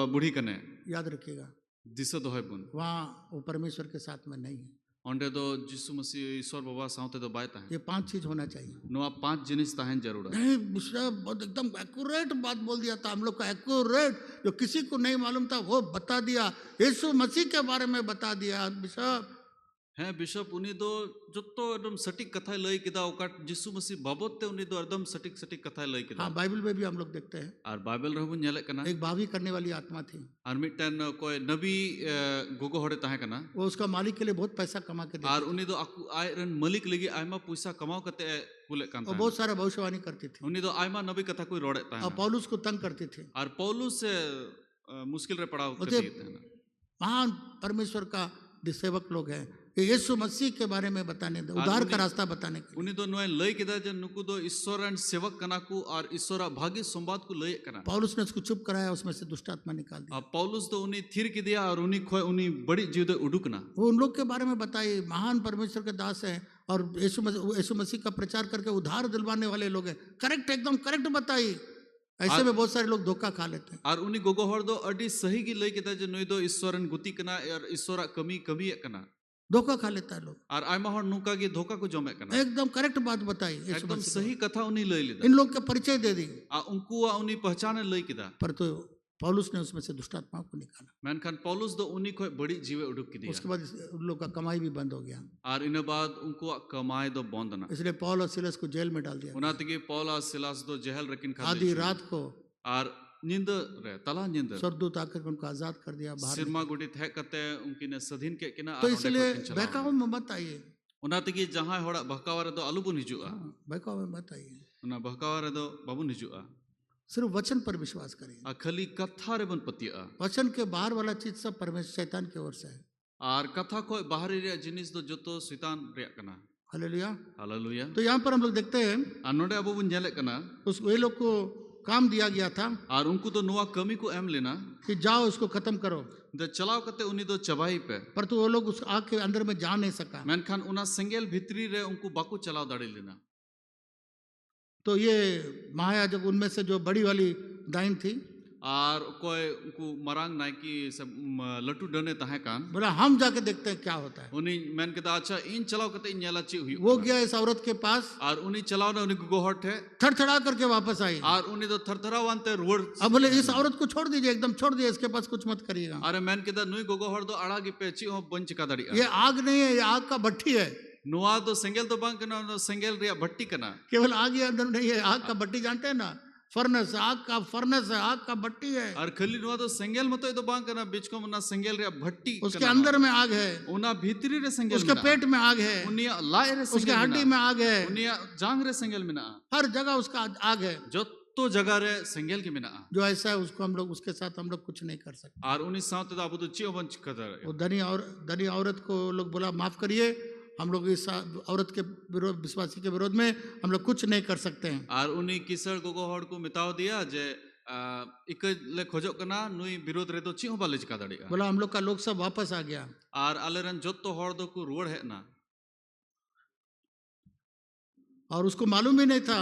बूढ़ी कने याद रखिएगा दिसो दोहय बुन वहाँ वो परमेश्वर के साथ में नहीं है। ओंडे दो यीशु मसीह ईश्वर बाबा साउते दो बाय ताहे ये 5 चीज होना चाहिए। नो आप 5 जिनिस ताहेन जरूर है नहीं, मिश्रा बहुत एकदम एक्यूरेट बात बोल दिया था हम लोग का, एक्यूरेट जो किसी को नहीं मालूम था वो बता दिया, यीशु मसीह के बारे में बता दिया। बिशप हैं बिशप उनी दो जो तो एकदम सटीक कथा लई किदा ओका यीशु मसीह बाबत ते उनी दो एकदम सटीक सटीक कथा लई किदा। हाँ, बाइबल में भी हम लोग देखते हैं और बाइबल रहबुन नेले कना एक भावी करने वाली आत्मा थी, और मिटन कोई नबी गोगो होड़े ताहे कना वो उसका मालिक के लिए बहुत पैसा कमा के देती और उनी दो आकु आय रन मालिक लगी आयमा पैसा कमाओ कते कुले कान और बहुत सारा भविष्यवाणी करती थी उनी दो आयमा नबी कथा कोई रोड़े ताहे और पौलुस को तंग करती थी। और पौलुस से मुश्किल रे पड़ाव मुझे करती है ना महान परमेश्वर का सेवक लोग हैं, ये यीशु मसीह के बारे में बताने दो, उद्धार का रास्ता बताने के लिए। उनी दो नोय लई किदा जे नुकु दो ईश्वरन सेवक कना को और ईश्वरा भागी संवाद को लई कना पौलुस ने उसको चुप कराया, उसमें से दुष्ट आत्मा निकाल दिया। अब पौलुस तो उनी थिर की दिया और उनी खोय उनी बड़ी जीव दे उडुकना वो उन लोग के बारे में बताइए, महान परमेश्वर के दास हैं और यीशु मसीह का प्रचार करके उद्धार दिलवाने वाले लोग हैं। करेक्ट, एकदम करेक्ट बताइए। ऐसे में बहुत सारे लोग धोखा खा लेते हैं। और उनी गोगो हर दो अडी सही की लई किदा जे नोय दो ईश्वरन गुती कना और ईश्वरा कमी कमी कना धोखा खा लेता है लोग। और आयमा हर नुका की धोखा को जमे कना एकदम करेक्ट बात बताइए, यीशु एकदम मसीह सही कथा उनी लई लिदा इन लोग का परिचय दे दी, आ उनको उनी पहचाने लई किदा पर तो पौलुस ने उसमें से दुष्ट आत्माओं को निकाला। मेनखान पौलुस दो उनी खोय बड़ी जीवे उडुक की दिया उसके बाद उन लोग का कमाई भी बंद हो गया, और इन बाद उनको कमाए दो बंद ना इसलिए पौल और सिलस को जेल में डाल दिया। उना तगी पौल और सिलास दो जेहल रकिन खा आधी रात को और नींद रे तला नींद स्वर्गदूत आकर उनको आजाद कर दिया बाहर। सिरमा गुडी थे कते उनकी ने सधीन के किना तो इसलिए बहकावे में मत आइए, उना तगी जहां होड़ा बहकावा रे दो आलुबुन हिजुआ बहकावे में मत आइए, उना बहकावा रे दो बाबुन हिजुआ सिर्फ वचन पर विश्वास करिए। आ खाली कथा रे बन पतिया वचन के बाहर वाला चीज सब परमेश्वर शैतान की ओर से है। और कथा को बाहरी रे जिनिस दो जतो शैतान रे कना। हालेलुया। हालेलुया। तो यहाँ पर हम लोग देखते हैं नोडे अब बुन जेले कना उस वे लोग को काम दिया गया था और उनको तो नुआ कमी को एम लेना कि जाओ इसको खत्म करो, द चलाव कते उनी दो चबाई पे पर तो वो लोग उस आग के अंदर में जा नहीं सका। मेनखान उना संगेल भितरी रे उनको बाकू चलाव दाड़ी लेना। तो ये महायाजक उनमें से जो बड़ी वाली दाइन थी और कोई उनको मरांग नाइकी सब लट्टू डने तहे कान बोला हम जाके देखते हैं क्या होता है। उनी मैन के अच्छा इन चलाव कते इन नेला ची हुई वो गया इस औरत के पास और उनी चलाव ना उनी गोहट है थरथरा करके वापस आई और उनी तो थरथरा वानते रोड। अब बोले इस औरत को छोड़ दीजिए, एकदम छोड़ दीजिए, इसके पास कुछ मत करिएगा। अरे मैन के नुई गोहट दो अड़ा की पेची हो बंच का दड़ी ये आग नहीं है, ये आग का भट्टी है। नुआ तो सेंगेल तो बांग कना सेंगेल रिया भट्टी कना केवल आग ही अंदर नहीं है, आग का भट्टी जानते हैं ना, फर्नेस, आग का फर्नेस है, आग का भट्टी है। और खाली नुआ तो सेंगेल मत तो बांग कना बीच को ना सेंगेल रिया भट्टी उसके अंदर में आग है, उना भीतरी रे सेंगेल उसके पेट में आग है, उनिया लाए रे उसके हड्डी में आग है, उनिया जांग रे सेंगेल में ना हर जगह उसका आग है। जो तो जगह रे सेंगेल के में ना जो ऐसा है उसको हम लोग उसके साथ हम लोग कुछ नहीं कर सकते। और उन्हीं साथ तो अब तो चियो बंच कर वो धनी औरत को लोग बोला माफ करिए, हम लोग इस औरत के विरोध, विश्वासी के विरोध में हम लोग कुछ नहीं कर सकते हैं। और उन्हीं किसर गोगोहड़ को मिताव दिया जे इक ले खोजो कना नुई विरोध रे तो चियो बाले चिका दड़िया बोला हम लोग का लोग सब वापस आ गया। और आलेरन जोतो हड़ दो को रोड है ना, और उसको मालूम ही नहीं था,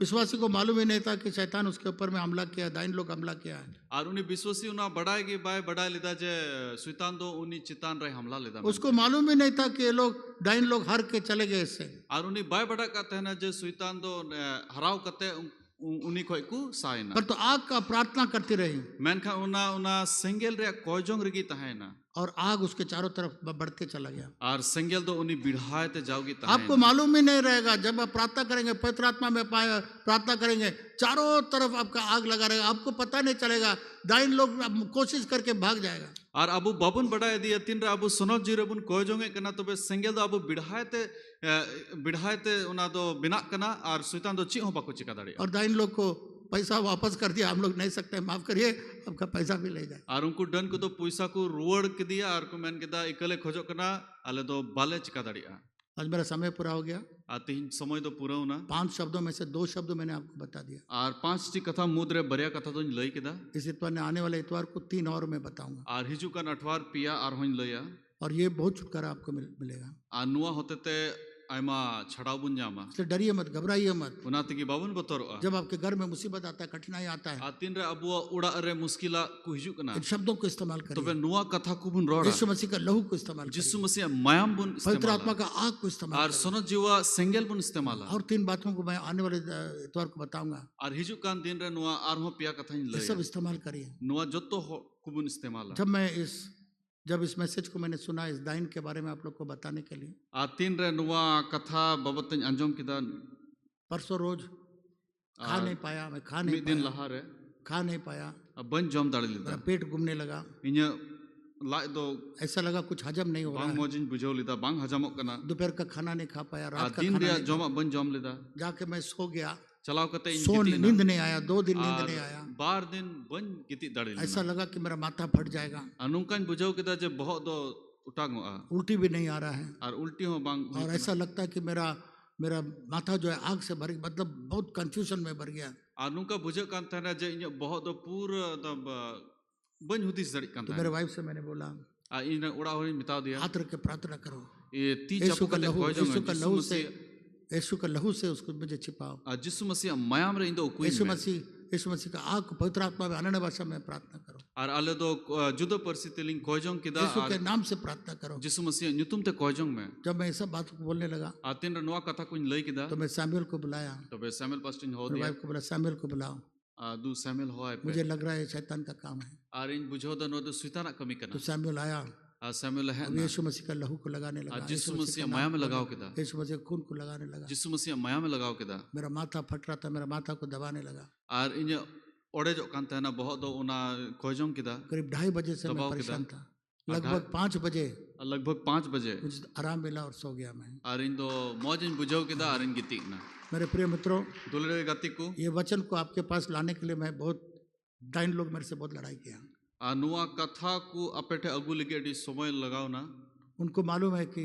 विश्वासी को मालूम ही नहीं था कि शैतान उसके ऊपर में हमला किया, दाइन लोग हमला किया है। और उन्हीं विश्वासी उना बढ़ाएगी बाय बढ़ा लेदा जे शैतान दो उन्हीं चितान रे हमला लेदा उसको मालूम ही नहीं था कि ये लोग दाइन लोग हार के चले गए इससे। और उन्हीं बाय बढ़ा कहते हैं ना जे शैतान दो हराव करते उन्हीं को को साइना पर तो आग का प्रार्थना करती रही। मेनखा उना उना सेंगेल रे कोजोंग रगी तहे ना और आग उसके चारों तरफ बढ़ते चला गया। और सेंगेल तो उन्हीं बिढ़ाए ते जाओगी आपको मालूम ही नहीं रहेगा, जब आप प्रार्थना करेंगे, पवित्र आत्मा में प्रार्थना करेंगे, चारों तरफ आपका आग लगा रहेगा, आपको पता नहीं चलेगा, दाइन लोग कोशिश करके भाग जाएगा। और अबू बाबुन बड़ा दिया तीन रे अबू सुनो जीरे बुन कोई जोंगे कना तो बे सेंगेल तो अबू बिढ़ाए ते उना तो बिना कना और सुइतान तो ची हो बाको चिका दाड़ी और दाइन लोग को पैसा वापस कर दिया, हम लोग नहीं सकते, माफ करिए, आपका पैसा भी ले जाए। और उनको डन को तो पैसा को रुवड़ के दिया और को मैन के दा इकले खोजो कना अले तो बाले चिका दाड़ी आज मेरा समय पूरा हो गया। तीन समय तो पूरा होना 5 शब्दों में से 2 शब्द मैंने आपको बता दिया और 5 टी कथा मुद्रे बरिया कथा तो लई केदा इस इतवार ने आने वाले इतवार को 3 और मैं बताऊंगा और हिजू का अठवार पिया और होइन लया और ये बहुत छुटकारा आपको मिलेगा। और नुआ होते ते आयमा छड़ाव बुन जामा इसलिए डरिए मत, घबराइए मत। उनाते की बाबुन बतोरवा जब आपके घर में मुसीबत आता है, कठिनाई आता है, आतिन रे अबुआ उड़ा रे मुश्किला को हिजू कना इन शब्दों को इस्तेमाल तो करिए। वे नुआ कथा को बुन रोड़ा यीशु मसीह का लहू को इस्तेमाल जिसु करिए, मसीह मायाम बुन पवित्र आत्मा इस्तेमाल का आग को इस्तेमाल और करिए। सोनो जीवा सेंगेल बुन इस्तेमाल और 3 बातों को मैं आने वाले इतवार को बताऊंगा, और हिजू कान दिन रे नुआ और हो पिया कथा इन ये सब लया इस्तेमाल करिए। नुआ जत्तो को बुन इस्तेमाल जब इस मैसेज को मैंने सुना, इस दाइन के बारे में आप लोग को बताने के लिए, आतिन रे नुआ कथा बाबतन अंजम किदा परसों रोज खा नहीं पाया, मैं खा नहीं मिद दिन पाया, लहा रे खा नहीं पाया, बन जम दाड़ी लिदा मेरा पेट घूमने लगा, इन्या लाइ दो ऐसा लगा कुछ हजम नहीं हो रहा बांग है। मोजिन बुझो लिदा बांग हजामो कना दोपहर का खाना नहीं खा पाया, रात का दिन खाना रे नहीं जमा बन जम लिदा जाके मैं सो गया, चलाव कते इन सो गिती नींद नहीं आया, 2 दिन नींद और नहीं आया, 12 दिन बन गिती दाड़ी लिदा ऐसा लगा कि मेरा माथा फट जाएगा, अनुकान बुझो किदा जे बहुत दो उटांगो आ उल्टी भी नहीं आ रहा है, और उल्टी हो बांग और ऐसा लगता है कि मेरा माथा जो है आग से भर, मतलब बहुत कंफ्यूजन में भर गया। अनुका बुझो कान थाना जे इन बहुत दो पूरा तब बन हुदिस दड़ी कान तो मेरे वाइफ से मैंने बोला, इन उड़ा होई मिटा दिया हाथ रख के प्रार्थना करो, ये ती यीशु का चपकते लहू, कोई यीशु का लहू से, जो यीशु का लहू से उसको मुझे छिपाओ। जिसु मसीह मायाम रे इंदो कुइन यीशु मसीह का आग को पवित्र आत्मा में अनन्य भाषा में प्रार्थना करो, और आले दो जुदो परिस्थिति लिंग कोजोंग किदा यीशु के नाम से प्रार्थना करो। जिसु मसीह न्यूतुम ते कोजोंग में जब मैं ये सब बात को बोलने लगा आतिन रे नुआ कथा कुइन लई किदा तो मैं सैमुअल को बुलाया, तो बे सैमुअल पास्टिन हो मेरी दिया वाइफ को बोला सैमुअल को बुलाओ, दू सैमुअल हो आए पे मुझे लग रहा है शैतान का काम है। और इन बुझो द नो तो सुइताना कमी तो करना सैमुअल आया, सैमुअल है अब यीशु मसीह का लहू को लगाने लगा, जिसु यीशु मसीह का माया नाम में को लगाओ किदा यीशु मसीह के खून को लगाने लगा। जिसु मसीह माया में लगाओ किदा मेरा माथा फट रहा था, मेरा माथा को दबाने लगा। और इन ओड़े जो कान तहना बहुत दो उना कोजोंग किदा करीब 2:30 बजे से मैं दबाव परेशान किदा? था, लगभग 5 बजे लगभग 5 बजे मुझे आराम मिला और सो गया मैं। और इन दो मौज इन बुझो किदा और इन गिती ना मेरे प्रिय मित्रों, दुलरे गति को ये वचन को आपके पास लाने के लिए मैं बहुत, दाइन लोग मेरे से बहुत लड़ाई किया। नुआ कथा को अपेठे अगु लिगे डी समय लगाओ ना उनको मालूम है कि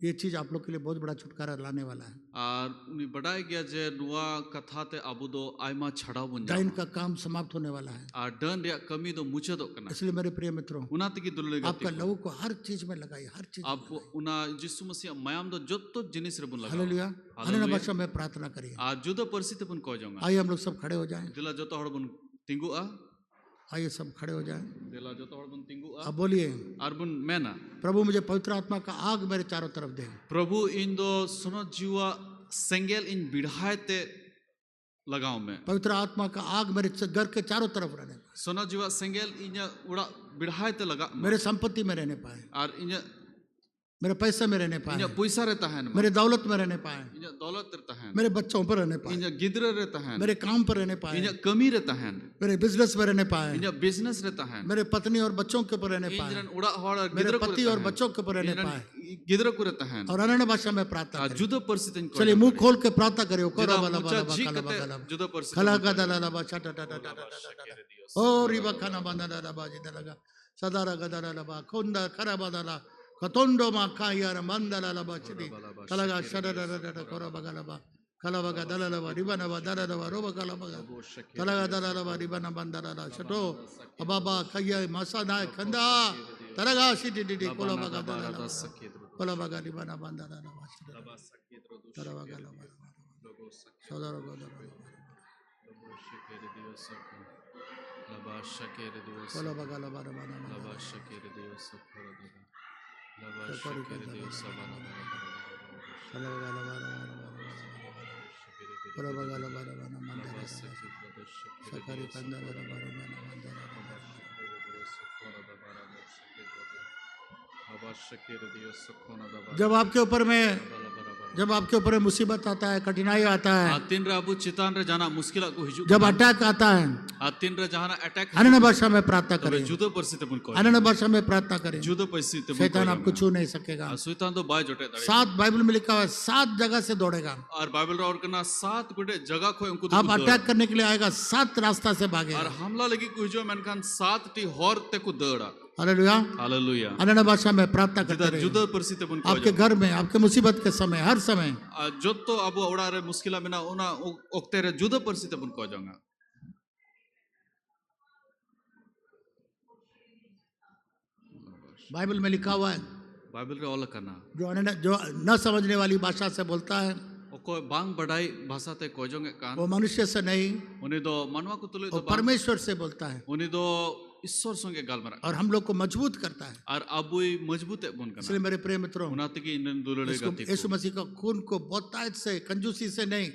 ये चीज़ आप लोग के लिए बहुत बड़ा छुटकारा लाने वाला है। और उन्हें बढ़ाई गया जे नुआ कथा ते अबु दो आयमा छड़ाव बन दाइन का काम समाप्त होने वाला है, और डन रे कमी दो मुचे दो कना इसलिए मेरे प्रिय मित्रों, उनाते की दुलरे आपका गति लहू को हर चीज में लगाइए, हर चीज में आप उना जिसु मसीह मायाम दो जत्तो जिनिस रे बुन लगाओ हालेलुया। अनन्य भाषा में प्रार्थना करिए। आ जुदो परिस्थिति बुन को जाऊंगा आइए हम लोग सब खड़े हो जाएं, दिला जतो हड़ बुन तिंगु आ आइए सब खड़े हो जाएं। दिला जतो हड़ बुन तिंगु आ अब बोलिए, और बुन मैना प्रभु मुझे पवित्र आत्मा का आग मेरे चारों तरफ दे। प्रभु इन दो सुनो जीवा सेंगेल इन बिढ़ाते लगाओ में पवित्र आत्मा का आग मेरे घर के चारों तरफ रहने पाए, सुनो जीवा सेंगेल इन उड़ा बिढ़ाते लगा मेरे संपत्ति में रहने पाए, और इन मेरे पैसे में रहने पाए, इन पैसा रहता है मेरे दौलत में रहने पाए, इन दौलत रहता है मेरे बच्चों पर रहने पाए, इन गिदर रहता है मेरे काम पर रहने पाए, इन कमी रहता है मेरे बिजनेस में रहने पाए, इन बिजनेस रहता है मेरे पत्नी और बच्चों के ऊपर रहने पाए, इन उड़ा हड़ और मेरे गिदर पति और बच्चों के ऊपर रहने पाए, गिदर को रहता है और अनन्य भाषा में प्रार्थना करें। जुदो परिस्थिति चलिए मुंह खोल के प्रार्थना करिए। जुदा मुचा जी कते जुदो परिस्थिति खला का दला लबा छटा टटा टटा ओ रिबा खाना बंदा दला बाजी दलगा सदारा गदला लबा खोंदा खरा बदला कतोंडो मा खायार मंदला लबा छिदी खलागा शडा टटा कोरा बगलबा खला बगा दला लबा रिबना बा दला लबा रोबा कला बगा खलागा दला लबा रिबना बंदला छटो अबाबा खया मसा ना खंदा तरगा सिटी डी कोला बगा दला कोला बगा रिबना बंदला लबा तरगा बगा लबा सदारा गदला कोला बगा लबा लबा सकरी कंदा जब आपके ऊपर में मुसीबत आता है, कठिनाई आता है, तीन रे अबू चितान रे जाना मुश्किल को हिजू जब अटैक आता है, तीन रे जहाना अटैक अन्य भाषा में प्रार्थना करें, जुदो परिस्थिति बन को अन्य भाषा में प्रार्थना करें, जुदो परिस्थिति शैतान आपको छू नहीं सकेगा। शैतान तो बाय जोटे दाड़े 7 बाइबल में लिखा हुआ है 7 जगह से दौड़ेगा। और बाइबल रे और करना 7 गुडे जगह को उनको आप अटैक करने के लिए आएगा 7 रास्ता से भागेगा। और हमला लगी को हिजो मेनखान 7 टी हॉर ते को दौड़ा। Hallelujah, hallelujah. अन्य भाषा में प्रार्थना करते रहिए। जुदो परिस्थिति बन को आपके घर में, आपके मुसीबत के समय, हर समय जो तो अब ओड़ा रे मुश्किला में ना ओना ओक्ते रे जुदो परिस्थिति बन को जाऊंगा। बाइबल में लिखा हुआ है, बाइबल रे ऑल करना जो न समझने वाली भाषा से बोलता है, कोई बांग बढ़ाई भाषा ते को जोंगे कान, वो मनुष्य से नहीं, उन्हें दो मनवा को तुले वो परमेश्वर से बोलता है, उन्हें दो ईश्वर संगे गालमरा और हम लोग को मजबूत करता है। और अबुई मजबूत बन करना। इसलिए मेरे प्रिय मित्रों, उनाते की इंद्रन दुलड़े गाती यीशु मसीह का खून को बहुतायत से, कंजूसी से नहीं,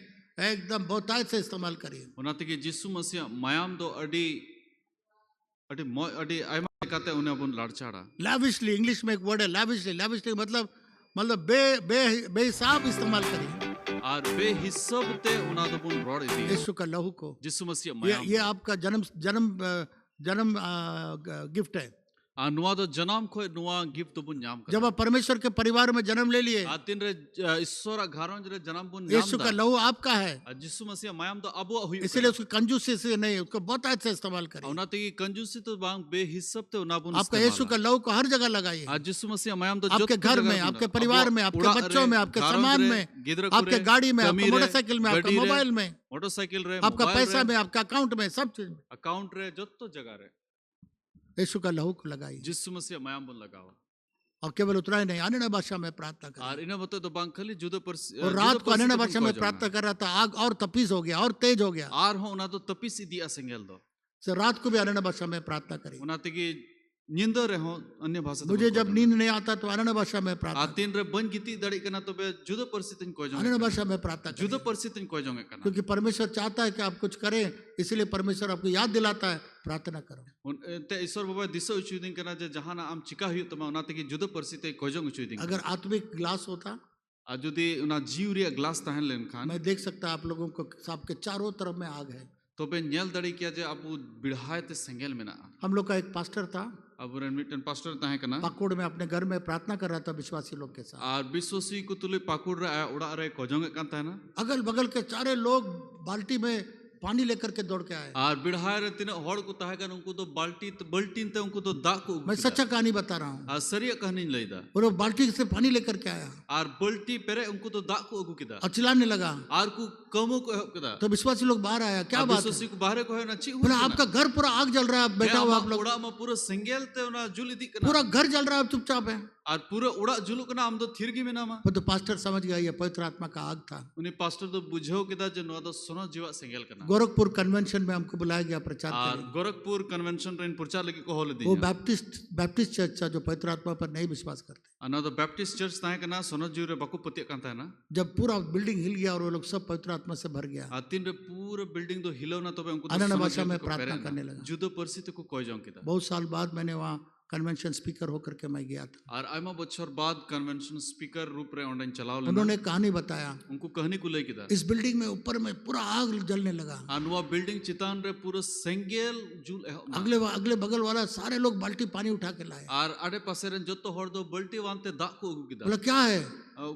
एकदम बहुतायत से इस्तेमाल करिए। उनाते की यीशु मसीह मायाम दो अडी अडी अडी आयमा कहते उन्हें अपन लाड़चाड़ा। लैविशली, इंग्लिश में एक वर्ड है लैविशली। लैविशली मतलब बेहिसाब इस्तेमाल करिए। और बेहिसाब ते उना तो अपन रोड दी यीशु का लहू को, यीशु मसीह मायाम ये आपका जन्म गिफ्ट है। नुआ तो जन्म को नुआ गिफ्ट तो बुन नाम कर। जब आप परमेश्वर के परिवार में जन्म ले लिए, आतिन रे ईश्वर घरों जरे जन्म बुन नाम यीशु का लहू आपका है। यीशु मसीह मायाम तो अबो हुई। इसलिए उसको कंजूसी से नहीं, उसको बहुतायत से इस्तेमाल करिए। उना तो की कंजूसी तो बांग बेहिसाब ते उना बुन आपका यीशु का लहू को हर जगह लगाइए। यीशु मसीह मायाम तो आपके घर में, आपके परिवार में, आपके बच्चों में, आपके सामान में, आपके गाड़ी में, आपके मोटरसाइकिल में, आपके मोबाइल में, मोटरसाइकिल रे, आपका पैसा में, आपका अकाउंट में, सब चीज में अकाउंट रे जो तो जगह रे यीशु का लहू को लगाइए। यीशु मसीह मायाम बुन लगावा। और केवल उतना ही नहीं, अन्य भाषा में प्रार्थना करें। और इन्हें बता तो बांग खाली जुदो पर और रात को अन्य भाषा में प्रार्थना कर रहा था, आग और तपीस हो गया और तेज हो गया। आर हो उना तो तपीस दिया संगेल दो से रात को भी अन्य भाषा में प्रार्थना करें। उनाते की नींद रे हो अन्य भाषा। मुझे जब नींद नहीं आता तो अन्य भाषा में प्रार्थना, आतीन रे बन गीती दड़ी करना तो बे जुदो परिस्थिति को जोंगे, अन्य भाषा में प्रार्थना करें। जुदो परिस्थिति को जोंगे करना, क्योंकि परमेश्वर चाहता है कि आप कुछ करें, इसलिए परमेश्वर आपको याद दिलाता है प्रार्थना करो। ते ईश्वर बाबा दिशा उचुदिन करना जे जहां ना आम चिका हुई तो मैं उनाते की जुदो परिस्थिति को जोंगे उचुदिन। अगर आत्मिक ग्लास होता, आजुदी उना जीव रे ग्लास तहन लेन खान, मैं देख सकता आप लोगों को, आपके चारों तरफ में आग है। तो बे न्यल दड़ी किया जे अब बिढ़ाए ते संगेल में ना। हम लोग का एक पास्टर था, अब रेनमिटन पास्टर तहे कना पाकुड़ में अपने घर में प्रार्थना कर रहा था विश्वासी लोग के साथ। और विश्वासी को तुले पाकुड़ रे उड़ा रे को जोंगे कांता है ना। अगल बगल के सारे लोग बाल्टी में पानी लेकर के दौड़ के आए। और बिढ़ाए रे तिने होड़ को तहे कन उनको तो बाल्टीन ते उनको तो दाग को। मैं सच्चा कहानी बता रहा हूँ। आ सरिया कहानी लईदा। और वो बाल्टी से पानी लेकर के आया और बाल्टी पेरे उनको तो दाग को अगु किदा। और चिल्लाने लगा और को कमो को किदा। तो विश्वासी लोग बाहर आया, क्या बात है? विश्वासी को बाहर को है ना ची। बोला आपका घर पूरा आग जल रहा है, आप बैठा हुआ आप लोग। उड़ा में पूरा संगेल ते ना जुली दी कना। पूरा घर जल रहा है, आप चुपचाप है। और पूरा उड़ा जुलू कना हम तो थिरगी में ना मा। वो तो पास्टर समझ गया ये पवित्र आत्मा का आग था। उन्हें पास्टर तो बुझो किदा जो नो तो सुनो जीवा संगेल कना। गोरखपुर कन्वेंशन में हमको बुलाया गया प्रचार और करने। गोरखपुर कन्वेंशन रे प्रचार लगी को होले दी। वो बैप्टिस्ट चर्च था जो पवित्र आत्मा पर नहीं विश्वास करते। ना तो बैप्टिस्ट चर्च ताहे कना सोनो जीव रे बाकू पतिया कांता है ना। जब पूरा बिल्डिंग हिल गया और वो लोग सब पवित्र आत्मा से भर गया। आतिन रे पूरा बिल्डिंग तो हिलो ना तो बे उनको अन्य भाषा में प्रार्थना करने लगा। जुदो परिस्थिति को कोई जों किदा। बहुत साल बाद मैंने वहाँ कन्वेंशन स्पीकर होकर के मैं गया था। और आयमा बच्चों बाद कन्वेंशन स्पीकर रूप रे ऑनलाइन चलाओ लेना। उन्होंने कहानी बताया, उनको कहनी को ले किदा। इस बिल्डिंग में ऊपर में पूरा आग जलने लगा। अनुवा बिल्डिंग चितान रे पूरा संगेल जुल अगले बगल वाला सारे लोग बाल्टी पानी उठा के लाए। और आड़े पासे रे जो तो हर दो बाल्टी वांते दाग को अगु किदा। बोला क्या है?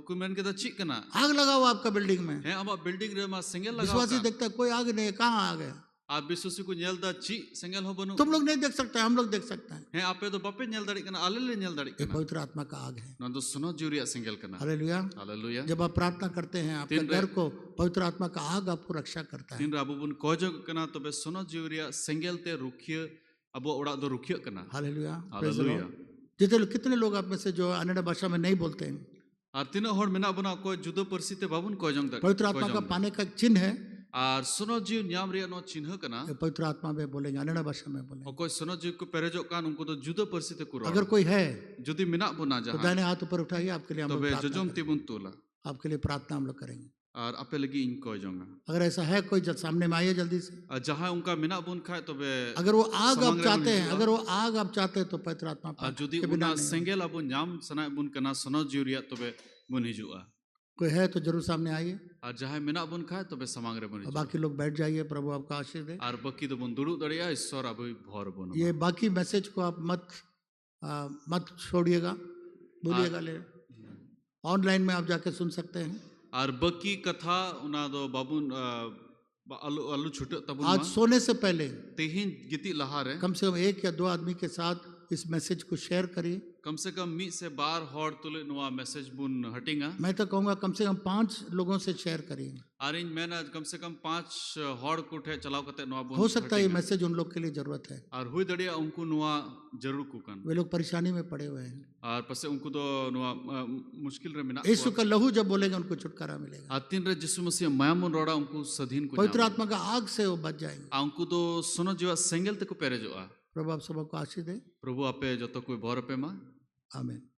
को मैंने कहा चिक कना आग लगा हुआ आपका बिल्डिंग में है। अब बिल्डिंग रे मा संगेल लगा। विश्वासी देखता है कोई आग नहीं है, कहाँ आग है? आप विश्वासी को नेल दा ची संगेल हो बनो। तुम लोग नहीं देख सकते, हम लोग देख सकते हैं। है आपे तो बापे नेल दाड़ी कना आले नेल दाड़ी ये कना। पवित्र आत्मा का आग है। ना तो सुनो जूरिया संगेल कना। Hallelujah, hallelujah. जब आप प्रार्थना करते हैं आपके घर को पवित्र आत्मा का आग आपको रक्षा करता है। तीन राबुबुन कोजो कना तो बे सुनो जूरिया संगेल ते रुखिया अब उड़ा दो रुखिया कना। Hallelujah, hallelujah. जितने कितने लोग आप में से जो अन्य भाषा में नहीं बोलते हैं, और तीनों होड़ मिना बना कोई जुदो परिस्थिति बाबुन कोजों दर पवित्र आत्मा का पाने का चिन्ह है। और सुनो जीव न्याम रिया नो चिन्ह कना। पवित्र आत्मा में बोलेंगे, अन्य भाषा में बोलेंगे। और कोई सुनो जीव को पेरेजो कान उनको तो जुदो परिस्थिति को। अगर कोई है जुदी मिना बुना तो जहां दाहिने हाथ ऊपर उठाइए, आपके लिए हम लोग तो बे जुजुम तिबुन तोला आपके लिए प्रार्थना हम लोग करेंगे। और आपे लगी इन को जोंगा अगर ऐसा है कोई सामने में आइए जल्दी से। जहां उनका मिना बुन खाए तो बे अगर वो आग आप समांग रे चाहते बुन हैं, हिजुआ। अगर वो आग आप चाहते हैं तो पवित्र आत्मा और जुदी के बिना उना नहीं। सेंगेल अबो नाम सना बुन कना सनो जिउरिया तो बे बुन हिजुआ। कोई है तो जरूर सामने आइए और जहां मिना बुन खाए तो बे समांग रे बुन और हिजुआ। बाकी लोग बैठ जाइए। प्रभु आपका आशीष दे। और बाकी तो बुन दुड़ु दड़िया ईश्वर अबो भर बुन ये बाकी मैसेज को आप मत छोड़िएगा, बोलिएगा ले। ऑनलाइन में आप जाके सुन सकते हैं। और बाकी कथा उना दो बाबुन आलू आलू छुटे तबुन आज सोने से पहले तेहिन गिति लहारे कम से कम 1 या 2 आदमी के साथ इस मैसेज को शेयर करिए। कम से कम मी से बार हॉर तुले नुआ मैसेज बुन हटिंगा। मैं तो कहूँगा कम से कम 5 लोगों से शेयर करिए। आरिन मैंने कम से कम 5 हॉर कुठे चलाव करते नुआ बुन हो सकता है ये हटिंगा। मैसेज उन लोग के लिए जरूरत है। और हुई दड़िया उनको नुआ जरूर कुकन वे लोग परेशानी में पड़े हुए हैं। और पसे उनको तो नुआ मुश्किल रे मिना यीशु का लहू जब बोलेंगे उनको छुटकारा मिलेगा। आतिन रे जिसु मसीह मायामुन रोड़ा उनको सधीन को पवित्र आत्मा का आग से वो बच जाएंगे। उनको तो सुनो जीवा सेंगल ते को पेरे जोआ। प्रभु आप सबको आशीष दे। प्रभु आपे जो तो कोई भर पे मा आमीन।